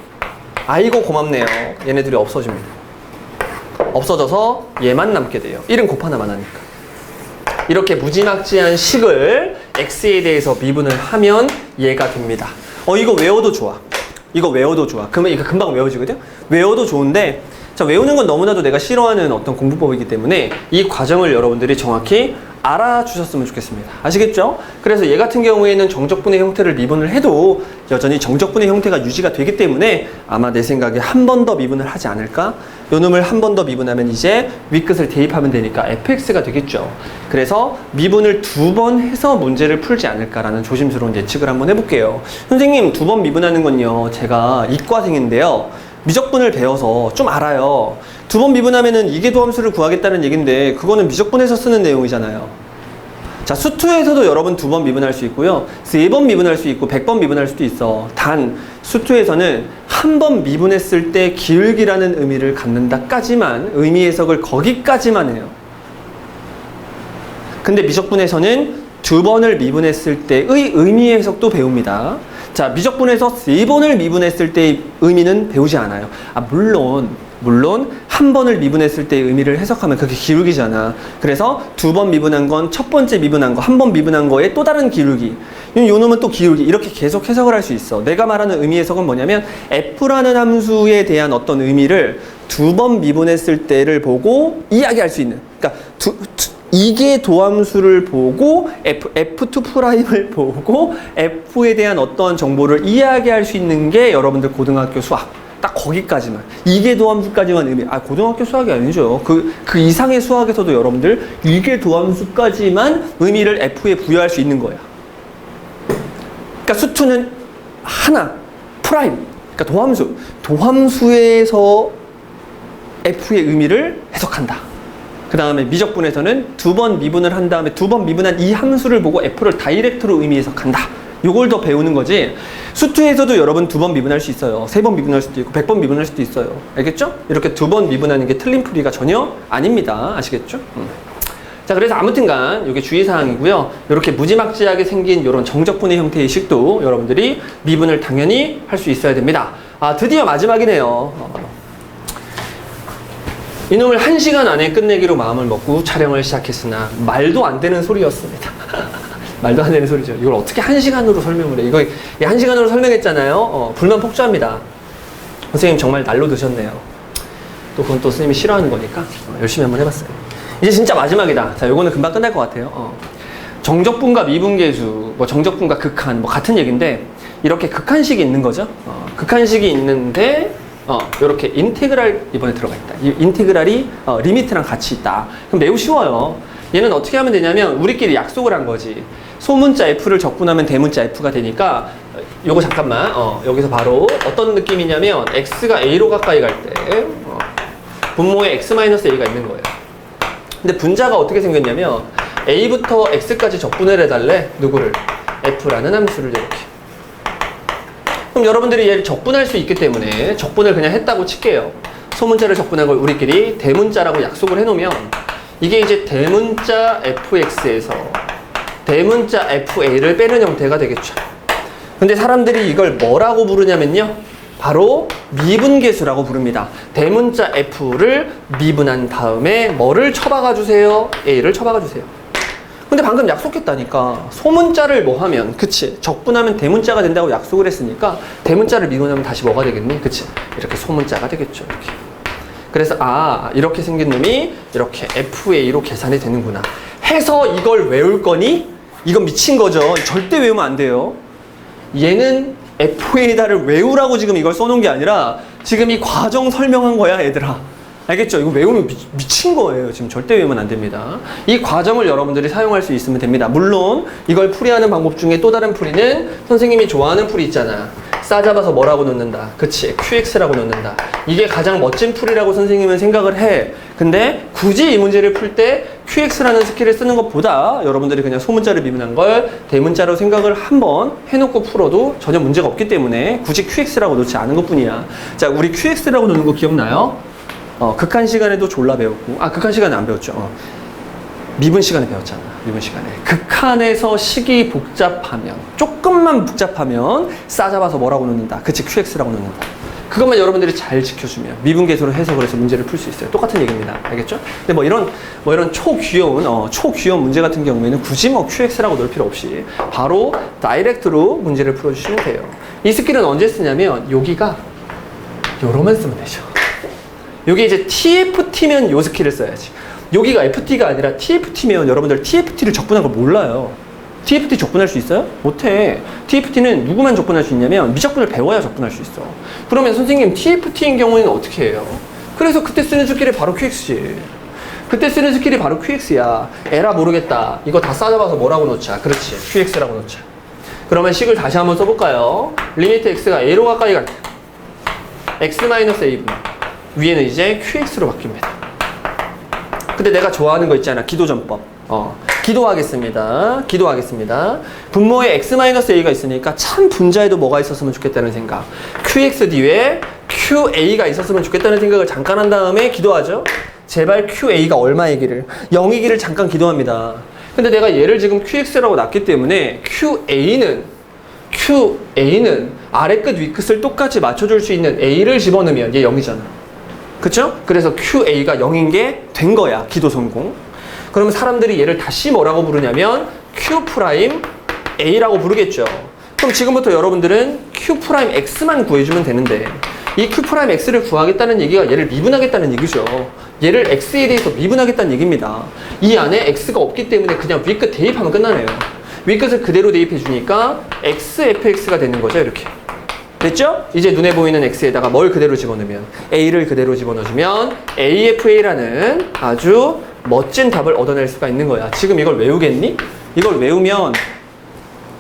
아이고 고맙네요. 얘네들이 없어집니다. 없어져서 얘만 남게 돼요. 1은 곱 하나만 하니까. 이렇게 무지막지한 식을 x에 대해서 미분을 하면 얘가 됩니다. 이거 외워도 좋아. 이거 외워도 좋아. 그러면 이거 금방 외워지거든? 외워도 좋은데, 자, 외우는 건 너무나도 내가 싫어하는 어떤 공부법이기 때문에 이 과정을 여러분들이 정확히 알아주셨으면 좋겠습니다. 아시겠죠? 그래서 얘 같은 경우에는 정적분의 형태를 미분을 해도 여전히 정적분의 형태가 유지가 되기 때문에 아마 내 생각에 한 번 더 미분을 하지 않을까? 요 놈을 한 번 더 미분하면 이제 윗끝을 대입하면 되니까 fx가 되겠죠. 그래서 미분을 2번 해서 문제를 풀지 않을까라는 조심스러운 예측을 한번 해볼게요. 선생님, 2번 미분하는 건요, 제가 이과생인데요, 미적분을 배워서 좀 알아요. 2번 미분하면은 이계도함수를 구하겠다는 얘기인데 그거는 미적분에서 쓰는 내용이잖아요. 자, 수투에서도 여러분 2번 미분할 수 있고요, 3번 미분할 수 있고 100번 미분할 수도 있어. 단 수투에서는 한 번 미분했을 때 기울기라는 의미를 갖는다까지만, 의미 해석을 거기까지만 해요. 근데 미적분에서는 2번을 미분했을 때의 의미 해석도 배웁니다. 자, 미적분에서 3번을 미분했을 때의 의미는 배우지 않아요. 물론 한 번을 미분했을 때의 의미를 해석하면 그게 기울기잖아. 그래서 2번 미분한 건 첫 번째 미분한 거, 한 번 미분한 거에 또 다른 기울기, 요 놈은 또 기울기, 이렇게 계속 해석을 할 수 있어. 내가 말하는 의미 해석은 뭐냐면 f라는 함수에 대한 어떤 의미를 2번 미분했을 때를 보고 이야기할 수 있는, 그러니까 이게 도함수를 보고 f2'을 보고 f에 대한 어떤 정보를 이야기할 수 있는 게 여러분들 고등학교 수학. 딱 거기까지만. 이계 도함수까지만 의미. 고등학교 수학이 아니죠. 그 이상의 수학에서도 여러분들 이계 도함수까지만 의미를 f에 부여할 수 있는 거야. 그러니까 수투는 하나, 프라임. 그러니까 도함수에서 f의 의미를 해석한다. 그 다음에 미적분에서는 2번 미분을 한 다음에 2번 미분한 이 함수를 보고 f를 다이렉트로 의미 해석한다. 요걸 더 배우는 거지. 수투에서도 여러분 2번 미분할 수 있어요. 3번 미분할 수도 있고 100번 미분할 수도 있어요. 알겠죠? 이렇게 2번 미분하는 게 틀린 풀이가 전혀 아닙니다. 아시겠죠? 자, 그래서 아무튼간 이게 주의사항이고요. 이렇게 무지막지하게 생긴 이런 정적분의 형태의 식도 여러분들이 미분을 당연히 할 수 있어야 됩니다. 드디어 마지막이네요. 이놈을 1시간 안에 끝내기로 마음을 먹고 촬영을 시작했으나 말도 안 되는 소리였습니다. 말도 안 되는 소리죠. 이걸 어떻게 1시간으로 설명을 해. 이거 1시간으로 설명했잖아요. 불만 폭주합니다. 선생님 정말 날로 드셨네요. 또 그건 또 선생님이 싫어하는 거니까 열심히 한번 해봤어요. 이제 진짜 마지막이다. 자, 요거는 금방 끝날 것 같아요. 정적분과 미분계수, 정적분과 극한, 같은 얘기인데 이렇게 극한식이 있는 거죠. 극한식이 있는데 이렇게 인테그랄 이번에 들어가 있다. 이 인테그랄이 리미트랑 같이 있다. 그럼 매우 쉬워요. 얘는 어떻게 하면 되냐면 우리끼리 약속을 한 거지. 소문자 f를 적분하면 대문자 f가 되니까 요거 잠깐만 여기서 바로 어떤 느낌이냐면 x가 a로 가까이 갈 때 분모에 x-a가 있는 거예요. 근데 분자가 어떻게 생겼냐면 a부터 x까지 적분을 해달래. 누구를? f라는 함수를 이렇게. 그럼 여러분들이 얘를 적분할 수 있기 때문에 적분을 그냥 했다고 칠게요. 소문자를 적분한 걸 우리끼리 대문자라고 약속을 해놓으면 이게 이제 대문자 fx에서 대문자 fa를 빼는 형태가 되겠죠. 근데 사람들이 이걸 뭐라고 부르냐면요, 바로 미분계수라고 부릅니다. 대문자 f를 미분한 다음에 뭐를 쳐박아 주세요? a를 쳐박아 주세요. 근데 방금 약속했다니까. 소문자를 뭐 하면, 그치? 적분하면 대문자가 된다고 약속을 했으니까 대문자를 미분하면 다시 뭐가 되겠니? 그치? 이렇게 소문자가 되겠죠. 이렇게. 그래서 이렇게 생긴 놈이 이렇게 FA로 계산이 되는구나 해서 이걸 외울 거니? 이건 미친 거죠. 절대 외우면 안 돼요. 얘는 FA다를 외우라고 지금 이걸 써놓은 게 아니라 지금 이 과정 설명한 거야, 얘들아. 알겠죠? 이거 외우면 미친 거예요. 지금 절대 외우면 안 됩니다. 이 과정을 여러분들이 사용할 수 있으면 됩니다. 물론 이걸 풀이하는 방법 중에 또 다른 풀이는 선생님이 좋아하는 풀이 있잖아. 싸잡아서 뭐라고 놓는다. 그치? QX라고 놓는다. 이게 가장 멋진 풀이라고 선생님은 생각을 해. 근데 굳이 이 문제를 풀 때 QX라는 스킬을 쓰는 것보다 여러분들이 그냥 소문자를 미분한 걸 대문자로 생각을 한번 해놓고 풀어도 전혀 문제가 없기 때문에 굳이 QX라고 놓지 않은 것 뿐이야. 자, 우리 QX라고 놓는 거 기억나요? 극한 시간에도 졸라 배웠고, 극한 시간에 안 배웠죠. 미분 시간에 배웠잖아. 미분 시간에. 극한에서 식이 복잡하면, 조금만 복잡하면 싸잡아서 뭐라고 놓는다. 그치? QX라고 놓는다. 그것만 여러분들이 잘 지켜주면 미분계수로 해석을 해서 문제를 풀 수 있어요. 똑같은 얘기입니다. 알겠죠? 근데 뭐 이런 초귀여운 문제 같은 경우에는 굳이 뭐 QX라고 넣을 필요 없이 바로 다이렉트로 문제를 풀어주시면 돼요. 이 스킬은 언제 쓰냐면 여기가 요러만 쓰면 되죠. 여기 이제 TFT면 요 스킬을 써야지. 여기가 FT가 아니라 TFT면 여러분들 TFT를 적분한 걸 몰라요. TFT 적분할 수 있어요? 못해. TFT는 누구만 적분할 수 있냐면 미적분을 배워야 적분할 수 있어. 그러면 선생님 TFT인 경우에는 어떻게 해요? 그래서 그때 쓰는 스킬이 바로 QX지. 그때 쓰는 스킬이 바로 QX야. 에라 모르겠다. 이거 다 싸잡아서 뭐라고 놓자. 그렇지. QX라고 놓자. 그러면 식을 다시 한번 써볼까요? 리미트 x가 a로 가까이 갈 때 x-a분 위에는 이제 QX로 바뀝니다. 근데 내가 좋아하는 거 있잖아. 기도전법. 기도하겠습니다. 분모에 x-a가 있으니까 참 분자에도 뭐가 있었으면 좋겠다는 생각. qx 뒤에 qa가 있었으면 좋겠다는 생각을 잠깐 한 다음에 기도하죠. 제발 qa가 얼마이기를 0이기를 잠깐 기도합니다. 근데 내가 얘를 지금 qx라고 놨기 때문에 qa는 아래 끝 위 끝을 똑같이 맞춰줄 수 있는 a를 집어넣으면 얘 0이잖아. 그쵸? 그래서 qa가 0인 게 된 거야. 기도 성공. 그러면 사람들이 얘를 다시 뭐라고 부르냐면 Q'A라고 부르겠죠. 그럼 지금부터 여러분들은 Q'X만 구해주면 되는데 이 Q'X를 구하겠다는 얘기가 얘를 미분하겠다는 얘기죠. 얘를 X에 대해서 미분하겠다는 얘기입니다. 이 안에 X가 없기 때문에 그냥 위끝 대입하면 끝나네요. 위끝을 그대로 대입해 주니까 XFX가 되는 거죠. 이렇게. 됐죠? 이제 눈에 보이는 X에다가 뭘 그대로 집어넣으면 A를 그대로 집어넣어주면 AFA라는 아주 멋진 답을 얻어낼 수가 있는 거야. 지금 이걸 외우겠니? 이걸 외우면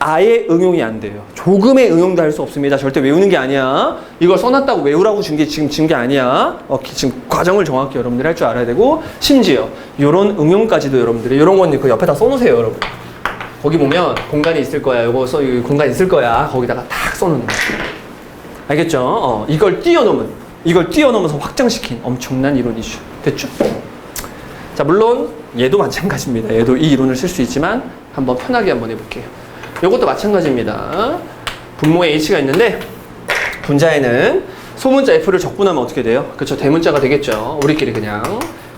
아예 응용이 안 돼요. 조금의 응용도 할 수 없습니다. 절대 외우는 게 아니야. 이걸 써놨다고 외우라고 준 게 아니야. 지금 과정을 정확히 여러분들이 할 줄 알아야 되고 심지어 이런 응용까지도 여러분들이 이런 건 그 옆에다 써놓으세요. 여러분. 거기 보면 공간이 있을 거야. 요거 공간이 있을 거야. 거기다가 탁 써놓는 거야. 알겠죠? 이걸 뛰어넘어서 확장시킨 엄청난 이론 이슈. 됐죠? 자, 물론 얘도 마찬가지입니다. 얘도 이 이론을 쓸 수 있지만 한번 편하게 한번 해볼게요. 이것도 마찬가지입니다. 분모에 h가 있는데 분자에는 소문자 f를 적분하면 어떻게 돼요? 그렇죠? 대문자가 되겠죠. 우리끼리 그냥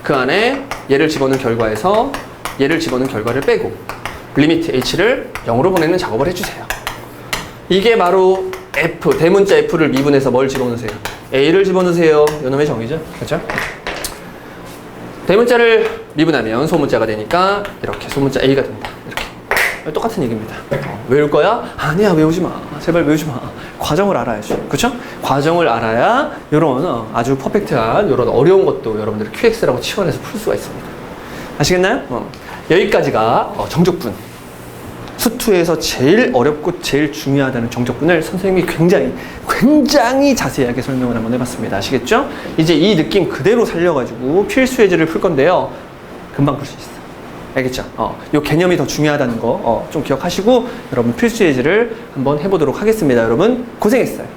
그 안에 얘를 집어넣은 결과에서 얘를 집어넣은 결과를 빼고 리미트 h를 0으로 보내는 작업을 해주세요. 이게 바로 f, 대문자 f를 미분해서 뭘 집어넣으세요? a를 집어넣으세요. 요놈의 정의죠. 그렇죠? 대문자를 미분하면 소문자가 되니까 이렇게 소문자 a가 된다. 이렇게 똑같은 얘기입니다. 외울 거야? 아니야, 외우지 마. 제발 외우지 마. 과정을 알아야죠. 그렇죠? 과정을 알아야 이런 아주 퍼펙트한 이런 어려운 것도 여러분들이 QX라고 치환해서 풀 수가 있습니다. 아시겠나요? 여기까지가 정적분. 수투에서 제일 어렵고 제일 중요하다는 정적분을 선생님이 굉장히 자세하게 설명을 한번 해봤습니다. 아시겠죠? 이제 이 느낌 그대로 살려가지고 필수 예제를 풀 건데요. 금방 풀 수 있어요. 알겠죠? 요 개념이 더 중요하다는 거 좀 기억하시고 여러분 필수 예제를 한번 해보도록 하겠습니다. 여러분 고생했어요.